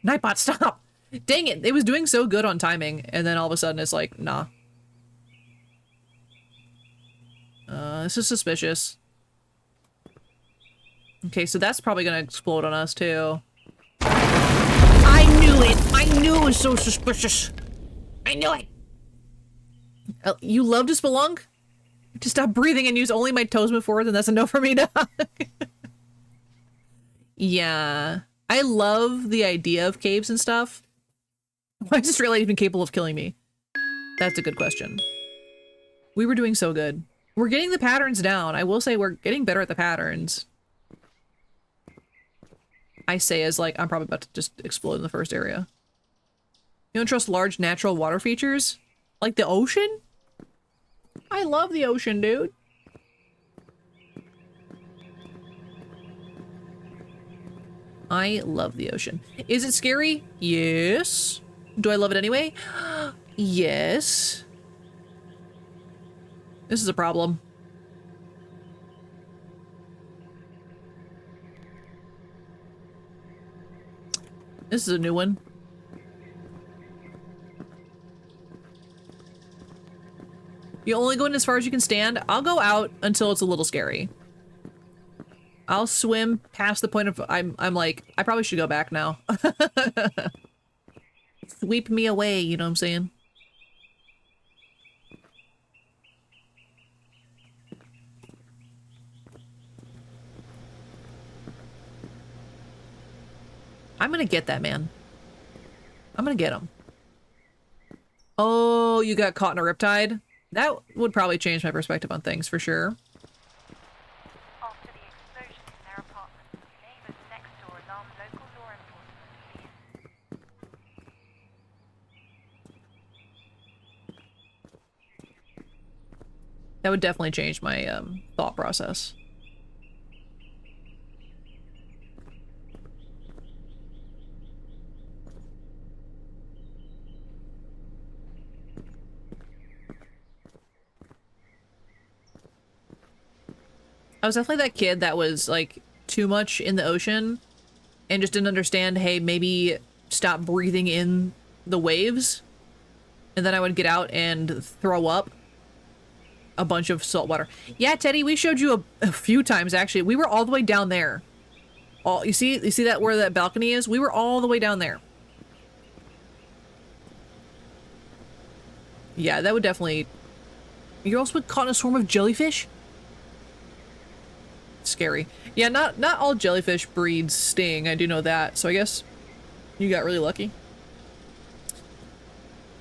Nightbot, stop! Dang it, it was doing so good on timing, and then all of a sudden it's like, nah. This is suspicious. Okay, so that's probably gonna explode on us, too. I knew it! I knew it was so suspicious! I knew it! You love to spelunk? To stop breathing and use only my toes move forward, then that's a no for me, dog. Yeah. I love the idea of caves and stuff. Why is this really even capable of killing me? That's a good question. We were doing so good. We're getting the patterns down. I will say we're getting better at the patterns. I say as like, I'm probably about to just explode in the first area. You don't trust large natural water features? Like the ocean? I love the ocean, dude. I love the ocean. Is it scary? Yes. Do I love it anyway? Yes. This is a problem. This is a new one. You only go in as far as you can stand. I'll go out until it's a little scary. I'll swim past the point of I'm like, I probably should go back now. Sweep me away, you know what I'm saying? I'm gonna get that man. I'm gonna get him. Oh, you got caught in a riptide? That would probably change my perspective on things for sure. After the explosion in their apartment, neighbors next door alarmed local law enforcement police. That would definitely change my thought process. I was definitely that kid that was like too much in the ocean and just didn't understand, hey, maybe stop breathing in the waves. And then I would get out and throw up a bunch of salt water. Yeah, Teddy, we showed you a few times actually. We were all the way down there. You see that where that balcony is? We were all the way down there. Yeah, that would definitely... You're also caught in a swarm of jellyfish? Scary. Yeah, not all jellyfish breeds sting. I do know that. So I guess you got really lucky.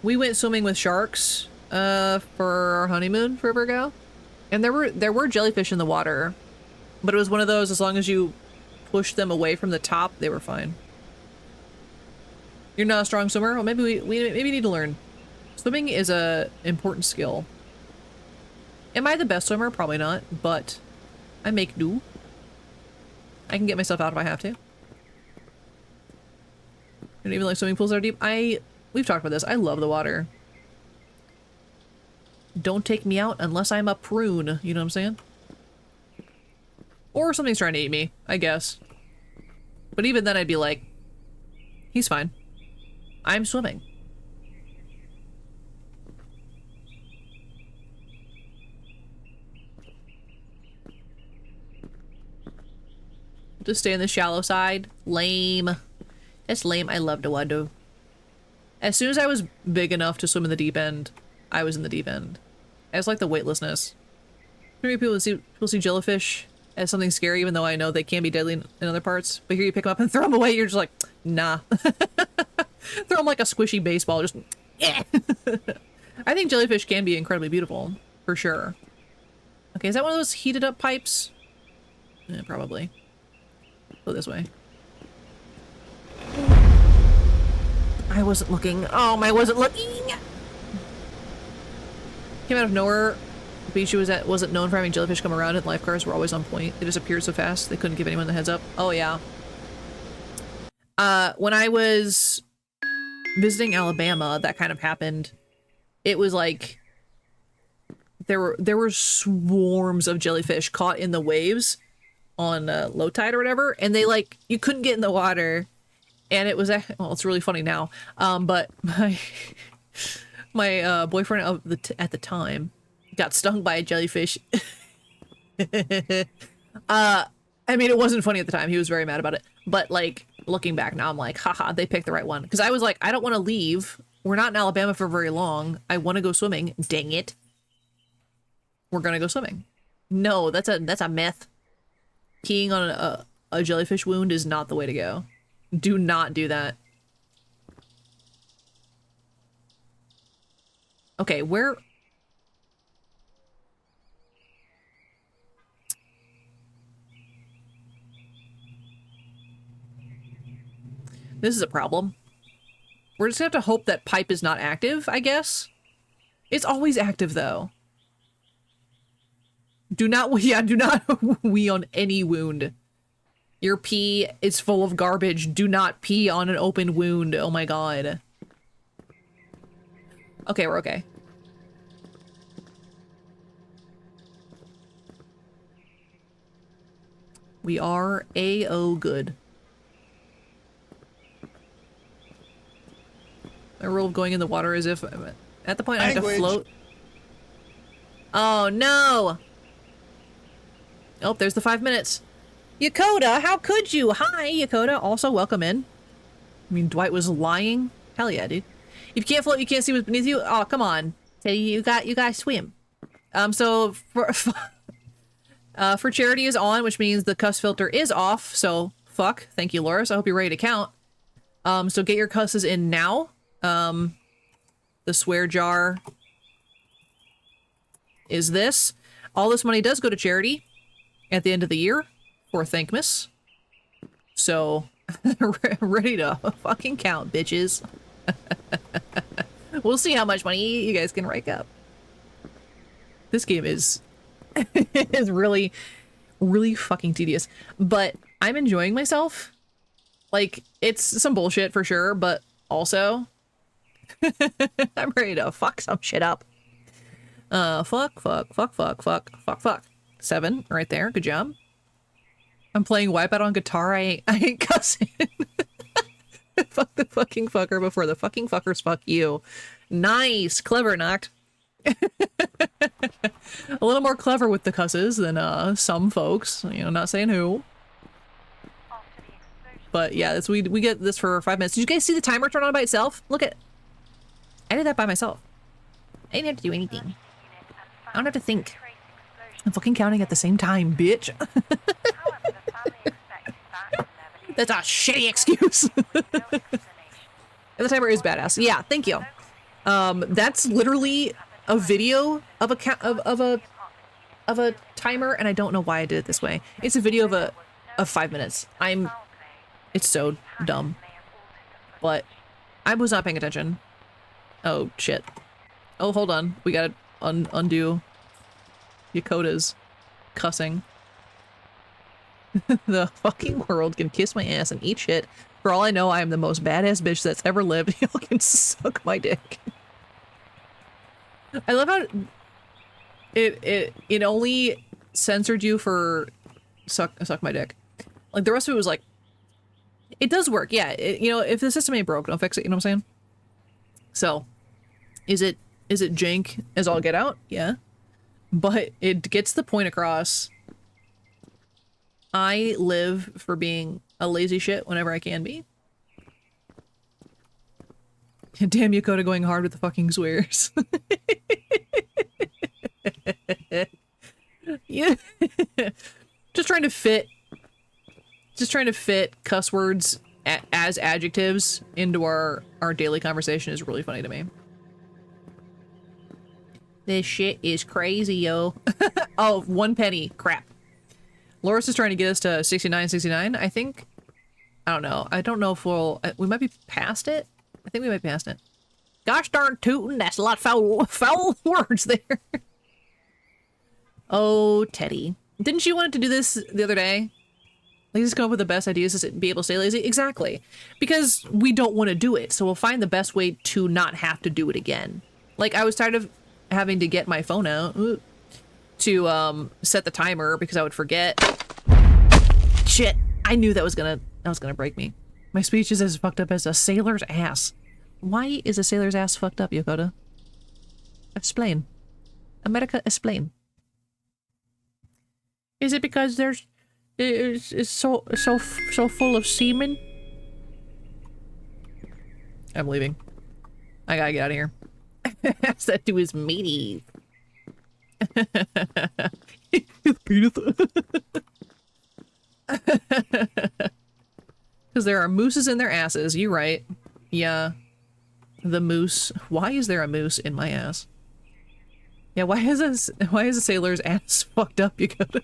We went swimming with sharks for our honeymoon forever ago. And there were jellyfish in the water. But it was one of those, as long as you pushed them away from the top, they were fine. You're not a strong swimmer? Well, maybe we need to learn. Swimming is a important skill. Am I the best swimmer? Probably not, but I make do. I can get myself out if I have to. And even like swimming pools are deep. We've talked about this. I love the water. Don't take me out unless I'm a prune. You know what I'm saying? Or something's trying to eat me, I guess. But even then I'd be like, he's fine. I'm swimming. to stay in the shallow side. Lame. That's lame. I love the water. As soon as I was big enough to swim in the deep end, I was in the deep end. I just like the weightlessness. Maybe people see jellyfish as something scary, even though I know they can be deadly in other parts. But here you pick them up and throw them away, you're just like, nah. Throw them like a squishy baseball, just, yeah. I think jellyfish can be incredibly beautiful, for sure. Okay, is that one of those heated up pipes? Yeah, probably. Go this way. I wasn't looking. Oh, I wasn't looking! Came out of nowhere. The beach wasn't known for having jellyfish come around, and lifeguards were always on point. They disappeared so fast, they couldn't give anyone the heads up. Oh, yeah. When I was visiting Alabama, that kind of happened. It was like there were swarms of jellyfish caught in the waves on low tide or whatever, and they like you couldn't get in the water, and it was well, it's really funny now. But my boyfriend at the time got stung by a jellyfish. I mean, it wasn't funny at the time. He was very mad about it. But like looking back now, I'm like, haha, they picked the right one. Because I was like, I don't want to leave. We're not in Alabama for very long. I want to go swimming. Dang it. We're gonna go swimming. No, that's a myth. Peeing on a jellyfish wound is not the way to go. Do not do that. Okay, where... This is a problem. We're just gonna have to hope that pipe is not active, I guess. It's always active, though. Do not wee on any wound. Your pee is full of garbage. Do not pee on an open wound. Oh my god. Okay, we're okay. We are A-O good. A rule of going in the water as if at the point I have to float. Oh no! Oh, there's the 5 minutes. Yakota, how could you? Hi, Yakota. Also, welcome in. I mean, Dwight was lying. Hell yeah, dude. If you can't float, you can't see what's beneath you. Oh, come on. Say you guys swim. So for charity is on, which means the cuss filter is off. So fuck. Thank you, Loris. I hope you're ready to count. So get your cusses in now. The swear jar is this. All this money does go to charity at the end of the year for Thankmas. So, ready to fucking count, bitches. We'll see how much money you guys can rake up. This game is is really, really fucking tedious. But I'm enjoying myself. Like, it's some bullshit for sure, but also I'm ready to fuck some shit up. Fuck. 7 right there. Good job. I'm playing Wipeout on guitar. I ain't cussing. Fuck the fucking fucker before the fucking fuckers fuck you. Nice. Clever, Noct. A little more clever with the cusses than some folks. You know, not saying who. But yeah, this, we get this for 5 minutes. Did you guys see the timer turn on by itself? Look at... I did that by myself. I didn't have to do anything. I don't have to think. I'm fucking counting at the same time, bitch. That's a shitty excuse. And the timer is badass. Yeah, thank you. That's literally a video of a timer, and I don't know why I did it this way. It's a video of 5 minutes. It's so dumb. But I was not paying attention. Oh shit. Oh, hold on. We gotta undo Yakota's cussing. The fucking world can kiss my ass and eat shit. For all I know, I am the most badass bitch that's ever lived. Y'all can suck my dick. I love how it only censored you for suck my dick. Like the rest of it was like, it does work. Yeah, you know, if the system ain't broke, don't fix it. You know what I'm saying? So, is it jank as all get out? Yeah, but it gets the point across I live for being a lazy shit whenever I can be. Damn Yokota going hard with the fucking swears. Yeah. Just trying to fit cuss words as adjectives into our daily conversation is really funny to me. This shit is crazy, yo. Oh, 1 penny. Crap. Loris is trying to get us to 69.69, I think. I don't know. I don't know if we might be past it. I think we might be past it. Gosh darn tootin', that's a lot of foul words there. Oh, Teddy. Didn't you want to do this the other day? Like, just come up with the best ideas to be able to stay lazy? Exactly. Because we don't want to do it, so we'll find the best way to not have to do it again. Like, I was tired of having to get my phone out to set the timer because I would forget. Shit. I knew that was gonna break me. My speech is as fucked up as a sailor's ass. Why is a sailor's ass fucked up, Yokota? Explain. America, explain. Is it because it's so full of semen? I'm leaving. I gotta get out of here. Has that to his matey. Penis. Because there are mooses in their asses. You right. Yeah. The moose. Why is there a moose in my ass? Yeah, why is a sailor's ass fucked up? You gotta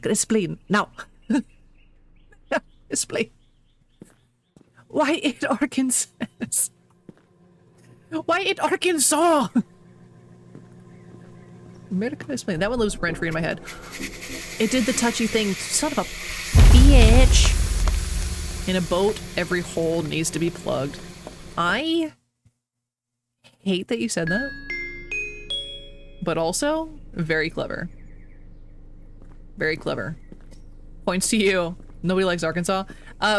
explain now. Explain. Why it Arkansas? Why it Arkansas? America explain. That one lives rent free in my head. It did the touchy thing. Son of a bitch. In a boat, every hole needs to be plugged. I hate that you said that. But also, very clever. Very clever. Points to you. Nobody likes Arkansas.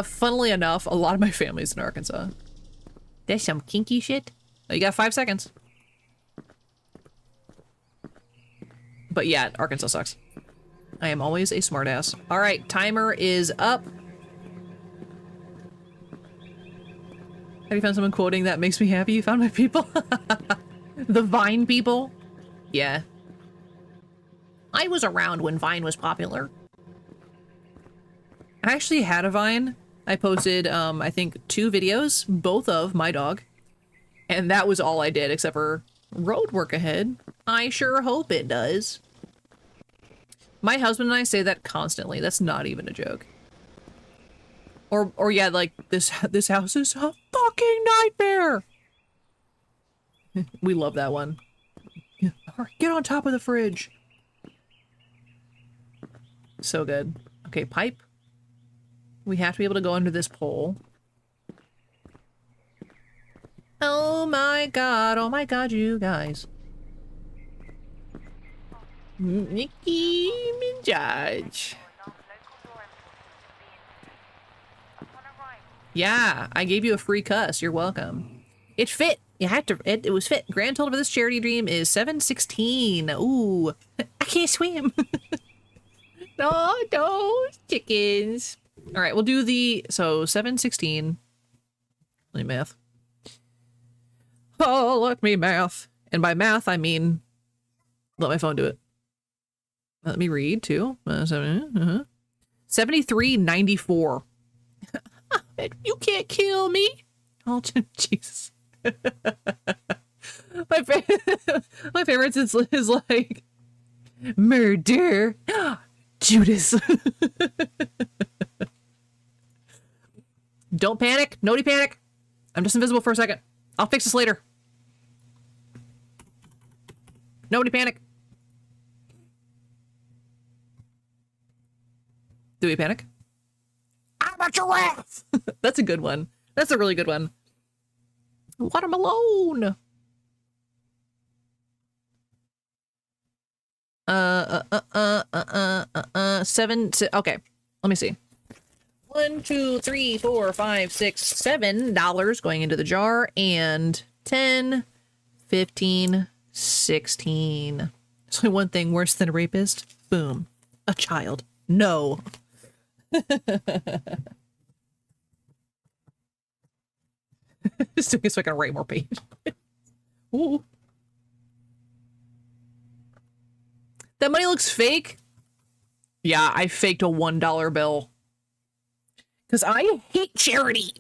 Funnily enough, a lot of my family's in Arkansas. That's some kinky shit. Oh, you got 5 seconds. But yeah, Arkansas sucks. I am always a smartass. Alright, timer is up. Have you found someone quoting that makes me happy? You found my people? The Vine people? Yeah. I was around when Vine was popular. I actually had a Vine. I posted, I think 2 videos, both of my dog. And that was all I did, except for road work ahead. I sure hope it does. My husband and I say that constantly. That's not even a joke. Or yeah, like, this house is a fucking nightmare! We love that one. Get on top of the fridge! So good. Okay, pipe. We have to be able to go under this pole. Oh my god, you guys. Nicki Minaj. Yeah, I gave you a free cuss. You're welcome. It fit. You had to. It was fit. Grand total for this charity dream is 716. Ooh, I can't swim. No, those chickens. All right, we'll do the 716. Let me math. Oh, let me math. And by math, I mean let my phone do it. Let me read too. 73.94. You can't kill me. Oh, Jesus. My favorite is like murder. Judas. Don't panic. Nobody panic. I'm just invisible for a second. I'll fix this later. Nobody panic. Do we panic? I'm a giraffe. That's a good one. That's a really good one. Watermelon. Okay, let me see. 1, 2, 3, 4, 5, 6, $7 going into the jar, and 10, 15, 16. There's only one thing worse than a rapist. Boom. A child. No. Just doing it so I can write more page. Ooh. That money looks fake. Yeah, I faked a $1 bill. Because I hate charity.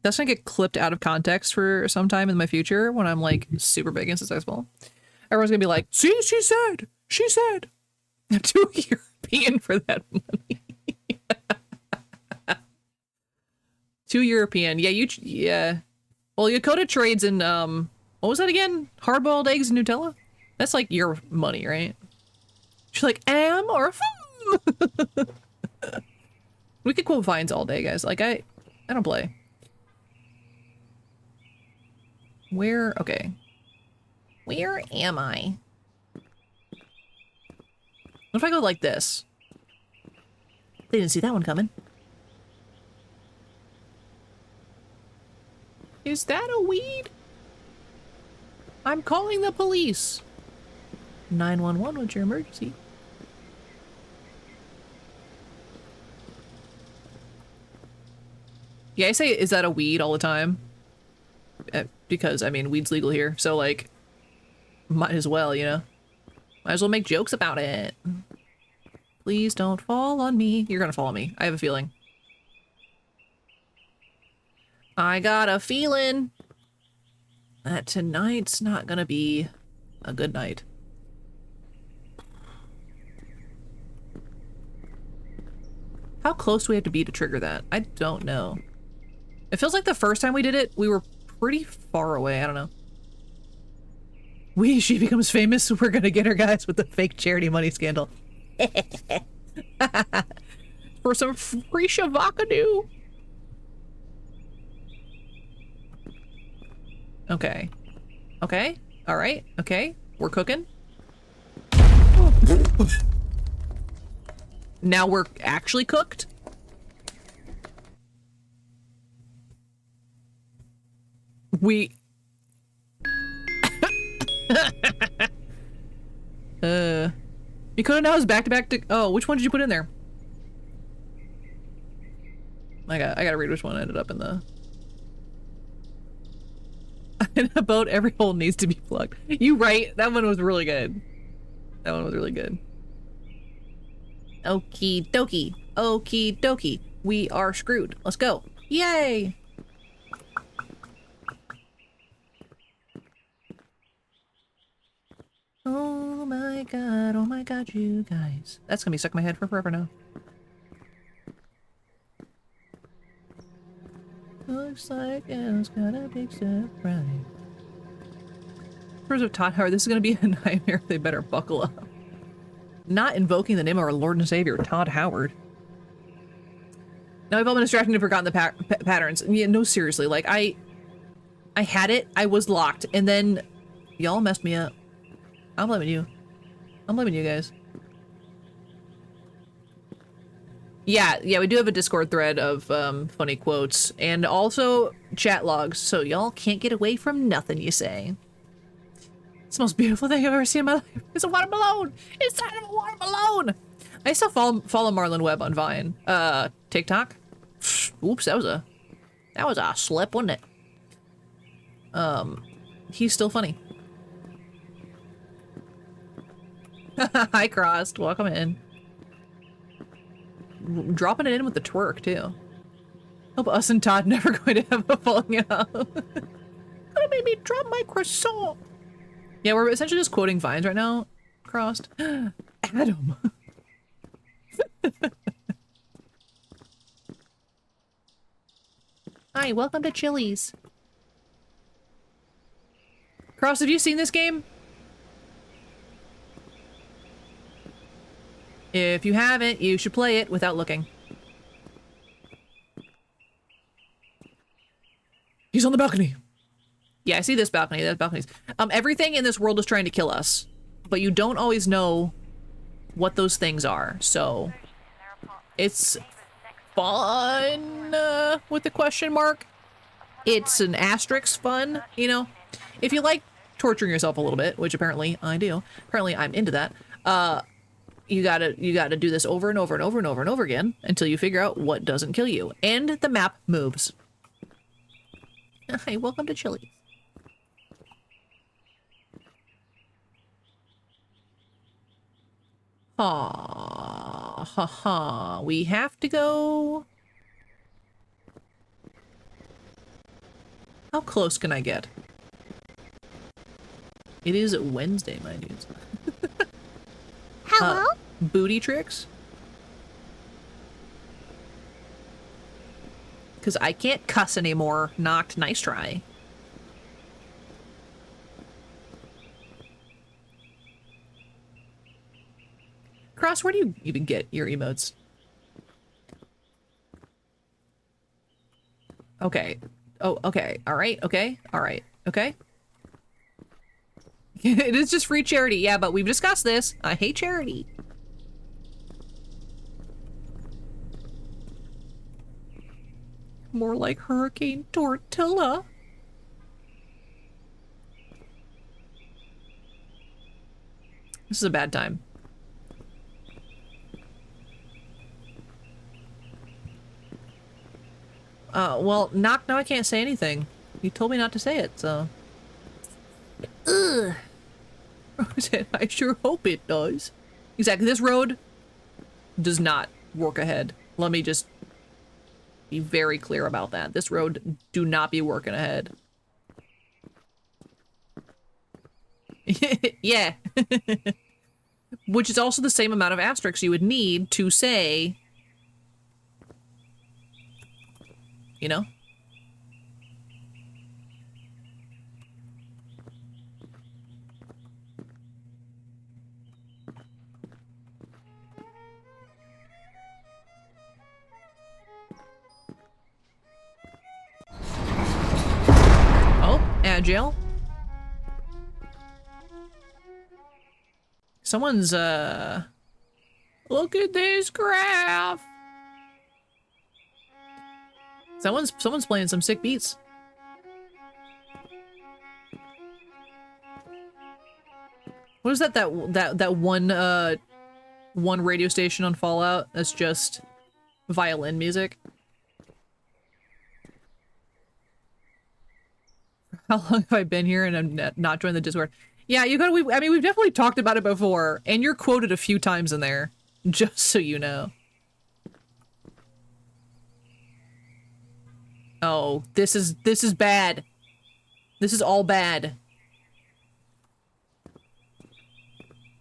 That's gonna get clipped out of context for some time in my future when I'm like super big and successful. Everyone's gonna be like, see, she said. I'm too European for that money. Too European. Yeah, yeah. Well, Yakota trades in, what was that again? Hard-boiled eggs and Nutella? That's like your money, right? She's like, am or fum? We could quote Vines all day, guys. Like, I don't play. Where? Okay. Where am I? What if I go like this? They didn't see that one coming. Is that a weed? I'm calling the police. 911, what's your emergency? Yeah, I say, is that a weed all the time? Because, I mean, weed's legal here, so, like, might as well, you know? Might as well make jokes about it. Please don't fall on me. You're gonna fall on me. I have a feeling. I got a feeling that tonight's not gonna be a good night. How close do we have to be to trigger that? I don't know. It feels like the first time we did it, we were pretty far away. I don't know. She becomes famous, we're gonna get her, guys, with the fake charity money scandal. For some free shavakadu. Okay. Okay. All right. Okay. We're cooking. Now we're actually cooked. We... You couldn't now is back-to-back to... Oh, which one did you put in there? I gotta read which one ended up in the... In a boat, every hole needs to be plugged. You right. That one was really good. That one was really good. Okie dokie. Okie dokie. We are screwed. Let's go. Yay! Oh my god, you guys. That's gonna be stuck in my head for forever now. Looks like it's got a big surprise. Pros of Todd Howard, this is gonna be a nightmare. They better buckle up. Not invoking the name of our Lord and Savior, Todd Howard. Now I've all been distracted and forgotten the patterns. Yeah, no, seriously, like I had it, I was locked, and then y'all messed me up. I'm blaming you. I'm blaming you guys. Yeah, we do have a Discord thread of funny quotes and also chat logs, so y'all can't get away from nothing you say. It's the most beautiful thing I've ever seen in my life. It's a watermelon! Inside of a watermelon! I still follow Marlon Webb on Vine. TikTok? Oops, that was a slip, wasn't it? He's still funny. Hi, Crossed. Welcome in. Dropping it in with the twerk, too. Hope us and Todd never going to have a falling out. Gonna make me drop my croissant. Yeah, we're essentially just quoting Vines right now. Crossed. Adam. Hi, welcome to Chili's. Cross, have you seen this game? If you haven't, you should play it without looking. He's on the balcony. Yeah, I see this balcony. That balcony's. Everything in this world is trying to kill us, but you don't always know what those things are. So it's fun with the question mark. It's an asterisk fun, you know. If you like torturing yourself a little bit, which apparently I do. Apparently I'm into that. You gotta do this over and over and over and over and over again until you figure out what doesn't kill you. And the map moves. Hi, welcome to Chile. Ha ha ha. We have to go. How close can I get? It is Wednesday, my dudes. Hello? Booty tricks? Because I can't cuss anymore. Knocked. Nice try. Cross, where do you even get your emotes? Okay. Oh, okay. Alright, okay. Alright, okay. It is just free charity, yeah, but we've discussed this. I hate charity. More like Hurricane Tortilla. This is a bad time. Well, knock, now I can't say anything. You told me not to say it, so. Ugh. I sure hope it does. Exactly, this road does not work ahead. Let me just be very clear about that. This road do not be working ahead. Yeah. Which is also the same amount of asterisks you would need to say, you know? Oh, agile. Someone's, look at this graph. Someone's playing some sick beats. What is that one radio station on Fallout that's just violin music? How long have I been here and I'm not joined the Discord? Yeah, you gotta, I mean, we've definitely talked about it before, and you're quoted a few times in there, just so you know. Oh, this is bad. This is all bad.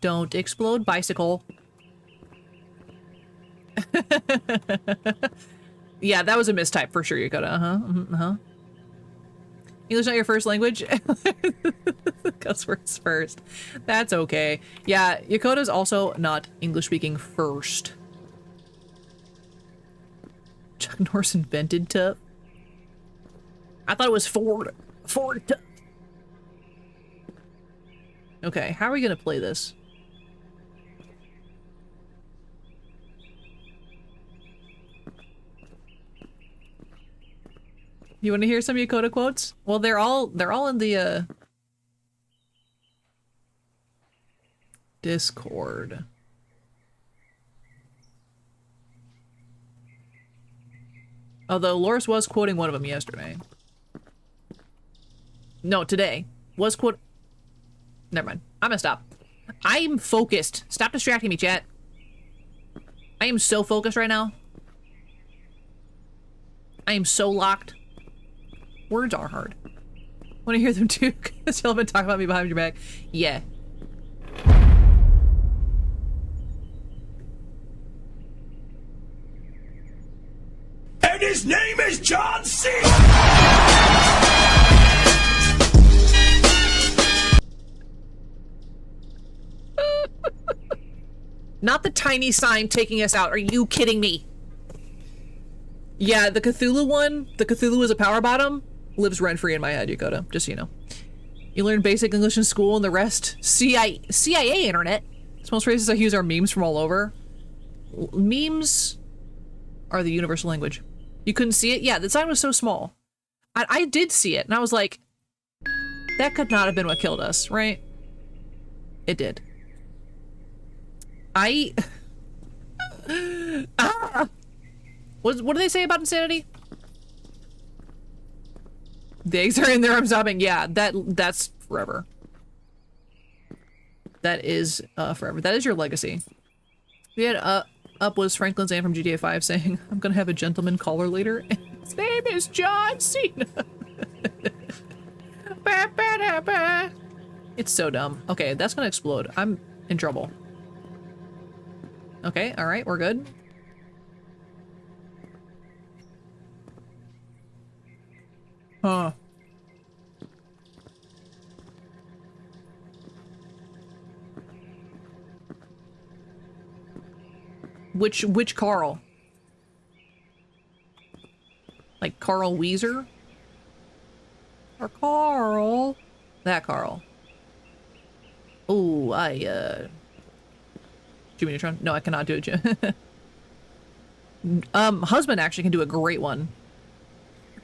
Don't explode, bicycle. Yeah, that was a mistype for sure, Yokota. English not your first language? Cuss words first. That's okay. Yeah, Yokota's also not English speaking first. Chuck Norris invented tough. I thought it was Ford. Ford tough. Okay, how are we gonna play this? You want to hear some Yokota quotes? Well, they're all in the Discord. Although Loris was quoting one of them yesterday. No, today. Was quote. Never mind. I'm gonna stop. I'm focused. Stop distracting me, chat. I am so focused right now. I am so locked. Words are hard. Want to hear them too? Because y'all been talking about me behind your back. Yeah. And his name is John C. Not the tiny sign taking us out. Are you kidding me? Yeah, the Cthulhu one, the Cthulhu is a power bottom, lives rent-free in my head, Yokota, just so you know. You learn basic English in school and the rest, CIA internet. It's most phrases I use are memes from all over. Memes are the universal language. You couldn't see it? Yeah, the sign was so small. I did see it, and I was like, that could not have been what killed us, right? It did. I... ah! What do they say about insanity? The eggs are in there, I'm sobbing. Yeah, that's forever. That is forever. That is your legacy. We had up was Franklin's aunt from GTA 5 saying, I'm gonna have a gentleman caller later. His name is John Cena. It's so dumb. Okay, that's gonna explode. I'm in trouble. Okay, alright, we're good. Huh. Which Carl? Like Carl Weezer? Or Carl? That Carl. Oh, Jimmy Neutron? No, I cannot do it, Jim. Husband actually can do a great one.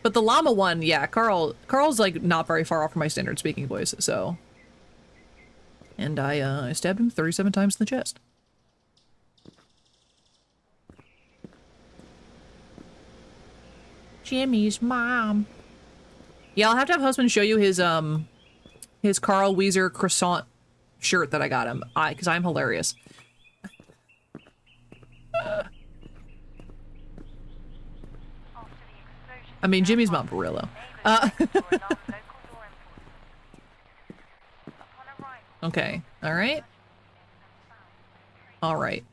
But the llama one, yeah, Carl's like not very far off from my standard speaking voice, so. And I stabbed him 37 times in the chest. Jimmy's mom. Yeah, I'll have to have husband show you his Carl Weezer croissant shirt that I got him. Because I'm hilarious. I mean, Jimmy's mom for real though. Okay. Alright. Alright.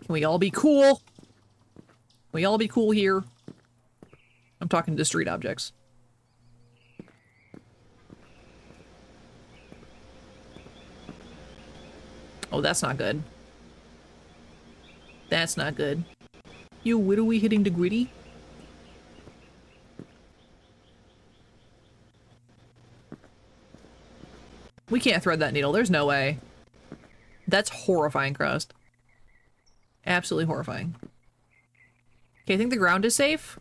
Can we all be cool? We all be cool here. I'm talking to street objects. Oh, that's not good. That's not good. You, what are we hitting the gritty? We can't thread that needle. There's no way. That's horrifying, Crust. Absolutely horrifying. Okay, I think the ground is safe.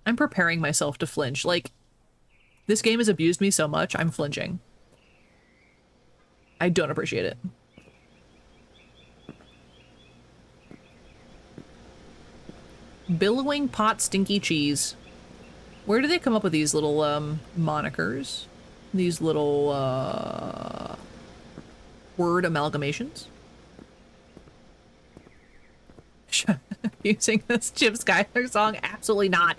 I'm preparing myself to flinch. Like, this game has abused me so much, I'm flinching. I don't appreciate it. Billowing pot stinky cheese. Where do they come up with these little, monikers? These little, word amalgamations? You sing this Jim Skyler song? Absolutely not.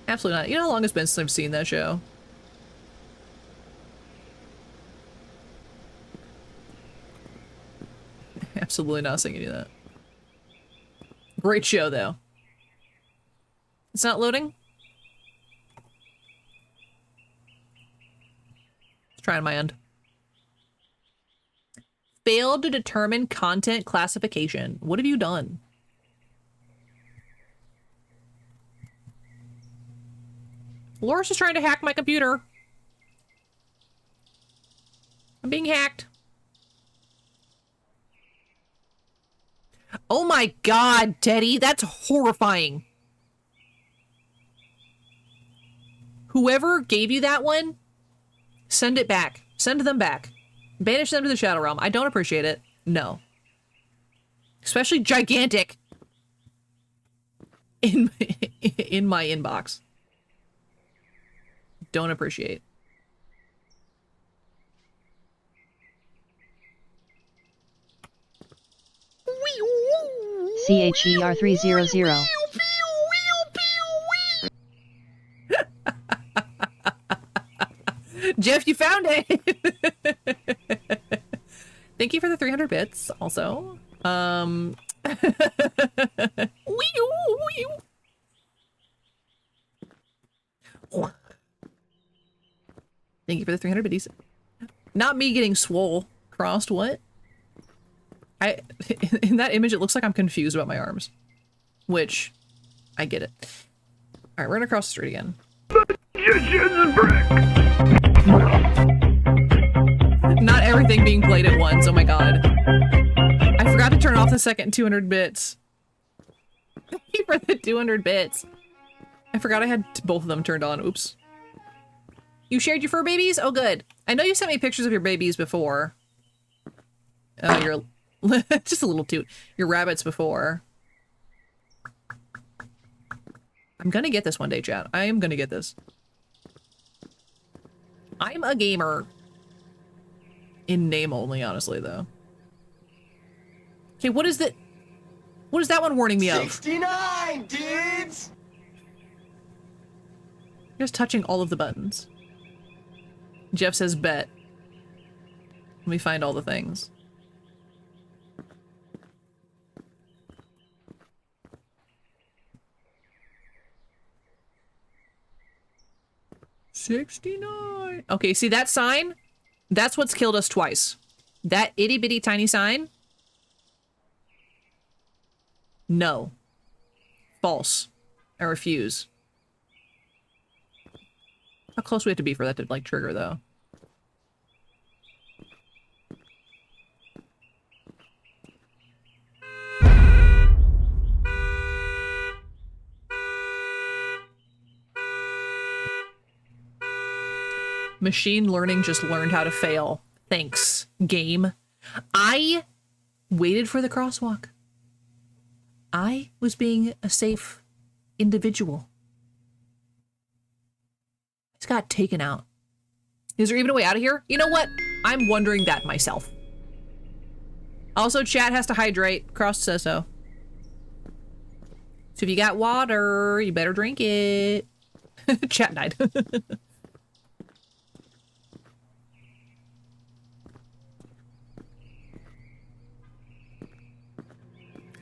Absolutely not. You know how long it's been since I've seen that show? Absolutely not singing you that. Great show, though. It's not loading? Let's try on my end. Failed to determine content classification. What have you done? Loris is trying to hack my computer. I'm being hacked. Oh my god, Teddy, that's horrifying. Whoever gave you that one, send it back. Send them back. Banish them to the Shadow Realm. I don't appreciate it. No. Especially gigantic. In my inbox. Don't appreciate. CHER300. Jeff, you found it! Thank you for the 300 bits, also. Thank you for the 300 biddies. Not me getting swole. Crossed, what? In that image, it looks like I'm confused about my arms. Which, I get it. Alright, we're gonna cross the street again. Not everything being played at once, oh my god. I forgot to turn off the second 200 bits. Thank you for the 200 bits. I forgot I had both of them turned on, oops. You shared your fur babies? Oh, good. I know you sent me pictures of your babies before. Your just a little toot. Your rabbits before. I'm gonna get this one day, chat. I am gonna get this. I'm a gamer. In name only, honestly, though. Okay, what is that? What is that one warning me of? 69, dudes! Just touching all of the buttons. Jeff says bet. Let me find all the things. $69. Okay, see that sign? That's what's killed us twice. That itty bitty tiny sign? No. False. I refuse. How close we have to be for that to, like, trigger, though? Machine learning just learned how to fail. Thanks, game. I waited for the crosswalk. I was being a safe individual. It's got taken out. Is there even a way out of here? You know what? I'm wondering that myself. Also, chat has to hydrate. Cross says so. So if you got water, you better drink it. Chat died.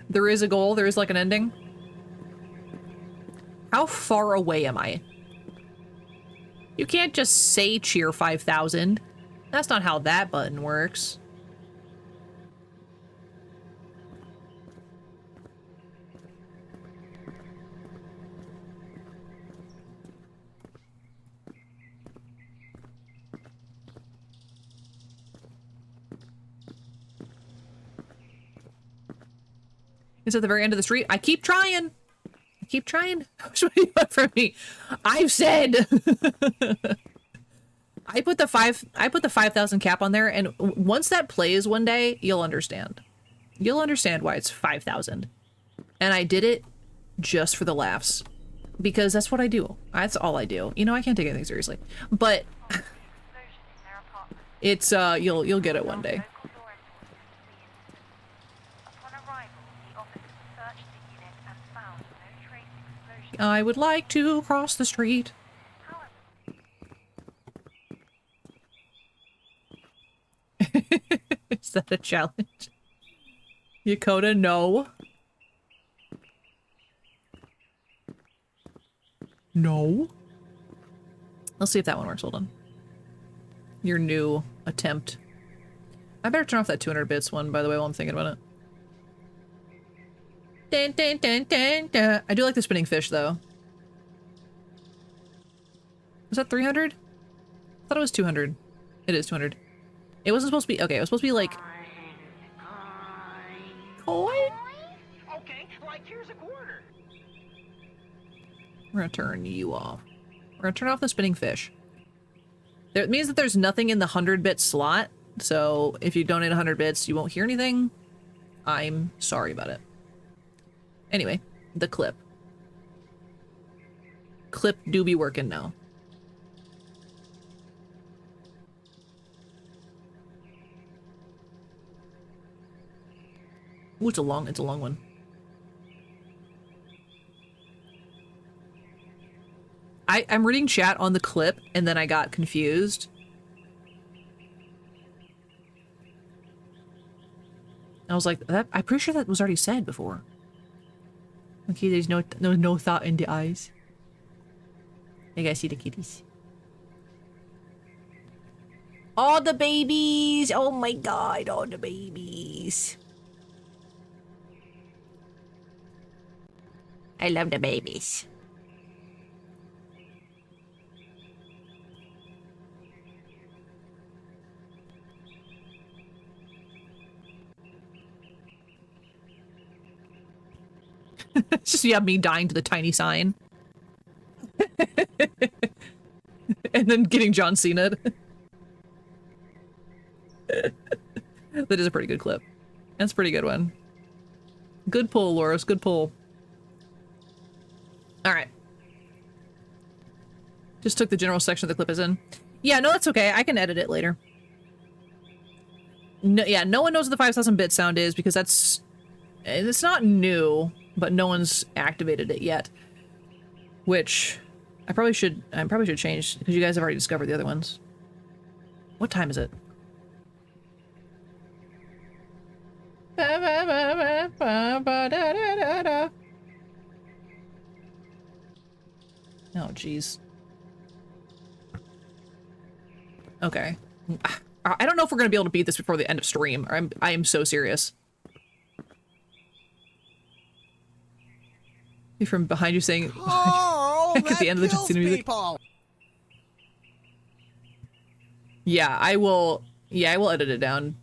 There is a goal. There is like an ending. How far away am I? You can't just say cheer 5,000. That's not how that button works. It's at the very end of the street. I keep trying. I keep trying. What do you want from me? I've said. I put the 5,000 cap on there, and once that plays one day, you'll understand. You'll understand why it's 5,000. And I did it just for the laughs, because that's what I do. That's all I do. You know, I can't take anything seriously, but it's you'll get it one day. I would like to cross the street. Is that a challenge? Yakota, no. No. Let's see if that one works. Hold on. Your new attempt. I better turn off that 200 bits one, by the way, while I'm thinking about it. Dun, dun, dun, dun, dun. I do like the spinning fish, though. Was that 300? I thought it was 200. It is 200. It wasn't supposed to be... Okay, it was supposed to be like... Coin? Okay, like here's a quarter. We're gonna turn you off. We're gonna turn off the spinning fish. It means that there's nothing in the 100-bit slot, so if you donate 100 bits, you won't hear anything. I'm sorry about it. Anyway, the clip. Clip do be working now. Ooh, it's a long one. I'm reading chat on the clip, and then I got confused. I was like, that I'm pretty sure that was already said before. Okay, there's no thought in the eyes. You guys see the kitties. All the babies! Oh my god, all the babies. I love the babies. It's just, yeah, me dying to the tiny sign. and then getting John Cena. That is a pretty good clip. That's a pretty good one. Good pull, Loris. Good pull. All right. Just took the general section of the clip as in. Yeah, no, that's okay. I can edit it later. No, yeah, no one knows what the 5,000 bit sound is because it's not new, but no one's activated it yet. Which I probably should change because you guys have already discovered the other ones. What time is it? Oh, jeez. Okay. I don't know if we're gonna be able to beat this before the end of stream. I am so serious. From behind you saying at the end of the John Cena music. Yeah, I will edit it down.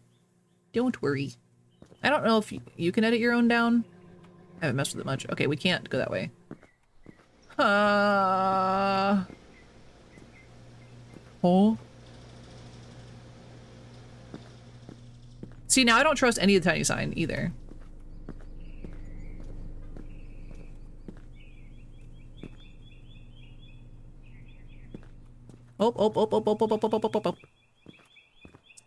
Don't worry. I don't know if you can edit your own down. I haven't messed with it much. Okay, we can't go that way. Oh. See, now I don't trust any of the tiny sign either. Oh.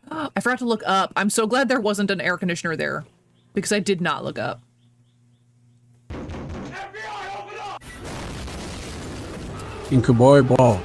I forgot to look up. I'm so glad there wasn't an air conditioner there because I did not look up. FBI, open up! Incuboy ball.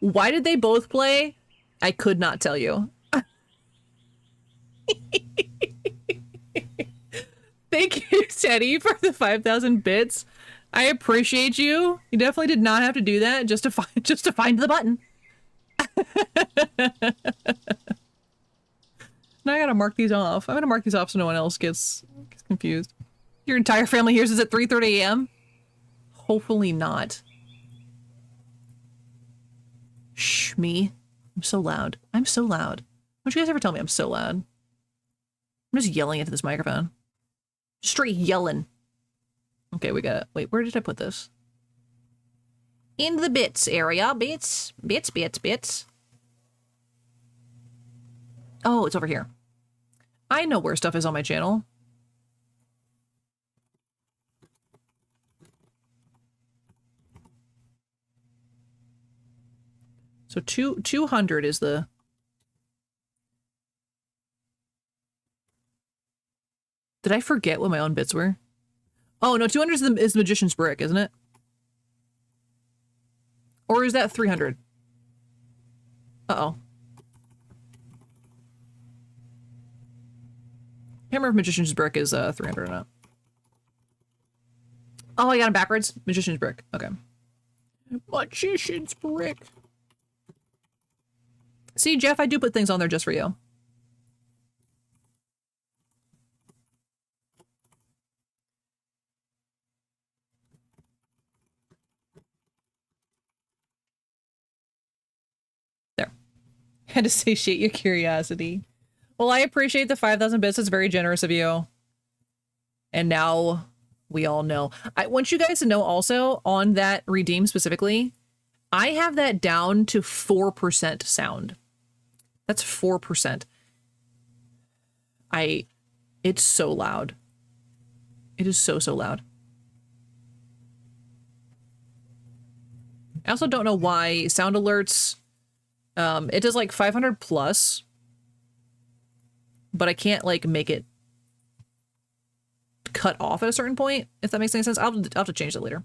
Why did they both play? I could not tell you. Thank you, Teddy, for the 5,000 bits. I appreciate you. You definitely did not have to do that just to find the button. Now I gotta mark these off. I'm gonna mark these off so no one else gets confused. Your entire family hears this at 3:30 a.m.? Hopefully not. Shh, me. I'm so loud. I'm so loud. Don't you guys ever tell me I'm so loud? I'm just yelling into this microphone. Straight yelling. Okay, we got it. Wait, where did I put this? In the bits area. Bits. Oh, it's over here. I know where stuff is on my channel. So 200 is the... Did I forget what my own bits were? Oh, no, 200 is the Magician's Brick, isn't it? Or is that 300? Uh-oh. Can't remember if Magician's Brick is 300 or not. Oh, I got him backwards. Magician's Brick. Okay. Magician's Brick. See, Jeff, I do put things on there just for you. There. Had to satiate your curiosity. Well, I appreciate the 5,000 bits. It's very generous of you. And now we all know. I want you guys to know also on that redeem specifically, I have that down to 4% sound. That's 4%. It's so loud. It is so loud. I also don't know why sound alerts, it does like 500 plus, but I can't like make it cut off at a certain point, if that makes any sense. I'll have to change that later.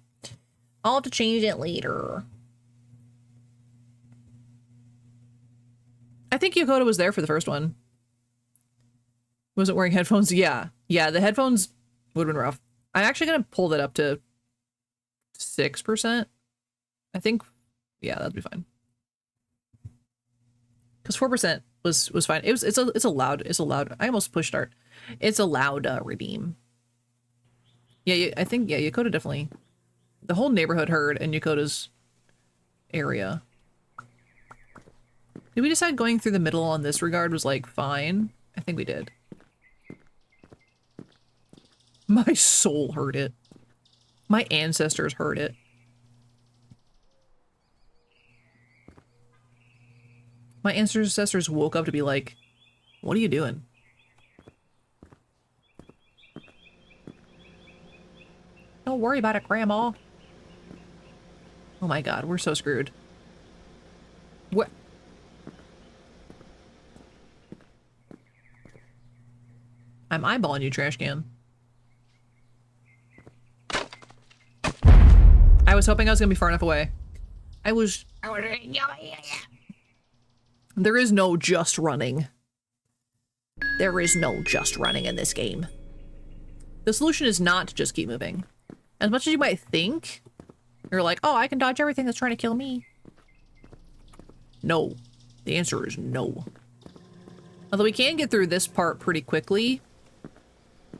I'll have to change it later. I think Yokota was there for the first one. Wasn't wearing headphones. Yeah, the headphones would have been rough. I'm actually gonna pull that up to 6%. I think, yeah, that'd be fine. Because 4% was fine. It's a loud. I almost pushed start. It's a loud redeem. Yeah, I think, yeah, Yokota definitely. The whole neighborhood heard in Yokota's area. Did we decide going through the middle on this regard was, like, fine? I think we did. My soul heard it. My ancestors heard it. My ancestors woke up to be like, what are you doing? Don't worry about it, Grandma. Oh my god, we're so screwed. What? I'm eyeballing you, trash can. I was hoping I was gonna be far enough away. There is no just running. There is no just running in this game. The solution is not to just keep moving. As much as you might think, you're like, oh, I can dodge everything that's trying to kill me. No. The answer is no. Although we can get through this part pretty quickly,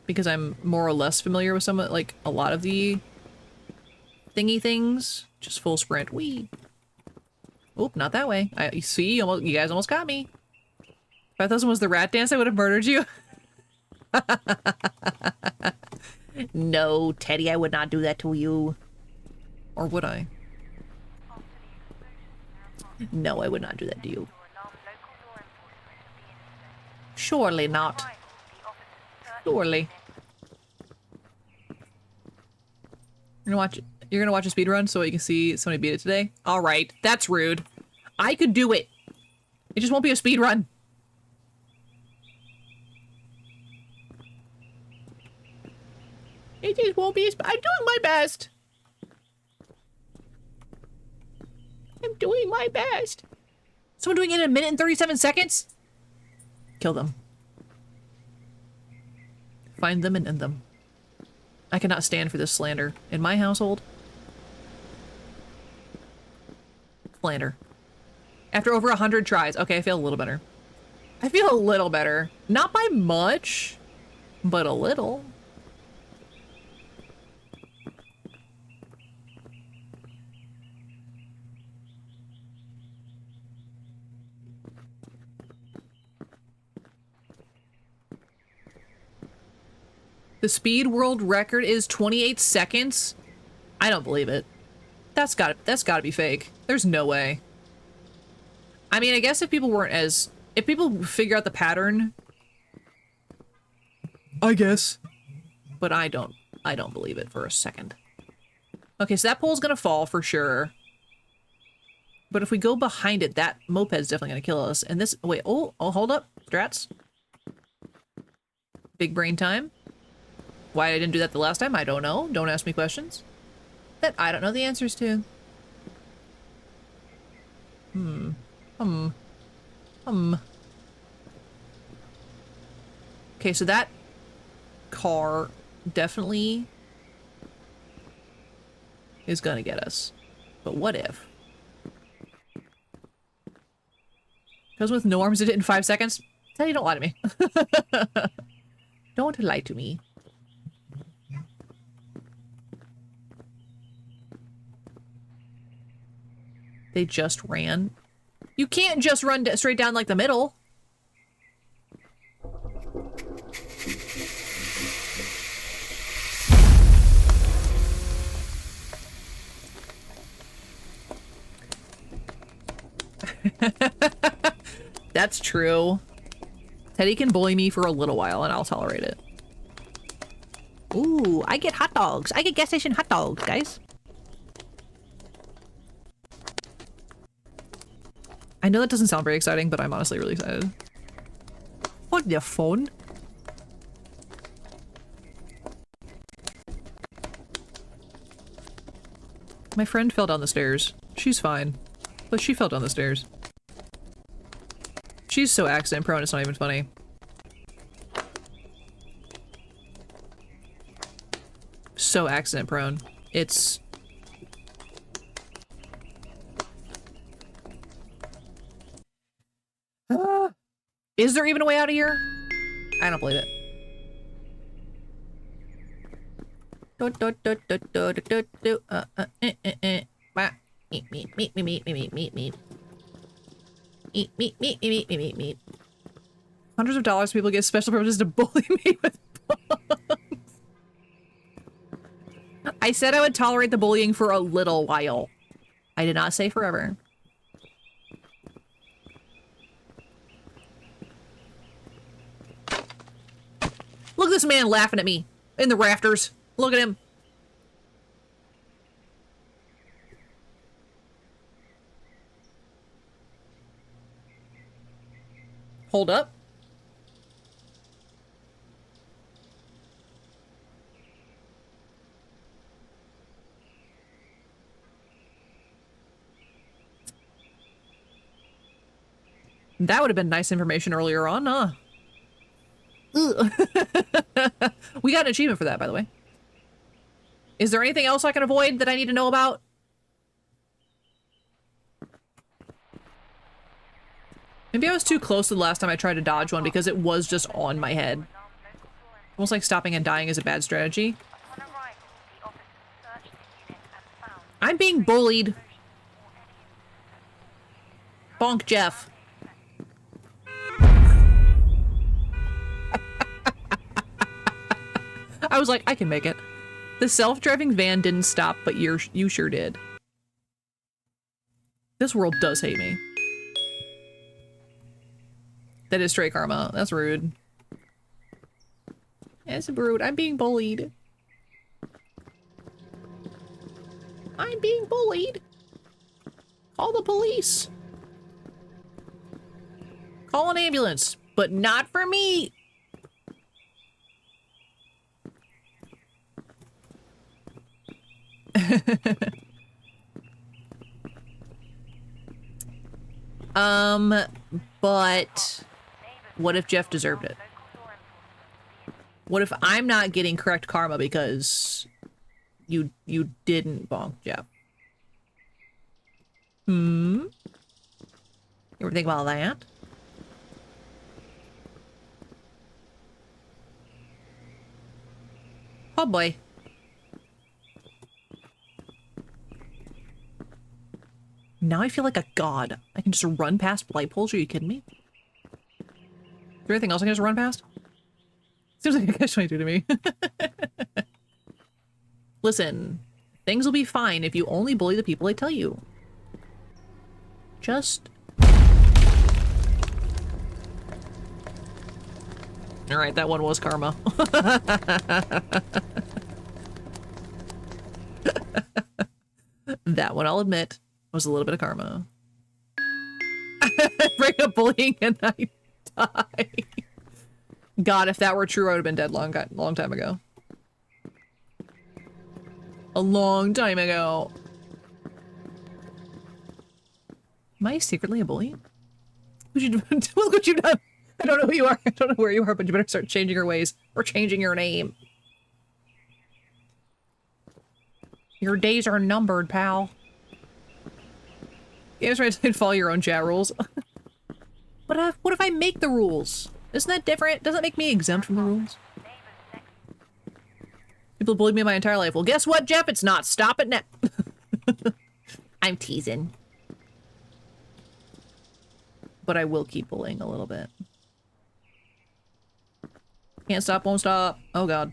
because I'm more or less familiar with some, like, a lot of the thingy things. Just full sprint. Whee! Oop, not that way. You see, you guys almost got me. If I thought this was the rat dance, I would have murdered you. No, Teddy, I would not do that to you. Or would I? No, I would not do that to you. Surely not. Surely. You're gonna watch a speedrun so you can see somebody beat it today? Alright, that's rude. I could do it. It just won't be a speedrun. It just won't be a I'm doing my best. I'm doing my best. Someone doing it in 1 minute and 37 seconds? Kill them. Find them and end them. I cannot stand for this slander. In my household. Slander. After over 100 tries. Okay, I feel a little better. I feel a little better. Not by much, but a little. The speed world record is 28 seconds? I don't believe it. That's gotta be fake. There's no way. I mean, I guess if people weren't as... If people figure out the pattern... I guess. But I don't believe it for a second. Okay, so that pole's gonna fall for sure. But if we go behind it, that moped's definitely gonna kill us. And this... Wait, oh, hold up. Strats. Big brain time. Why I didn't do that the last time, I don't know. Don't ask me questions that I don't know the answers to. Okay, so that car definitely is gonna get us. But what if? Because with no arms, did it in 5 seconds? Tell you, don't lie to me. Don't lie to me. They just ran. You can't just run straight down like the middle. That's true. Teddy can bully me for a little while and I'll tolerate it. Ooh, I get hot dogs. I get gas station hot dogs, guys. I know that doesn't sound very exciting, but I'm honestly really excited. On the phone? My friend fell down the stairs. She's fine, but she fell down the stairs. She's so accident prone, it's not even funny. So accident prone. It's... Is there even a way out of here? I don't believe it. Meat. Hundreds of dollars people get special privileges to bully me with bugs. I said I would tolerate the bullying for a little while. I did not say forever. Look at this man laughing at me in the rafters. Look at him. Hold up. That would have been nice information earlier on, huh? We got an achievement for that, by the way. Is there anything else I can avoid that I need to know about? Maybe I was too close to the last time I tried to dodge one because it was just on my head. Almost like stopping and dying is a bad strategy. I'm being bullied. Bonk Jeff. I was like, I can make it. The self-driving van didn't stop, but you sure did. This world does hate me. That is straight karma. That's rude. That's rude. I'm being bullied. I'm being bullied. Call the police. Call an ambulance, but not for me. But what if Jeff deserved it? What if I'm not getting correct karma because you didn't bonk Jeff? You ever think about that? Oh boy. Now I feel like a god. I can just run past light poles. Are you kidding me? Is there anything else I can just run past? Seems like a catch-22 to me. Listen, things will be fine if you only bully the people I tell you. Just... Alright, that one was karma. That one, I'll admit, was a little bit of karma. Bring up bullying and I die. God, if that were true, I would have been dead long time ago. A long time ago. Am I secretly a bully? Look what you've done. I don't know who you are. I don't know where you are, but you better start changing your ways or changing your name. Your days are numbered, pal. Games right to follow your own chat rules. But what if I make the rules? Isn't that different? Doesn't that make me exempt from the rules? People bullied me my entire life. Well, guess what, Jeff? It's not. Stop it now. I'm teasing. But I will keep bullying a little bit. Can't stop, won't stop. Oh god.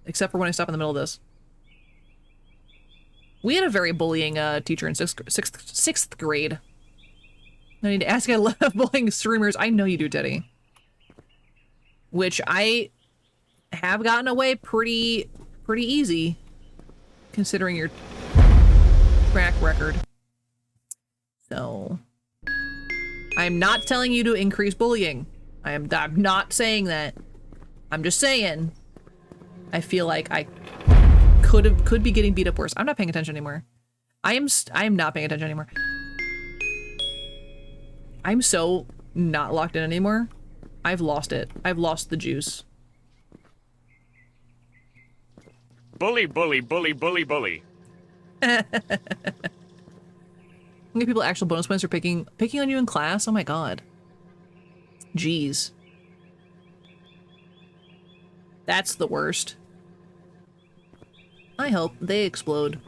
Except for when I stop in the middle of this. We had a very bullying teacher in sixth grade. I need to ask, I love bullying streamers. I know you do, Teddy. Which I have gotten away pretty easy, considering your track record. So, I'm not telling you to increase bullying. I'm not saying that. I'm just saying, I feel like I could be getting beat up worse. I'm not paying attention anymore. I am not paying attention anymore. I'm so not locked in anymore. I've lost it. I've lost the juice. Bully, bully, bully, bully, bully. How many people actual bonus points are picking on you in class? Oh my god. Jeez. That's the worst. I hope they explode.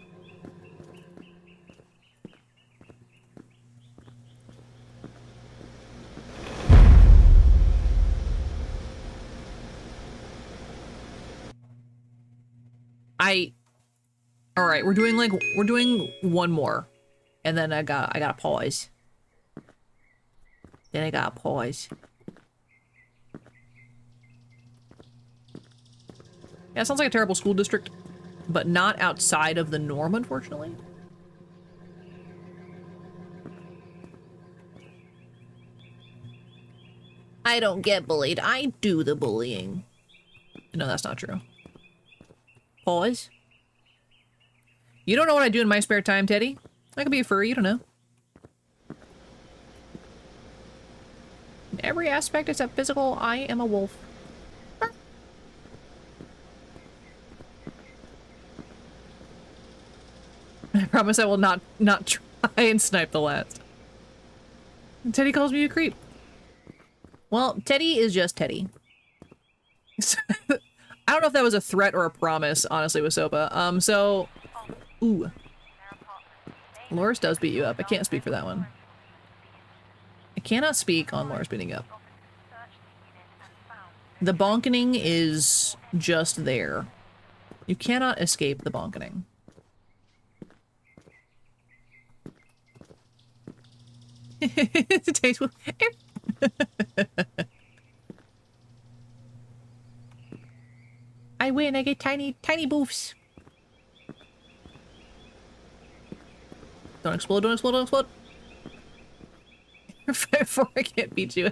All right, we're doing one more, and then I gotta pause. Then I gotta pause. Yeah, it sounds like a terrible school district, but not outside of the norm, unfortunately. I don't get bullied. I do the bullying. No, that's not true. Pause. You don't know what I do in my spare time, Teddy? I could be a furry, you don't know. In every aspect except physical, I am a wolf. I promise I will not try and snipe the last. Teddy calls me a creep. Well, Teddy is just Teddy. I don't know if that was a threat or a promise, honestly, with Sopa. So... Ooh. Loris does beat you up. I can't speak for that one. I cannot speak on Loris beating you up. The bonkening is just there. You cannot escape the bonkening. I win, I get tiny boofs. Don't explode, don't explode, don't explode. Before I can't beat you.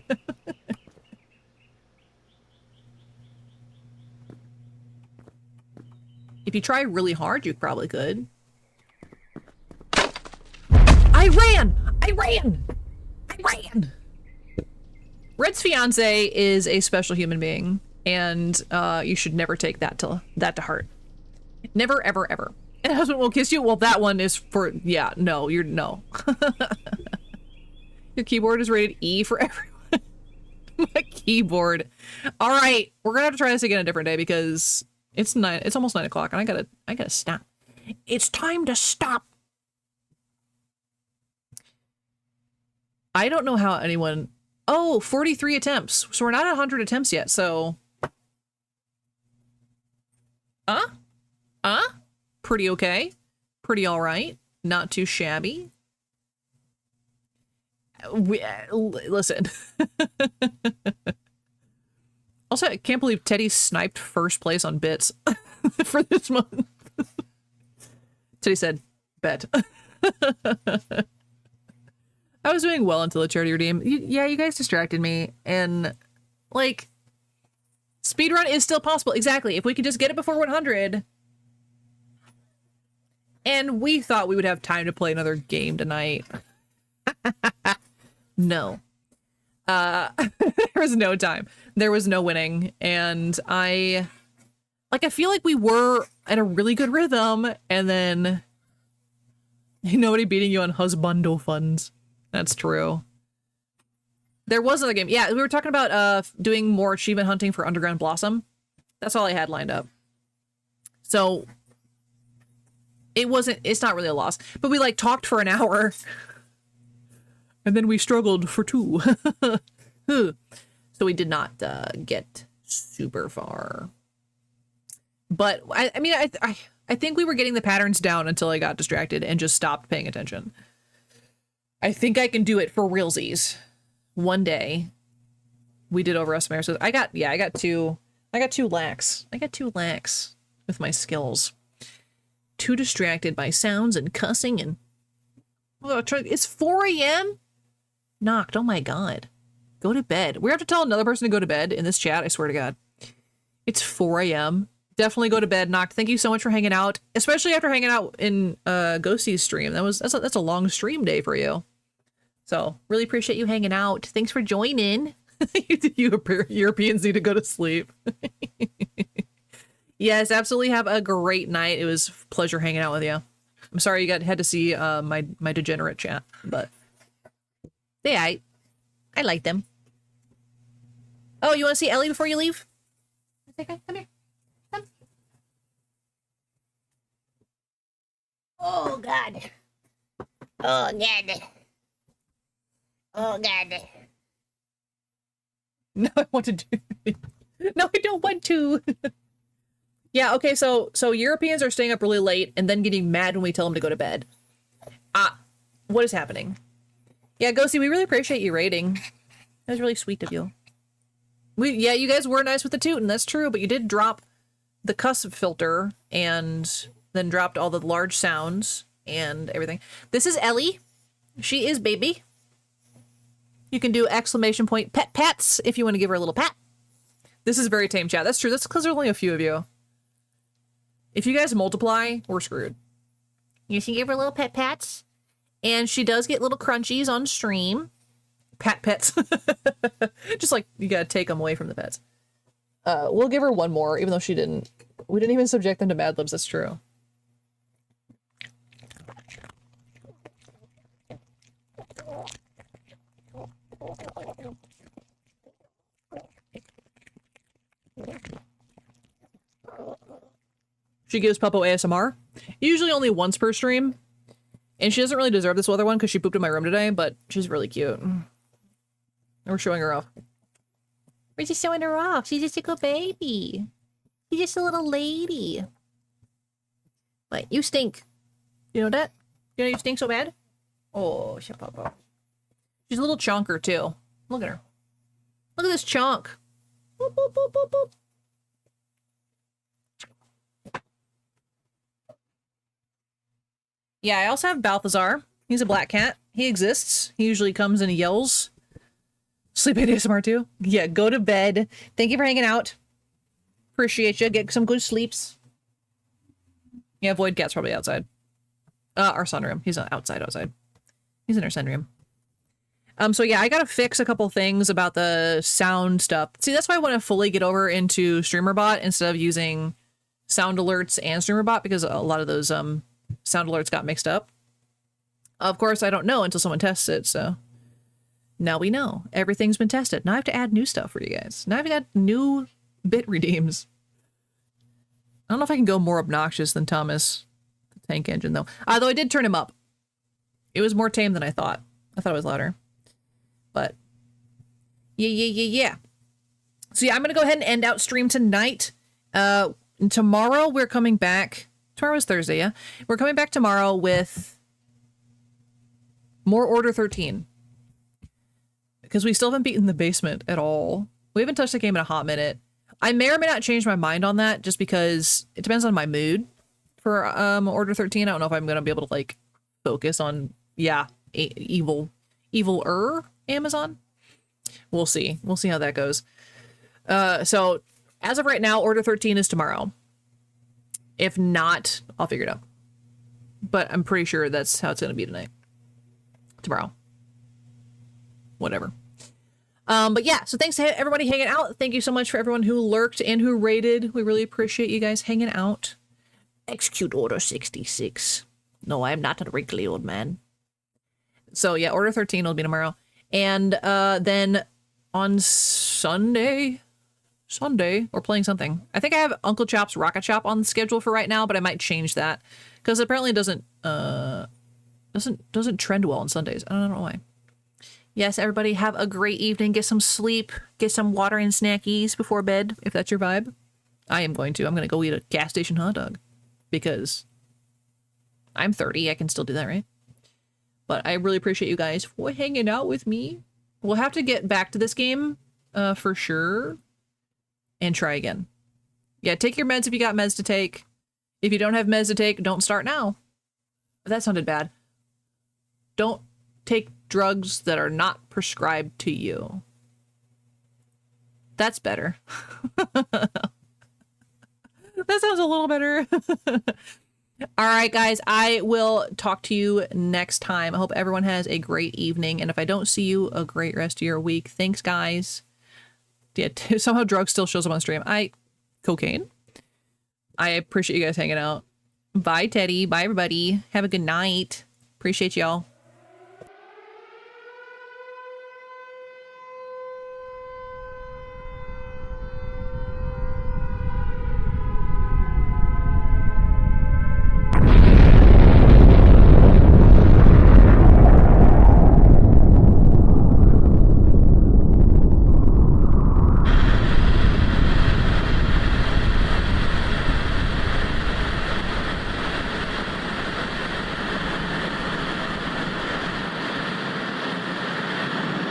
If you try really hard, you probably could. I ran! I ran! I ran! Red's fiance is a special human being, and you should never take that to heart. Never, ever, ever. And husband will kiss you? Well, that one is for, yeah, no, you're, no. Your keyboard is rated E for everyone. My keyboard. All right, we're gonna have to try this again a different day because it's almost 9 o'clock and I gotta stop. It's time to stop. I don't know how anyone, oh, 43 attempts. So we're not at 100 attempts yet, so. Pretty okay. Pretty all right. Not too shabby. Listen. Also, I can't believe Teddy sniped first place on bits for this month. Teddy said, bet. I was doing well until the charity redeem. Yeah, you guys distracted me. And, like, speedrun is still possible. Exactly. If we could just get it before 100. And we thought we would have time to play another game tonight. No. There was no time. There was no winning. And I feel like we were at a really good rhythm, and then nobody beating you on husbando funds. That's true. There was another game. Yeah, we were talking about doing more achievement hunting for Underground Blossom. That's all I had lined up. So it's not really a loss, but we like talked for an hour and then we struggled for 2. So we did not get super far. But I mean, I think we were getting the patterns down until I got distracted and just stopped paying attention. I think I can do it for realsies. One day we did overestimate. So I got 2 lacks. I got 2 lacks with my skills. Too distracted by sounds and cussing and it's 4 a.m. Knocked. Oh my god. Go to bed. We have to tell another person to go to bed in this chat. I swear to god. It's 4 a.m. Definitely go to bed, Knocked. Thank you so much for hanging out, especially after hanging out in Ghosty's stream. That's a long stream day for you. So really appreciate you hanging out. Thanks for joining. You Europeans need to go to sleep. Yes, absolutely. Have a great night. It was a pleasure hanging out with you. I'm sorry you had to see my degenerate chat, but yeah, I like them. Oh, you want to see Ellie before you leave? Okay, come here. Come. Oh, God. Oh, God. Oh, God. No, I want to do. No, I don't want to. Yeah, okay, so Europeans are staying up really late and then getting mad when we tell them to go to bed. What is happening? Yeah, Ghosty, we really appreciate you rating. That was really sweet of you. Yeah, you guys were nice with the toot, and that's true, but you did drop the cuss filter and then dropped all the large sounds and everything. This is Ellie. She is baby. You can do exclamation point pet pats if you want to give her a little pat. This is very tame, chat. That's true. That's because there's only a few of you. If you guys multiply, we're screwed. You can give her little pet pats. And she does get little crunchies on stream. Pat pets. Just like you gotta take them away from the pets. We'll give her one more, even though she didn't. We didn't even subject them to Mad Libs. That's true. She gives Puppo ASMR. Usually only once per stream. And she doesn't really deserve this other one because she pooped in my room today, but she's really cute. We're showing her off. We're just showing her off. She's just a good baby. She's just a little lady. Like, you stink. You know that? You know you stink so bad? Oh, shut Puppo. She's a little chonker, too. Look at her. Look at this chonk. Boop, boop, boop, boop, boop. Yeah, I also have Balthazar. He's a black cat. He exists. He usually comes and he yells. Sleep at ASMR too. Yeah, go to bed. Thank you for hanging out. Appreciate you. Get some good sleeps. Yeah, Void Cat's probably outside. Our sunroom. He's not outside. He's in our sunroom. So yeah, I gotta fix a couple things about the sound stuff. See, that's why I want to fully get over into StreamerBot instead of using sound alerts and StreamerBot, because a lot of those sound alerts got mixed up. Of course, I don't know until someone tests it, so now we know. Everything's been tested. Now I have to add new stuff for you guys. Now I've got new bit redeems. I don't know if I can go more obnoxious than Thomas the Tank Engine, though. Though I did turn him up. It was more tame than I thought. I thought it was louder. But, yeah. So yeah, I'm gonna go ahead and end out stream tonight. Tomorrow we're coming back. Tomorrow is Thursday, yeah? We're coming back tomorrow with more Order 13. Because we still haven't beaten the basement at all. We haven't touched the game in a hot minute. I may or may not change my mind on that, just because it depends on my mood for Order 13. I don't know if I'm going to be able to, like, focus on, yeah, evil-er Amazon. We'll see. We'll see how that goes. So, as of right now, Order 13 is tomorrow. If not, I'll figure it out. But I'm pretty sure that's how it's going to be tonight. Tomorrow. Whatever. But yeah, so thanks to everybody hanging out. Thank you so much for everyone who lurked and who raided. We really appreciate you guys hanging out. Execute Order 66. No, I am not a wrinkly old man. So yeah, Order 13 will be tomorrow. And then on Sunday, we're playing something. I think I have Uncle Chop's Rocket Shop on the schedule for right now, but I might change that because apparently it doesn't trend well on Sundays. I don't know why. Yes, everybody have a great evening. Get some sleep. Get some water and snackies before bed, if that's your vibe. I am going to. I'm going to go eat a gas station hot dog because I'm 30. I can still do that, right? But I really appreciate you guys for hanging out with me. We'll have to get back to this game for sure and try again. Yeah, take your meds if you got meds to take. If you don't have meds to take, don't start now. That sounded bad. Don't take drugs that are not prescribed to you. That's better. That sounds a little better. All right, guys, I will talk to you next time. I hope everyone has a great evening. And if I don't see you, a great rest of your week. Thanks, guys. Yeah, somehow drugs still shows up on stream. Cocaine. I appreciate you guys hanging out. Bye, Teddy. Bye, everybody. Have a good night. Appreciate y'all.